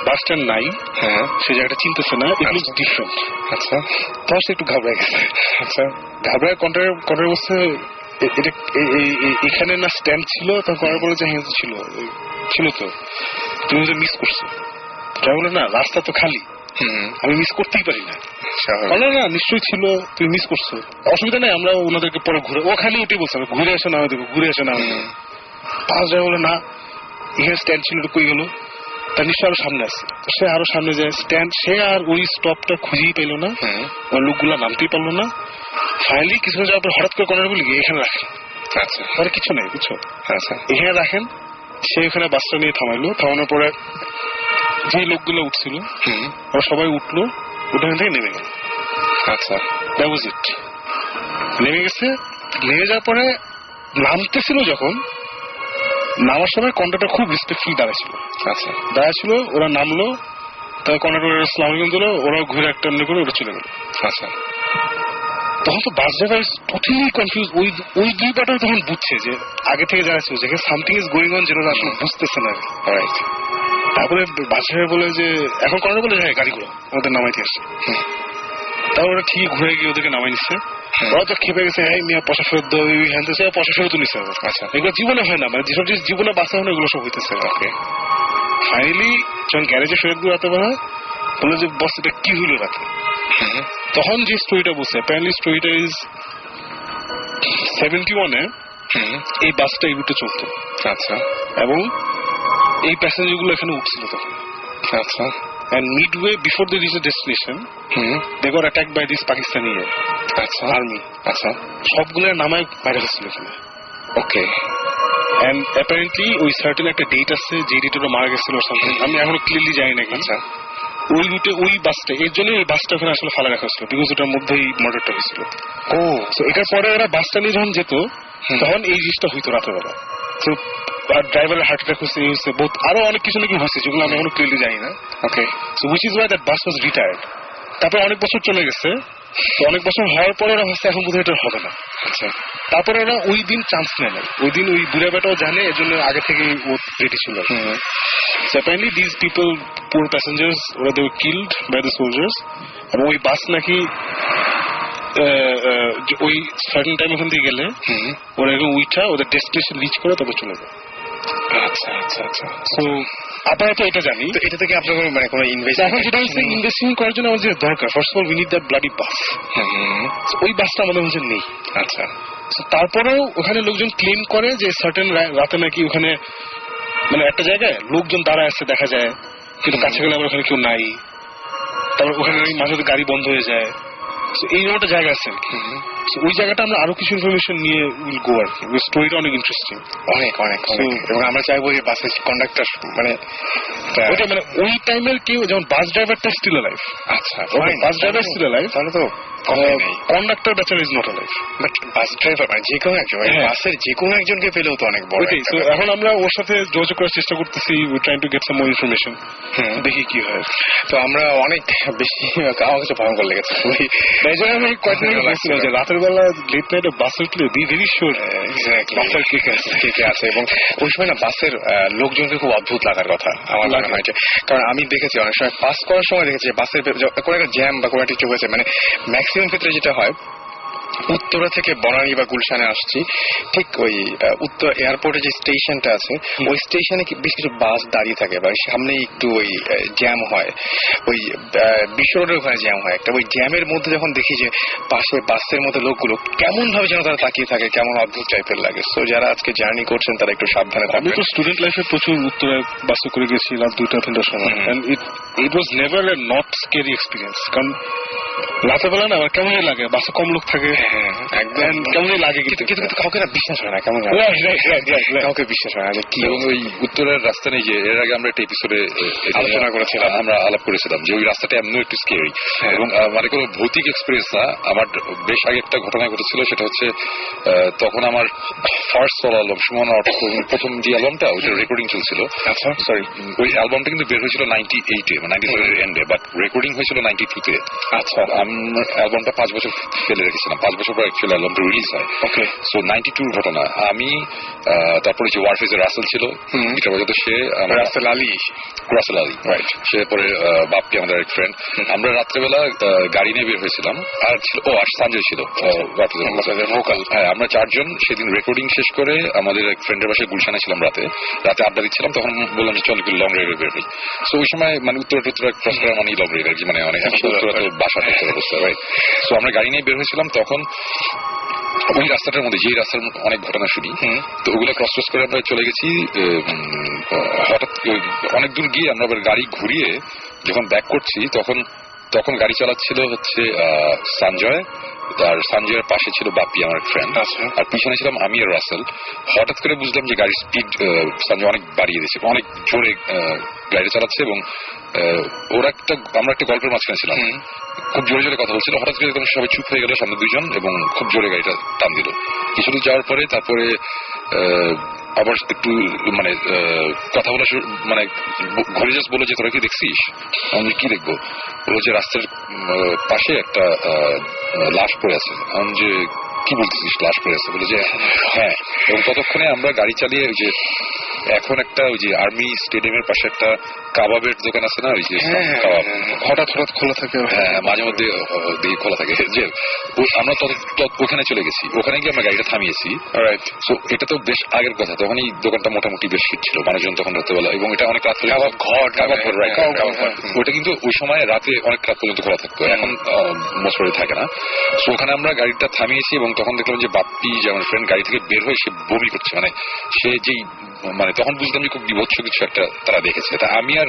বাস স্ট্যান্ড নাই। হ্যাঁ, সে জায়গাটা চিনতেছে না, ইট লুকস ডিফারেন্ট। আচ্ছা, তখন সে একটু ঘাবড়ে গেছে। আচ্ছা, ঘাবড়ায় কন্ট্রাক্টর বলছে এটা এখানে না স্ট্যান্ড ছিল? তখন কন্ট্রাক্টর বলে যে হ্যাঁ ছিল তো, তুমি মিস করছো। তাই বলে না, রাস্তা তো খালি, আমি মিস করতেই পারি না। না নিশ্চয়ই ছিল, তুমি মিস করছো, অসুবিধা নেই, আমরা ওনাদেরকে পরে ঘুরে, ও খালি ওটাই বলছে ঘুরে আসে না, ঘুরে আসে না। পাঁচ যায় বলে না, এখানে স্ট্যান্ড ছিল, কই গেল? তার নিশ্চয় আরো সামনে আছে। সে আরো সামনে যায়, স্ট্যান্ড, সে আর ওই স্টপটা খুঁজেই পেল না, লোকগুলা নামতেই পারলো না। ফাইনালি কিছু যাওয়ার পর হঠাৎ করে কন্ট্রাক্টর বলি এখানে রাখেন। আচ্ছা, তাহলে কিছু নেই বুঝছো। আচ্ছা, এখানে রাখেন। সে ওখানে বাসটা নিয়ে থামাইলো, থামানোর পরে যে লোকগুলো উঠছিল ওরা সবাই উঠলো, ওখান থেকে নেমে গেল। আচ্ছা, দ্যাট ওয়াজ ইট। নেমে গেছে, নেমে যাওয়ার পরে নামতেছিল, যখন নামার সময় কন্ট্রাক্টর খুব রেসপেক্টফুল দাঁড়াইছিল। আচ্ছা, দাঁড়াইছিল, ওরা নামলো, তারপর কন্ট্রাক্টর আসসালামু আলাইকুম দিল, ওরা ঘুরে একটা এমনি করে ওরা চলে গেল। আচ্ছা, তখন তো বাস ড্রাইভার টোটালি কনফিউজ, ওই 2 পার্টার তখন বুঝছে যে আগে থেকে যারা ছিল যেখানে সামথিং ইজ গোয়িং অন, যেটা আসলে বুঝতেছে না। তারপরে বাস ড্রাইভার বলে যে এখন কন্ট্রাক্টর বলে হ্যাঁ গাড়ি ঘোড়া ওদের নামাইতে আসছে। তারপর ওরা ঠিক ঘুরে গিয়ে ওদেরকে নামাই নিচ্ছে। ওরা তো খেপে গেছে, হ্যাঁ মিয়া পয়সা ফেরত দেয়, হ্যাঁ পয়সা ফেরত নিচ্ছে। আচ্ছা, এগুলো জীবনে হয় না, মানে যেসব জিনিস জীবনে বাঁচা হয় না এগুলো সব হইতেছে। ওকে, ফাইনালি যখন গ্যারেজে ফেরত দিয়ে রাতে বেলা বলে যে বস এটা কি হইল রাতে, তখন যে স্টোরিটা বলছে, অ্যাপারেন্টলি স্টোরিটা ইজ 71-এ এই বাসটা এই রুটে চলতো। আচ্ছা, এবং এই প্যাসেঞ্জার গুলো এখানে উঠছিল তখন। আচ্ছা, and midway before they reach the destination they got attacked by this Pakistani army. আচ্ছা, সবগুলোর নামায় বাইরে ফেলছিল এখানে। ওকে। and apparently ওই সার্টেন একটা ডেট আছে যে ডেটে ওরা মারা গেছিল সামথিং, আমি এখনো ক্লিয়ারলি জানি না। আচ্ছা, ওই রুটে ওই বাসটা, এর জন্য ওই বাসটা ওখানে আসলে ফালা রাখা হয়েছিল, বিকজ ওটার মধ্যেই মার্ডারটা হয়েছিল। ও তো এটার পরে ওরা বাসটা নিয়ে যখন যেত তখন এই জিনিসটা হইতো রাতের বেলা। তো আর ড্রাইভারের হার্ট অ্যাটাক হয়েছে, এই হচ্ছে বহুত, আরো অনেক কিছু নাকি হয়েছে যেগুলো আমি এখনো ক্লিয়ারলি জানি না। Okay. So which is why that bus was retired. তারপরে অনেক বছর চলে গেছে, তো অনেক বছর হওয়ার পরে ওরা হচ্ছে এখন বোধহয় এটা হবে না। আচ্ছা, তারপরে ওরা ওই দিন চান্স নেয় না, ওই দিন ওই বুড়া বেটাও জানে, এর জন্য আগে থেকে ও রেডি ছিল। So apparently these people, poor passengers, they were killed by the soldiers. এবং ওই বাস নাকি ওই সার্টেন টাইম ওখান থেকে গেলে ওরা এখন উইঠা ওদের ডেস্টিনেশন রিচ করে তারপর চলে যায়। আচ্ছা, আচ্ছা, আচ্ছা। সো আপাতত এটা জানি। তো এটা থেকে আপনার মানে কোনো এখন যেটা হচ্ছে ইনভেস্টিগেশন করার জন্য আমাদের দরকার, first of all we need that bloody bus. ওই বাসটা আমাদের মধ্যে নেই। আচ্ছা, তারপরেও ওখানে লোকজন ক্লেম করে যে সার্টেন রাতে নাকি ওখানে মানে একটা জায়গায় লোকজন দাঁড়ায় আছে দেখা যায়, কিন্তু কাছে গেলে আবার ওখানে কেউ নাই। তারপর ওখানে মাঝে গাড়ি বন্ধ হয়ে যায়। এইরকম একটা জায়গা আছে আর কি। ওই জায়গাটা আমরা আরো কিছু ইনফরমেশন নিয়ে উইল গো আর কি। ওই স্টোরিটা অনেক ইন্টারেস্টিং, অনেক অনেক অনেক। এবং আমরা চাইবো যে বাসের কন্ডাক্টর মানে ওইটা মানে ওই টাইমের কেউ, যেমন বাস ড্রাইভারটা স্টিল অ্যালাইভ। আচ্ছা, বাস ড্রাইভার স্টিল অ্যালাইভ, তাহলে তো কন্ডাক্টর বেচারা is not alive. But bus driver মানে যে কোনো একজন, বাসের যে কোনো একজনকে পেলেও তো অনেক বড়। তো এখন আমরা ওর সাথে যোগাযোগ করার চেষ্টা করতেছি, we trying to get some more information, দেখি কি হয়। তো আমরা অনেক বেশি, আমার কাছে ভয়ঙ্কর লেগেছে। আমি কয়েকদিন লাগছিল যে রাতের বেলা লেট নাইটে বাসে উঠলে বি ভেরি শিওর বাসের কে আছে। এবং ওই সময় না বাসের লোকজনকে খুব অদ্ভুত লাগার কথা আমার মনে হয়, কারণ আমি দেখেছি অনেক সময় পাস করার সময় দেখেছি বাসের কোনো একটা জ্যাম বা কোনো একটা কিছু হয়েছে, মানে ম্যাক্সিমাম ক্ষেত্রে যেটা হয় উত্তরা থেকে বনানী বা গুলশানে আসছি, ঠিক ওই উত্তর এয়ারপোর্টে যে স্টেশনটা আছে ওই স্টেশনে বেশ কিছু বাস দাঁড়িয়ে থাকে, বা সামনে একটু ওই জ্যাম হয়, ওই বিশ্ব রোডের ওখানে জ্যাম হয় একটা। ওই জ্যামের মধ্যে যখন দেখি যে পাশে বাসের মধ্যে লোকগুলো কেমন ভাবে যেন তারা তাকিয়ে থাকে, কেমন অদ্ভুত টাইপের লাগে। সো যারা আজকে জার্নি করছেন তারা একটু সাবধানে থাকবেন। আমি তো স্টুডেন্ট লাইফে প্রচুর উত্তরে বাসে করে গেছি রাত 2-3টার সময়, and it was never a not scary experience. কারণ রাতের বেলা না আমার কেমনই লাগে, বাসে কম লোক থাকে, একদম কেমনই লাগে, কিন্তু কাউকে না বিশ্বাস হয় না, কেমন কাউকে বিশ্বাস হয় না যে কি। এবং ওই উত্তরের রাস্তা নেই যে এর আগে আমরা একটা এপিসোডে আলোচনা করেছিলাম, আমরা আলাপ করেছিলাম যে ওই রাস্তাটা এমন একটু স্কেরি, এবং মানে কোনো ভৌতিক এক্সপিরিয়েন্স না। আমার বেশ আগে একটা ঘটনা ঘটেছিল, সেটা হচ্ছে তখন আমার ফার্স্ট সোলো অ্যালবাম সুমন প্রথম যে অ্যালবামটা ওইটা রেকর্ডিং চলছিল। আচ্ছা, সরি, ওই অ্যালবামটা কিন্তু বের হয়েছিল 98-এ, 97-এর এন্ডে, বাট রেকর্ডিং হয়েছিল 92-তে। আচ্ছা, আমার অ্যালবামটা 5 বছর ফেলে রেখেছিলাম, 5 বছর পর অ্যাকচুয়ালি অ্যালবামটা রিলিজ হয়। ওকে। সো 92-র ঘটনা। আমি তারপরে যে ওয়ারফেজের রাসেল ছিল, এটা বাজাতো সে রাসেল আলী, রাইট, সে পরে বাপ্পি আমাদের এক ফ্রেন্ড। আমরা রাত্রেবেলা গাড়ি নিয়ে বের হয়েছিলাম, আর ছিল আর সঞ্জয় ছিল ভোকাল। হ্যাঁ, আমরা 4 জন সেদিন রেকর্ডিং শেষ করে আমাদের এক ফ্রেন্ডের বাসায় গুলশানে ছিলাম, রাতে আড্ডা দিচ্ছিলাম। তখন বললাম যে চল একটু লং রাইডে বের হই। সো ওই সময় মানে উত্তরা ক্রস করা মানে লং রাইড আর কি, মানে অনেক উত্তরা তো বাসা অবস্থা, রাইট। সো আমরা গাড়ি নিয়ে বের হয়েছিলাম, তখন ওই রাস্তাটার মধ্যে যে রাস্তার অনেক ঘটনা শুনি, তো ওগুলো ক্রস করে আমরা চলে গেছি। হঠাৎ অনেক দূর গিয়ে আমরা আবার গাড়ি ঘুরিয়ে যখন ব্যাক করছি, তখন গাড়ি চালাচ্ছিল হচ্ছে সঞ্জয়, আর সঞ্জয়ের পাশে ছিল বাপ্পি আমার ফ্রেন্ড, আর পিছনে ছিলাম আমি আর রাসেল। হঠাৎ করে বুঝলাম যে গাড়ির স্পিড সঞ্জয় অনেক বাড়িয়ে দিয়েছে, অনেক জোরে গাড়ি চালাচ্ছে, এবং আমরা একটা গল্পের মাঝখানে ছিলাম, খুব জোরে জোরে কথা বলছিল। হঠাৎ করে সবাই চুপ হয়ে গেল সামনে 2 জন, এবং খুব জোরে গাড়িটা টান দিল। কিছুদূর যাওয়ার পরে তারপরে আবার একটু মানে কথা বলা মানে ঘুরে যাস, বলে যে তোরা কি দেখছিস? আমি কি দেখবো? বলো যে রাস্তার পাশে একটা লাশ পড়ে আছে। আমি যে কি বলতেছিস, লাশ পড়ে আছে? বলে যে হ্যাঁ। এবং ততক্ষণে আমরা গাড়ি চালিয়ে ওই যে এখন একটা ওই যে আর্মি স্টেডিয়ামের পাশে একটা কাবাবের দোকান আছে না, ওই যে কাবাব হঠাৎ খোলা থাকে, হ্যাঁ মাঝে মধ্যে দিকে খোলা থাকে, যে আমরা ওখানে চলে গেছি। ওখানে গিয়ে আমরা গাড়িটা থামিয়েছি। সো এটা তো বেশ আগের কথা, তখন এই দোকানটা মোটামুটি বেশ হিট ছিল, মানুষজন তখন রাত্রেবেলা, এবং এটা অনেক রাত ওটা কিন্তু ওই সময় রাতে অনেক রাত পর্যন্ত খোলা থাকতো, এখন মোস্ট থাকে না। সো ওখানে আমরা গাড়িটা থামিয়েছি, এবং তখন দেখলাম যে বাপ্পি যে আমার ফ্রেন্ড গাড়ি থেকে বের হয়ে সে বমি করছে, মানে সে যেই মানে তখন বুঝলাম যে খুব বিভৎস কিছু একটা তারা দেখেছে। তা আমি আর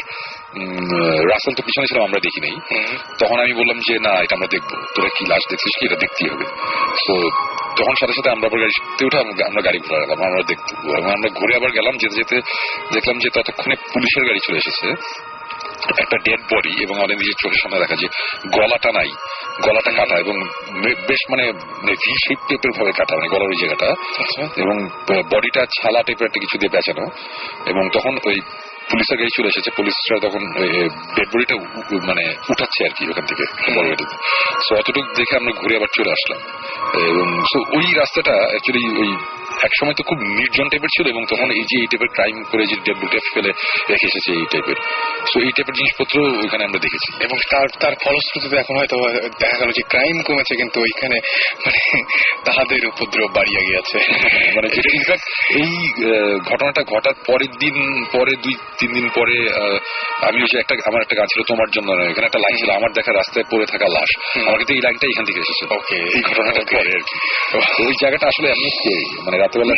রাসেল তো পিছনে ছিলাম, আমরা দেখি নাই। তখন আমি বললাম যে না এটা আমরা দেখবো, তোরা কি লাশ দেখছিস কি, এটা দেখতেই হবে। তো তখন সাথে সাথে আমরা আবার গাড়িতে উঠে আমরা গাড়ি ঘুরে গেলাম, আমরা দেখতে। আমরা ঘুরে আবার গেলাম, যেতে যেতে দেখলাম যে ততক্ষণে পুলিশের গাড়ি চলে এসেছে, একটা ডেড বডি, এবং আমাদের নিজের চোখের সামনে দেখা যে গলাটা নাই, গলাটা কাটা, এবং বেশ মানে ভি শেপ টাইপের ভাবে কাটা, মানে গলার ওই জায়গাটা, এবং বডিটা ছালা টাইপের একটা কিছু দিয়ে পেঁচানো। এবং তখন ওই পুলিশের গাড়ি চলে এসেছে, পুলিশরা তখন ডেড বডিটা মানে উঠাচ্ছে আর কি ওখান থেকে বড় গাড়িতে। সো অতটুকু দেখে আমরা ঘুরে আবার চলে আসলাম। এবং সো ওই রাস্তাটা অ্যাকচুয়ালি ওই এক সময় তো খুব নির্জন টাইপের ছিল, এবং তখন এই যে এই টাইপের ক্রাইম করে যে ডেড বডিটা ফেলে রেখে এসেছে এই টাইপের, সো এই টাইপের জিনিসপত্র ওইখানে আমরা দেখেছি। এবং তার ফলশ্রুতিতে এখন হয়তো দেখা গেল যে ক্রাইম কমেছে, কিন্তু ওইখানে মানে তাহাদের উপদ্রব বাড়িয়ে গিয়েছে। মানে যেটা ইনফ্যাক্ট এই ঘটনাটা ঘটার পরের দিন পরে 2-3 দিন পরে আমি ওই যে আমার একটা গান ছিল তোমার জন্য, এখানে একটা লাইন ছিল আমার দেখা রাস্তায় পড়ে থাকা লাশ, আমার কিন্তু এই লাইনটা এখান থেকে এসেছে। ওকে, এই ঘটনাটা পরে আর কি। ওই জায়গাটা আসলে আমি মানে রাতেবেলা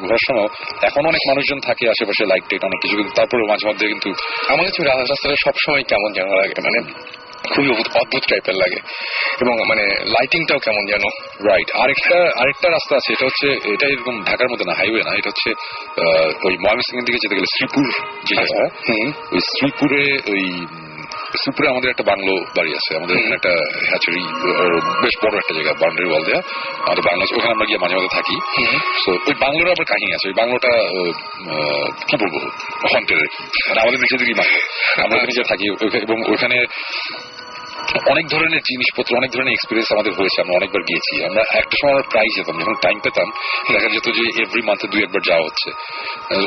ঘোরার সময় এখন অনেক মানুষজন থাকে আশেপাশে, লাইট টাইট অনেক কিছু, কিন্তু তারপরে মাঝে মধ্যে কিন্তু আমার কাছে রাস্তাটা সবসময় কেমন যেন লাগে, মানে খুবই অদ্ভুত টাইপের লাগে, এবং মানে লাইটিংটাও কেমন যেন। রাইট। আরেকটা রাস্তা আছে, এটা হচ্ছে, এটা এরকম ঢাকার মধ্যে না, হাইওয়ে না, এটা হচ্ছে ওই ময়মনসিংহের দিকে যেতে গেলে শ্রীপুর যে জায়গা, ওই শ্রীপুরে আমাদের একটা বাংলো বাড়ি আছে, আমাদের এখানে একটা হ্যাচারি, বেশ বড় একটা জায়গা, বাউন্ডারি ওয়াল দেওয়া আমাদের বাংলা, ওখানে আমরা গিয়ে মাঝে মাঝে থাকি। তো ওই বাংলোর আবার কাহিনী আছে, ওই বাংলোটা কি বলবো হন্টের আর কি, আমাদের নিজেদেরই বাংলো, আমরা নিজে থাকি। এবং ওখানে অনেক ধরনের জিনিসপত্র, অনেক ধরনের এক্সপিরিয়েন্স আমাদের হয়েছে, আমরা অনেকবার গিয়েছি। আমরা একটা সময় আমরা প্রায় যেতাম, যখন টাইম পেতাম দেখা যেত যে এভরি মান্থে 2-1 বার যাওয়া হচ্ছে।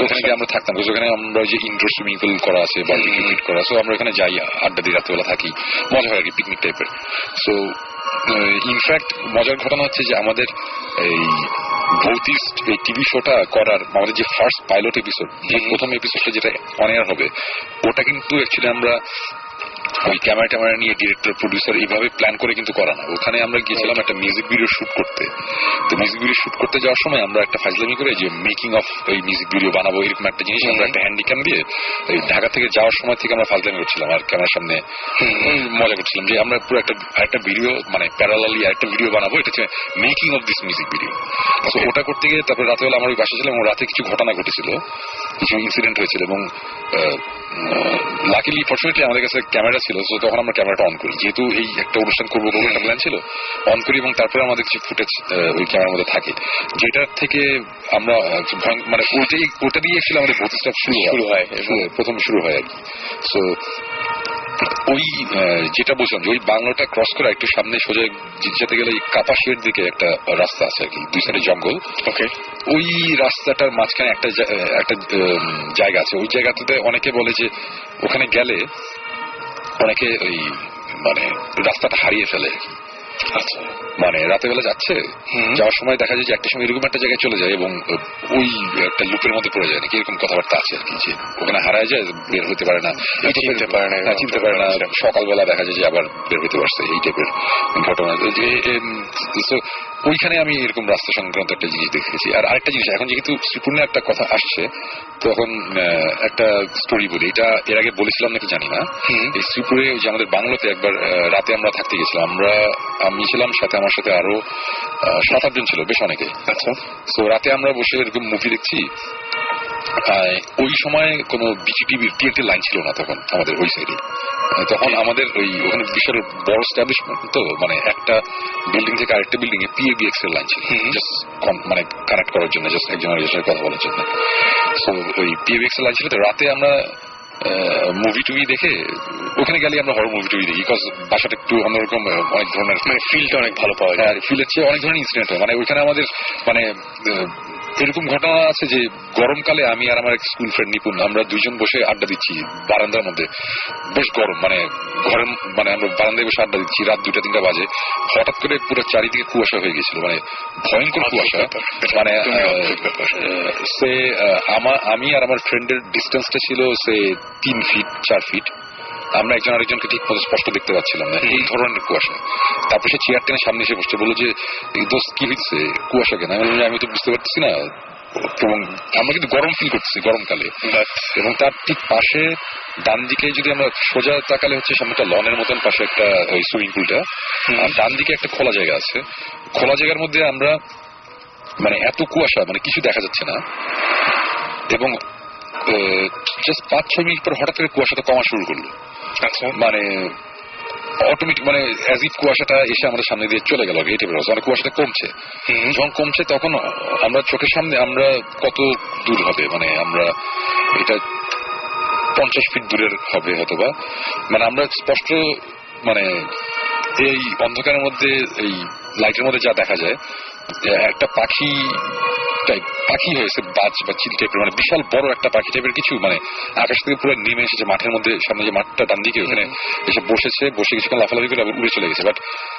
ওখানে গিয়ে আমরা থাকতাম, ওখানে আমরা যে ইনডোর সুইমিং পুল করা আছে, বারবিকিউ পিট করা, সো আমরা ওখানে যাই, আড্ডা দিই, রাত্রেবেলা থাকি, মজা হয় আর কি, পিকনিক টাইপের। সো ইনফ্যাক্ট মজার ঘটনা হচ্ছে যে আমাদের এই ভৌতিস্ট এই টিভি শোটা করার আমাদের যে ফার্স্ট পাইলট এপিসোড, প্রথম এপিসোডটা যেটা অন এয়ার হবে, ওটা কিন্তু অ্যাকচুয়ালি আমরা ওই ক্যামেরা নিয়ে ডিরেক্টর প্রডিউসার এইভাবে প্ল্যান করে কিন্তু করা না। ওখানে আমরা গিয়েছিলাম একটা মিউজিক ভিডিও শুট করতে। তো মিউজিক ভিডিও শুট করতে যাওয়ার সময় আমরা একটা ফাজলামি করে যে মেকিং অফ ওই মিউজিক ভিডিও বানাবো এরকম একটা জিনিস আমরা একটা হ্যান্ডি ক্যাম দিয়ে এই ঢাকা থেকে যাওয়ার সময় থেকে আমরা ফাজলামি করছিলাম আর ক্যামেরার সামনে মজা করছিলাম যে আমরা পুরো একটা ভিডিও মানে প্যারালালি একটা ভিডিও বানাবো, এটা হচ্ছে making of this music video. তো ওটা করতে গিয়ে তারপরে রাতেবেলা আমার ওই বাসা ছিলাম এবং রাতে কিছু ঘটনা ঘটেছিল, কিছু ইনসিডেন্ট হয়েছিল, এবং লাকিলি ফরচুনেটলি আমাদের কাছে ক্যামেরা ছিল। তো তখন আমরা ক্যামেরাটা অন করি, যেহেতু এই একটা অনুষ্ঠান করবো একটা প্ল্যান ছিল, অন করি, এবং তারপরে আমাদের কিছু ফুটেজ ওই ক্যামেরার মধ্যে থাকে, যেটার থেকে আমরা মানে ওটা দিয়ে ছিল আমাদের ভর্তিটা শুরু হয়, প্রথম শুরু হয় আর কি। সো ওই যেটা বলছিলাম যে ওই বাংলাটা ক্রস করে একটু সামনে সোজা যেতে গেলে কাপাসিয়ার দিকে একটা রাস্তা আছে আর কি, 2 সাইডে জঙ্গল। ওকে, ওই রাস্তাটার মাঝখানে একটা জায়গা আছে, ওই জায়গাটাতে অনেকে বলে যে ওখানে গেলে অনেকে ওই মানে রাস্তাটা হারিয়ে ফেলে আর কি। আচ্ছা, মানে রাতের বেলা যাচ্ছে, যাওয়ার সময় দেখা যায় যে একটা সময় এরকম একটা জায়গায় চলে যায় এবং ওই একটা লুপের মধ্যে পড়ে যায়, নাকি এরকম কথাবার্তা আছে আর কি, যে ওখানে হারায় যায়, বের হতে পারে না, চিনতে পারে না, সকালবেলা দেখা যায় যে আবার বের হতে পারছে, এই টাইপের ঘটনা। ওইখানে আমি এরকম রাস্তা সংক্রান্ত একটা জিনিস দেখেছি। আর আরেকটা জিনিস, এখন যেহেতু শ্রীপুরে একটা কথা আসছে, তখন একটা স্টোরি বলি, এটা এর আগে বলেছিলাম নাকি জানি না। এই শ্রীপুরে যে আমাদের বাংলাতে একবার রাতে আমরা থাকতে গেছিলাম, আমি ছিলাম, সাথে আমার সাথে আরো 7-8 জন ছিল, বেশ অনেকে। আচ্ছা, তো রাতে আমরা বসে এরকম মুভি দেখছি। ওই সময় কোন বিচিটিভির টিএনটি লাইন ছিল না তখন আমাদের ওই সাইডে। তখন আমাদের ওই ওখানে বিশাল বড় এস্টাবলিশমেন্ট, তো মানে একটা বিল্ডিং থেকে আরেকটা বিল্ডিং এ পিএবিএক্স এর লাইন ছিল, জাস্ট মানে কানেক্ট করার জন্য, জাস্ট একজনের সাথে কথা বলার জন্য। সো ওই পিএবিএক্স এর লাইন ছিল, তো রাতে আমরা মুভি টুভি দেখে ওখানে গেলে আমরা হরর মুভি টুভি দেখি, বিকজ বাসাটা একটু অন্যরকম, অনেক ধরনের মানে ফিলটা অনেক ভালো পাওয়া যায়, ফিলের চেয়ে অনেক ধরনের ইনসিডেন্ট হয়। মানে ওইখানে আমাদের মানে এরকম ঘটনা আছে যে গরমকালে আমি আর আমার এক স্কুল ফ্রেন্ড নিপুণ, আমরা 2 জন বসে আড্ডা দিচ্ছি বারান্দার মধ্যে, বেশ গরম, মানে ঘরের মানে আমরা বারান্দায় বসে আড্ডা দিচ্ছি, রাত 2-3টা বাজে, হঠাৎ করে পুরো চারিদিকে কুয়াশা হয়ে গেছিল, মানে ভয়ঙ্কর কুয়াশা। মানে সে আমি আর আমার ফ্রেন্ডের ডিস্টেন্সটা ছিল সে 3 ফিট 4 ফিট, আমরা একজন আরেকজনকে ঠিক মতো স্পষ্ট দেখতে পাচ্ছিলাম না, এই ধরনের কুয়াশা। তারপর সে চেয়ার টেনে সামনে এসে বসছে, বললো যে দোস্ত কি হয়েছে, কুয়াশা কেন? আমি তো বুঝতে পারতেছি না, এবং আমরা কিন্তু গরম ফিল করতেছি গরমকালে, এবং তার ঠিক পাশে ডান দিকে যদি আমরা সোজা তাকালে হচ্ছে সামনে একটা লনের মতন পাশে একটা ওই সুইমিং পুলটা, আর ডান দিকে একটা খোলা জায়গা আছে। খোলা জায়গার মধ্যে আমরা মানে এত কুয়াশা, মানে কিছু দেখা যাচ্ছে না, এবং জাস্ট 5-6 মিনিট পর হঠাৎ করে কুয়াশাটা কমা শুরু করলো। আচ্ছা, মানে অটোমেটিক মানে অ্যাজ ইফ কুয়াশাটা এসে আমাদের সামনে দিয়ে চলে গেল, এই টাইপের অবস্থা। মানে কুয়াশাটা কমছে, যখন কমছে তখন আমরা চোখের সামনে আমরা কত দূর হবে, মানে আমরা এটা 50 ফিট দূরের হবে হয়তোবা, মানে আমরা স্পষ্ট মানে এই অন্ধকারের মধ্যে এই লাইটের মধ্যে যা দেখা যায় একটা পাখি পাখি হয়েছে, বাজ বা চিল টাইপের, মানে বিশাল বড় একটা পাখি টাইপের কিছু, মানে আকাশ থেকে পুরো নেমে এসেছে মাঠের মধ্যে, সামনে যে মাঠটা ডান দিকে ওখানে এসে বসেছে, বসে কিছুক্ষণ লাফালাফি করে আবার উড়ে চলে গেছে। বাট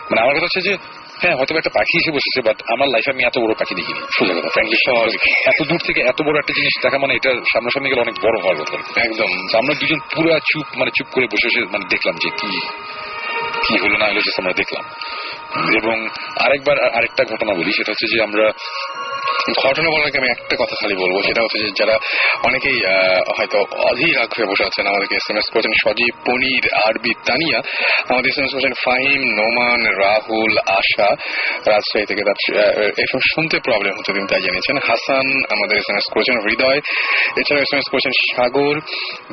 মানে আমার কথা হচ্ছে যে হ্যাঁ হয়তো একটা পাখি এসে বসেছে, বাট আমার লাইফে আমি এত বড় পাখি দেখিনি, সোজা কথা ফ্র্যাঙ্কলি। এত দূর থেকে এত বড় একটা জিনিস দেখা মানে এটা সামনাসামনি গেলে অনেক বড় হওয়ার কথা একদম। আমরা দুজন পুরো চুপ করে বসে বসে মানে দেখলাম যে কি হলো না হলো, আমরা দেখলাম। এবং আরেকটা ঘটনা বলি, সেটা হচ্ছে যে আমরা ঘটনা বলার আগে আমি একটা কথা খালি বলবো, সেটা হচ্ছে যে যারা অনেকেই হয়তো অধীর আগ্রহে বসে আছেন, আমাদেরকে SMS করেছেন সজীব, পনির, আরবি, তানিয়া, আমাদের SMS করেছেন ফাহিম, নোমান, রাহুল, আশা রাজশাহী থেকে, তার এফএম শুনতে প্রবলেম হচ্ছে তিনি তাই জানিয়েছেন। হাসান আমাদের SMS করেছেন, হৃদয়, এছাড়াও SMS করেছেন সাগর,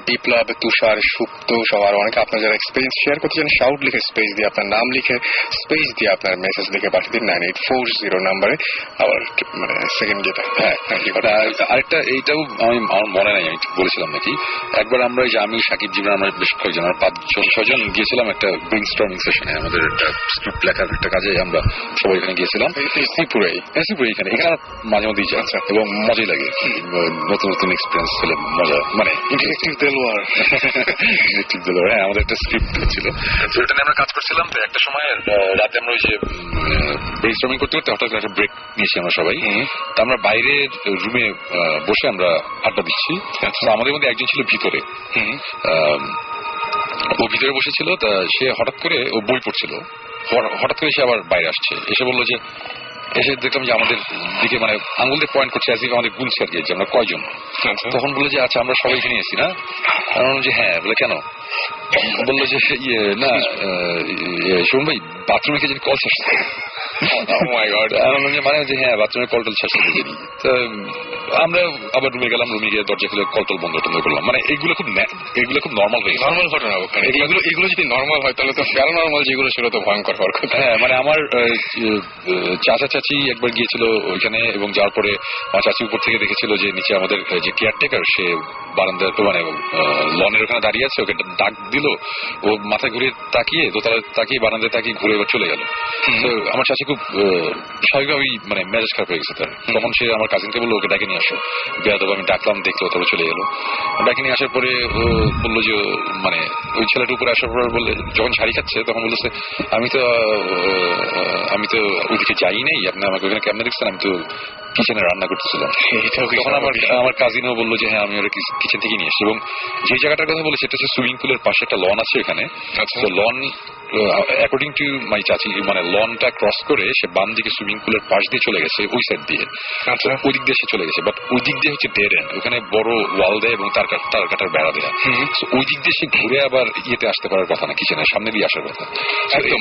বিপ্লব, তুষার, সুপ্ত, সবার অনেকে। আপনার যারা এক্সপিরিয়েন্স শেয়ার করতে চান শাউট লিখে স্পেস দিয়ে আপনার নাম লিখে স্পেস দিয়ে আপনার মেসেজ লিখে পাঠিয়ে দিন 9840 নাম্বারে। আবার মানে সেকেন্ড যেটা আরেকটা, এইটাও আমার মনে নাই আমি বলেছিলাম নাকি, একবার আমরা যে আমি সাকিব জীবন আমরা বেশ কয়েকজন, আমরা 5-6 গিয়েছিলাম একটা ব্রেইন স্টর্মিং সেশনে, আমাদের একটা স্ক্রিপ্ট লেখার একটা কাজে আমরা সবাই এখানে গিয়েছিলাম, এসিপুরে এখানে মাঝে মধ্যেই যাই এবং মজাই লাগে, নতুন নতুন এক্সপিরিয়েন্স ছিল, মজা, মানে ডিটেকটিভ দেলোয়ার। হ্যাঁ, আমাদের একটা স্ক্রিপ্ট ছিল, তো এটা নিয়ে আমরা কাজ করছিলাম। তো একটা সময় রাতে আমরা ওই যে ব্রেইন স্টর্মিং করতে করতে হঠাৎ একটা ব্রেক নিয়েছি আমরা সবাই, তা আমরা বাইরের রুমে বসে আমরা আড্ডা দিচ্ছি। আমাদের মধ্যে একজন ছিল ভিতরে, ও ভিতরে বসেছিল, তা সে হঠাৎ করে ও বই পড়ছিল, হঠাৎ করে সে আবার বাইরে আসছে, এসে বললো যে, এসে দেখলাম যে আমাদের দিকে মানে আঙুল দিয়ে পয়েন্ট করছে, আজকে আমাদের গুনছে আর কি যে আমরা কয়জন। তখন বললো যে আচ্ছা আমরা সবাই এখানে এসেছি না? আমি বললাম যে হ্যাঁ। বলে কেন? বললো যে না শুনুন ভাই, বাথরুমে কে যেন কল আসছে। মানে যে হ্যাঁ বাথরুমে কল টল শেষ করতে জানি। তো আমরা আবার রুমে গেলাম, রুমে গিয়ে দরজা খুলে কল টল বন্ধ করলাম। মানে এগুলো খুব নর্মাল হয়ে গেছে, নর্মাল ঘটনা ওখানে। এগুলো যদি নর্মাল হয় তাহলে তো প্যারানর্মাল যেগুলো ছিল তো ভয়ঙ্কর হওয়ার কথা। হ্যাঁ, মানে আমার চাচা চাচি একবার গিয়েছিল ওইখানে, এবং যাওয়ার পরে আমার চাচি উপর থেকে দেখেছিল যে নিচে আমাদের যে কেয়ারটেকার সে বারান্দা মানে লনের ওখানে দাঁড়িয়ে আছে, ওকে ডাক দিল, ও মাথা ঘুরে তাকিয়ে দোতলা তাকিয়ে বারান্দায় তাকিয়ে ঘুরে এবার চলে গেল। তো আমার চাচি খুব স্বাভাবিকভাবেই মানে মেজাজ খারাপ হয়ে গেছে তার। তখন সে আমার কাজিনকে বললো ওকে ডাকে নিয়ে আসো, বেয়াদব। আমি ডাকলাম, দেখলো, তারপরে চলে গেলো। ডাকে নিয়ে আসার পরে ও বললো যে মানে ওই ছেলেটার উপরে আসার পর বললে, যখন ঝাড়ি খাচ্ছে তখন বলতেছে আমি তো ওইদিকে যাই নাই, আপনি আমাকে ওখানে কেমনে দেখছেন, আমি তো কিচেনে রান্না করতেছিলাম। তখন আমার কাজিনও বললো যে হ্যাঁ আমি ওরা কিচেন থেকে নিয়ে এসেছি। এবং যে জায়গাটার কথা বলে সেটা হচ্ছে সুইমিং পুলের পাশে একটা লন আছে এখানে। তো লন অ্যাকর্ডিং টু মাই চাচি, মানে লনটা ক্রস করে সে বাম দিকে সুইমিং পুলের পাশ দিয়ে চলে গেছে, ওই সাইড দিয়ে, ওই দিক দিয়ে সে চলে গেছে। বাট ওই দিক দিয়ে হচ্ছে ডেড এন্ড, ওখানে বড় ওয়াল দেয় এবং তার কাটার বেড়া দেয়া। ওই দিক দিয়ে সে ঘুরে আবার ইয়েতে আসতে পারার কথা না, কিচেনের সামনে দিয়ে আসার কথা।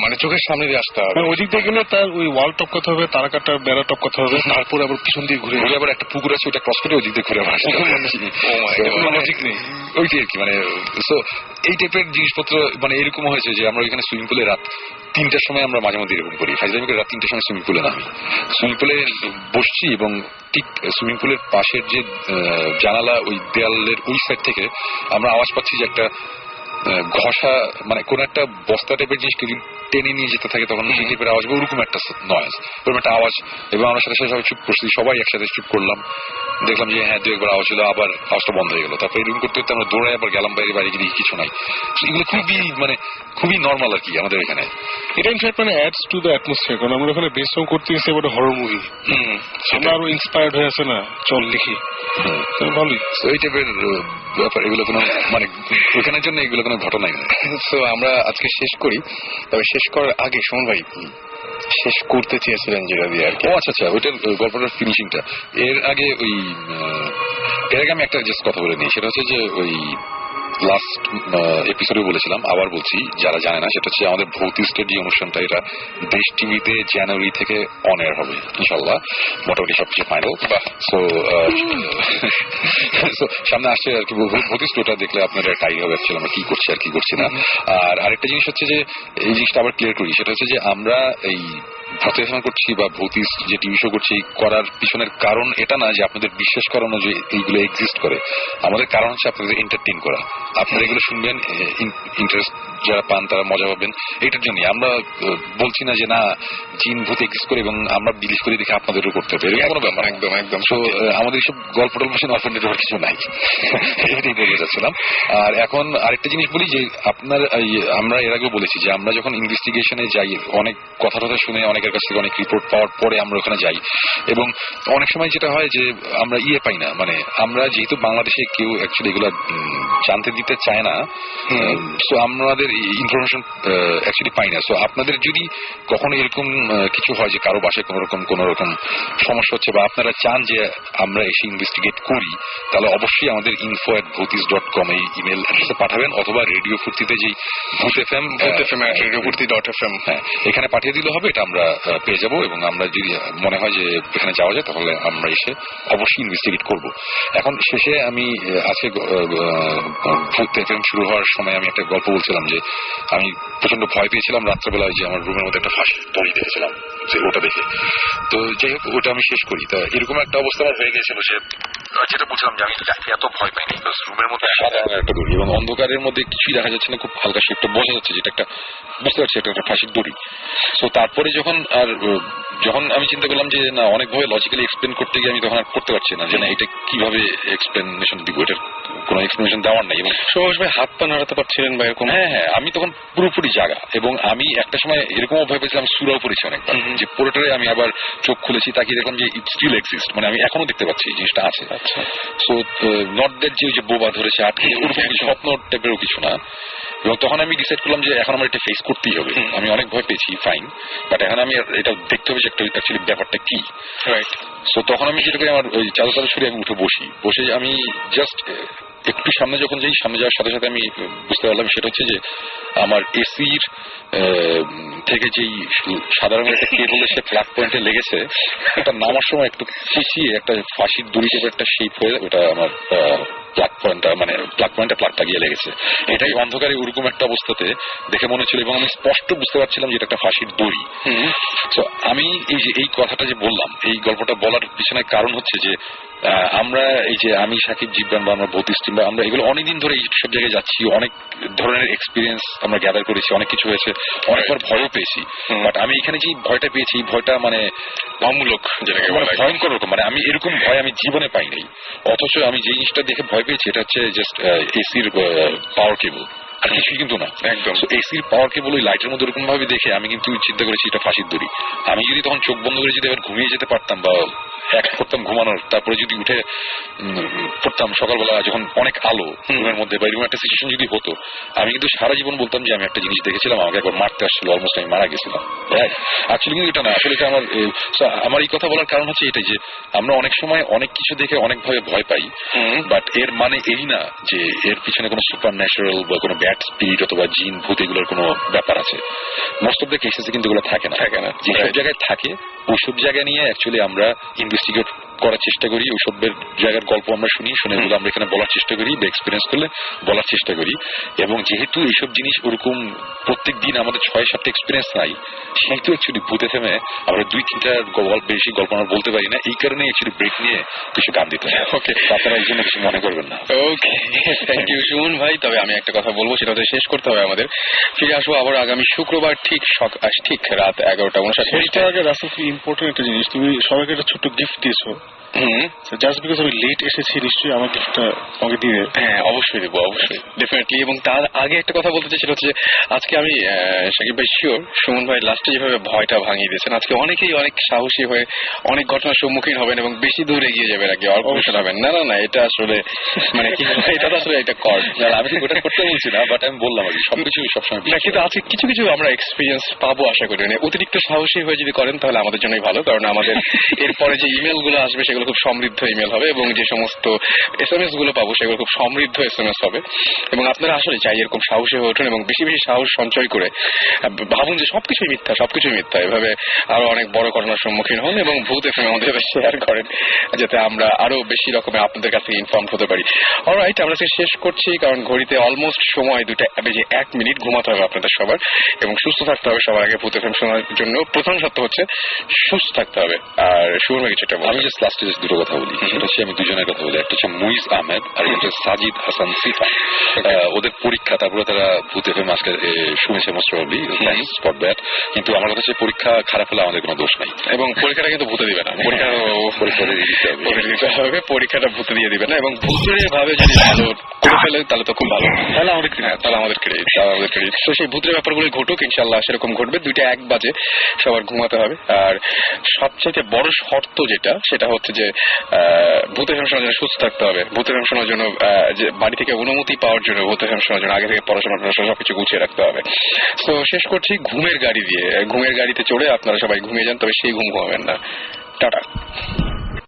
মানে চোখের সামনে দিয়ে আসতে হবে। ওই দিক দিয়ে গেলে তার ওই ওয়াল টপকাতে হবে, তার কাটার বেড়া টপকাতে হবে, তারপরে আবার পিছন দিয়ে ঘুরে আবার একটা পুকুর আছে, ওটা ক্রস করে ওই দিক দিয়ে ঘুরে আবার আসতে হবে। লজিক নেই ওইটাই আর কি। মানে এই টাইপের জিনিসপত্র মানে এরকম হয়েছে যে আমরা ওইখানে সুইমিং পুলে রাত 3টার সময় আমরা মাঝে মধ্যে এরকম করি, ফাইজলামি করে রাত 3টার সময় সুইমিং পুলে নামি, সুইমিং পুলে বসছি, এবং ঠিক সুইমিং পুলের পাশের যে জানালা ওই দেয়ালের ওই সাইড থেকে আমরা আওয়াজ পাচ্ছি যে একটা ঘষা, মানে কোন একটা বস্তা টাইপের জিনিস টেনে নিয়ে যেতে থাকে, তখন সেই টাইপের আওয়াজ, ওরকম একটা নয়েজ, ওরকম একটা আওয়াজ। এবং আমরা সাথে সাথে সবাই চুপ করছি, সবাই একসাথে চুপ করলাম, দেখলাম যে হ্যাঁ 2-1 বার আওয়াজ হলো, আবার আওয়াজটা বন্ধ হয়ে গেল। তারপরে এরকম করতে করতে আমরা দৌড়াই আবার গেলাম বাইরে গিয়ে কিছু নাই। এগুলো খুবই নর্মাল আর কি আমাদের এখানে। এটা ইনফ্যাক্ট মানে অ্যাডস টু দ্য অ্যাটমসফিয়ার, কারণ আমরা ওখানে বেস করতে গেছি একটা হরর মুভি, আমরা আরো ইন্সপায়ার্ড হয়ে আছে না, চল লিখি, ভালোই। এই টাইপের ব্যাপার, এগুলো কোনো মানে ওখানের জন্য এগুলো কোনো ধরনের ঘটনাই নয়। তো আমরা আজকে শেষ করি, তবে শেষ করার আগে সুমন ভাই শেষ করতে চেয়েছিলেন যেটা দিয়ে আর কি। ও আচ্ছা আচ্ছা, ওইটার গল্পটার ফিনিশিংটা এর আগে আমি একটা জাস্ট কথা বলে নিই, সেটা হচ্ছে যে ওই লাস্ট এপিসোডে বলেছিলাম, আবার বলছি যারা জানে না, সেটা হচ্ছে আমাদের ভৌতিষ্টের যে অনুষ্ঠানটা, এটা দেশ টিভিতে জানুয়ারি থেকে অন এয়ার হবে ইনশাল্লাহ, মোটামুটি সবকিছু ফাইনাল। সো সামনে আসছে আর কি ভৌতিষ্ঠ, ওটা দেখলে আপনারা টাই হবে অ্যাকচুয়ালি আমরা কি করছি আর কি করছি না। আর আরেকটা জিনিস হচ্ছে যে এই জিনিসটা আবার ক্লিয়ার করি, সেটা হচ্ছে যে আমরা এই ভৌতিক করছি বা ভৌতিক যে টিভি শো করছি, করার পিছনের কারণ এটা না যে আপনাদের বিশ্বাস করানো যে এইগুলো এক্সিস্ট করে। আমাদের কারণ হচ্ছে আপনাদের এন্টারটেইন করা। আপনারা এগুলো শুনবেন, ইন্টারেস্ট যারা পান তারা মজা পাবেন, এটার জন্যই। আমরা বলছি না যে না জিন ভূত এক্সিস্ট করে এবং আমরা বিলিভ করি দেখে আপনাদেরও করতে হবে, এরকম কোনো ব্যাপার। একদম একদম। তো আমাদের এইসব গল্প টল্প শুনে অফেন্ডেড হওয়ার কিছু নাই, এটাই বলতে চাচ্ছিলাম। আর এখন আরেকটা জিনিস বলি যে আপনার আমরা এর আগেও বলেছি যে আমরা যখন ইনভেস্টিগেশনে যাই, অনেক কথা টথা শুনে অনেকের কাছ থেকে অনেক রিপোর্ট পাওয়ার পরে আমরা ওখানে যাই, এবং অনেক সময় যেটা হয় যে আমরা পাই না, মানে আমরা যেহেতু বাংলাদেশে কেউ অ্যাকচুয়ালি এগুলো জানতে দিতে চায় না, সো আমাদের ইনফরমেশন অ্যাকচুয়ালি পাই না। সো আপনাদের যদি কখনো এরকম কিছু হয় যে কারো বাসায় কোন রকম সমস্যা হচ্ছে বা আপনারা চান যে আমরা এসে ইনভেস্টিগেট করি, তাহলে অবশ্যই আমাদের info@bhutis.com এই ইমেল অ্যাড্রেসে পাঠাবেন, অথবা রেডিও ফুর্তিতে যেই ভূত এফএম radiofurti.fm এখানে পাঠিয়ে দিলে হবে, এটা আমরা পেয়ে যাব। এবং আমরা যদি মনে হয় যে এখানে যাওয়া যায় তাহলে আমরা এসে অবশ্যই ইনভেস্টিগেট করব। এখন শেষে আমি আজকে ভূত এফএম শুরু হওয়ার সময় আমি একটা গল্প বলছিলাম যে আমি প্রচন্ড ভয় পেয়েছিলাম রাত্রেবেলায়, যে আমার রুমের মধ্যে একটা ফাঁসি দড়ি দেখেছিলাম, যে ওটা দেখে। তো যাই হোক, ওটা আমি শেষ করি। তা এরকম একটা অবস্থা আমার হয়ে গেছিল যে যেটা বলছিলাম যে আমি এত ভয় পাইনি, রুমের মধ্যে সাদা রঙের একটা দড়ি এবং অন্ধকারের মধ্যে কিছুই দেখা যাচ্ছে না, খুব হালকা শেপটা বোঝা যাচ্ছে যেটা একটা, বুঝতে পারছি এটা একটা ফাঁসির দড়ি। তো তারপরে যখন আমি চিন্তা করলাম যে না, অনেকভাবে লজিক্যালি এক্সপ্লেন করতে গিয়ে আমি তখন আর করতে পারছি না যে না এটা কিভাবে এক্সপ্লেনেশন দিব, এটার কোনো এক্সপ্লেনেশন দেওয়ার নাই। এবং সুভাষ ভাই হাত পা নাড়াতে পারছিলেন বা এরকম? হ্যাঁ, আমি তখন পুরোপুরি জাগা, এবং আমি একটা সময় এরকমও ভয় পেয়েছিলাম, সুরাও পড়েছি অনেকবার, যে পুরোটাই আমি আবার চোখ খুলেছি, তাকিয়ে দেখলাম যে ইট স্টিল এক্সিস্ট, মানে আমি এখনো দেখতে পাচ্ছি এই জিনিসটা আছে। আচ্ছা। সো নট দ্যাট যে বোবা ধরেছে আটকে, ওরকম স্বপ্ন টাইপেরও কিছু না। এবং তখন আমি ডিসাইড করলাম যে এখন আমার এটা ফেস করতেই হবে। আমি অনেক ভয় পেয়েছি, ফাইন, বাট এখন আমি এটা দেখতে হবে যে অ্যাকচুয়ালি ব্যাপারটা কি। রাইট। সো তখন আমি যেটা করি, আমার ওই চাদর সরিয়ে আমি উঠে বসে আমি জাস্ট একটু সামনে যখন যাই, সামনে যাওয়ার সাথে সাথে আমি বুঝতে পারলাম সেটা হচ্ছে যে আমার এসির থেকে যেই সাদা রঙের একটা কেবল এসে প্লাগ পয়েন্টে লেগেছে, এটা নামার সময় একটু পিছিয়ে একটা ফাঁসির দড়ি টাইপের একটা শেপ হয়ে ওটা আমার প্লাগ পয়েন্টে প্লাগটা গিয়ে লেগেছে। এটাই অন্ধকারে ওরকম একটা অবস্থাতে দেখে মনে হচ্ছিল, এবং আমি স্পষ্ট বুঝতে পারছিলাম যে এটা একটা ফাঁসির দড়ি। তো আমি এই কথাটা যে বললাম, এই গল্পটা বলার পিছনে কারণ হচ্ছে যে আমরা এই যে আমি সাকিব জিবরান বা আমরা ভৌতিক টিম বা আমরা এগুলো অনেকদিন ধরে এই সব জায়গায় যাচ্ছি, অনেক ধরনের এক্সপিরিয়েন্স আমরা গ্যাদার করেছি, অনেক কিছু হয়েছে, অনেকবার ভয়ও পেয়েছি। বাট আমি এখানে যে ভয়টা পেয়েছি, এই ভয়টা মানে অমূলক, যেটাকে ভয়ঙ্কর রকম, মানে আমি এরকম ভয় আমি জীবনে পাই নাই। অথচ আমি যে জিনিসটা দেখে ভয় পেয়েছি এটা হচ্ছে জাস্ট এসির পাওয়ার কেবল, আর কিছুই কিন্তু না। একদম এসির পাওয়ার কেবল ওই লাইটের মধ্যে এরকম ভাবে দেখে আমি কিন্তু চিন্তা করেছি এটা ফাঁসির দড়ি। আমি যদি তখন চোখ বন্ধ করে যদি এবার ঘুমিয়ে যেতে পারতাম বা এক করতাম ঘুমানোর, তারপরে যদি উঠে পড়তাম সকালবেলা যখন অনেক আলো রুমের মধ্যে বা এরকম একটা সিচুয়েশন যদি হতো, আমি কিন্তু সারা জীবন বলতাম যে আমি একটা জিনিস দেখেছিলাম, আমাকে একবার মারতে আসছিল, অলমোস্ট আমি মারা গেছিলাম। অ্যাকচুয়ালি কিন্তু এটা না, আসলে এটা আমার এই কথা বলার কারণ হচ্ছে এটাই যে আমরা অনেক সময় অনেক কিছু দেখে অনেকভাবে ভয় পাই, বাট এর মানে এই না যে এর পিছনে কোনো সুপার ন্যাচারাল বা কোনো ব্যাড স্পিরিট অথবা জিন ভূত এগুলোর কোনো ব্যাপার আছে। মোস্ট অফ দ্য কেসেসে কিন্তু এগুলো থাকে না। যেসব জায়গায় থাকে ওইসব জায়গা নিয়ে অ্যাকচুয়ালি আমরা ইনভেস্টিগেট করার চেষ্টা করি, ওইসবের জায়গার গল্প আমরা শুনে এগুলো আমরা এখানে বলার চেষ্টা করি বা এক্সপিরিয়েন্স করলে বলার চেষ্টা করি। এবং যেহেতু এইসব জিনিস ওরকম প্রত্যেক দিন আমাদের 6-7টা এক্সপিরিয়েন্স নাই, সেহেতু অ্যাকচুয়ালি ভূতে থেমে আমরা 2-3টা বেশি গল্প আমরা বলতে পারি না। এই কারণে অ্যাকচুয়ালি ব্রেক নিয়ে কিছু গান দিতে হয়। ওকে, আপনারা এই জন্য কিছু মনে করবেন না। ওকে, থ্যাংক ইউ সুমন ভাই। তবে আমি একটা কথা বলবো, সেটা হচ্ছে শেষ করতে হবে আমাদের। ফিরে আসবো আবার আগামী শুক্রবার ঠিক রাত 11:59। আগে রাসেল, খুব ইম্পর্টেন্ট একটা জিনিস, তুমি সবাইকে একটা ছোট্ট গিফট দিয়েছো, জাস্ট বিকজ আমি লেট এসেছি নিশ্চয়ই আমাকে একটা তোমাকে দিয়ে। হ্যাঁ অবশ্যই দেবো, অবশ্যই ডেফিনেটলি। এবং তার আগে একটা কথা বলতে চাই, সেটা হচ্ছে যে আজকে আমি সাকিব ভাই শিওর সুমন ভাই লাস্টে যেভাবে ভয়টা ভাঙিয়ে দিয়েছেন, আজকে অনেকেই অনেক সাহসী হয়ে অনেক ঘটনার সম্মুখীন হবেন এবং বেশি দূর এগিয়ে যাবে আগে অগ্রসর হবেন। না না না, এটা আসলে মানে কি এটা তো আসলে এটা কর, আমি তো ওটা করতে বলছি না, বাট আমি বললাম আর কি সবকিছু সবসময় না, কিন্তু আজকে কিছু কিছু আমরা এক্সপিরিয়েন্স পাবো আশা করি। মানে অতিরিক্ত সাহসী হয়ে যদি করেন তাহলে আমাদের জন্যই ভালো, কারণ আমাদের এরপরে যে ইমেল গুলো আসবে সেগুলো খুব সমৃদ্ধ ইমেল হবে এবং যে সমস্ত SMS গুলো পাবো সেগুলো খুব সমৃদ্ধ SMS হবে। এবং আপনারা আসলে চাই এরকম সাহসী হয়ে উঠুন এবং বেশি বেশি সাহস সঞ্চয় করে ভাবুন যে সবকিছুই মিথ্যা, এভাবে আরো অনেক বড় ঘটনার সম্মুখীন হন এবং ভূত FM আমাদের শেয়ার করেন যাতে আমরা আরো বেশি রকমের আপনাদের কাছে ইনফর্ম হতে পারি। অলরাইট, আমরা শেষ করছি কারণ ঘড়িতে অলমোস্ট সময় 2:01 ঘুমাতে হবে আপনাদের সবার এবং সুস্থ থাকতে হবে। সবার আগে ভূত FM শোনার জন্য প্রথম শর্ত হচ্ছে সুস্থ থাকতে হবে। আর শুরু হয়ে গেছে আমি জাস্ট লাস্টে দুটো কথা বলি, সেটা হচ্ছে আমি দুজনের কথা বলি। একটা হচ্ছে মুইজ আহমেদ আর একটা সাজিদ হাসান সিফা। ওদের পরীক্ষা, তারপরে তারা ভূত FM আজকে শুনেছে most probably, thanks for that. কিন্তু আমার কথা হচ্ছে পরীক্ষা খারাপ হলে আমাদের কোনো দোষ নাই এবং পরীক্ষাটা কিন্তু ভূতে দিবে না, পরীক্ষাটা ভূতে দিয়ে দিবে না এবং ভূতের ভাবে যদি ভালো করে ফেলে তাহলে তো খুব ভালো, তাহলে আমাদের ক্রেডিট। তো সেই ভূতের ব্যাপারগুলো ঘটুক ইনশাল্লাহ, সেরকম ঘটবে। 2:01 সবার ঘুমাতে হবে। আর সবচেয়ে বড় শর্ত যেটা, সেটা হচ্ছে যে ভূত FM শোনার জন্য সুস্থ থাকতে হবে। ভূত FM শোনার জন্য যে বাড়ি থেকে অনুমতি পাওয়ার জন্য, ভূত FM শোনার জন্য আগে থেকে পড়াশোনা সবকিছু গুছিয়ে রাখতে হবে। তো শেষ করছি ঘুমের গাড়ি দিয়ে। ঘুমের গাড়িতে চড়ে আপনারা সবাই ঘুমিয়ে যান, তবে সেই ঘুম ঘুমাবেন না। টাটা।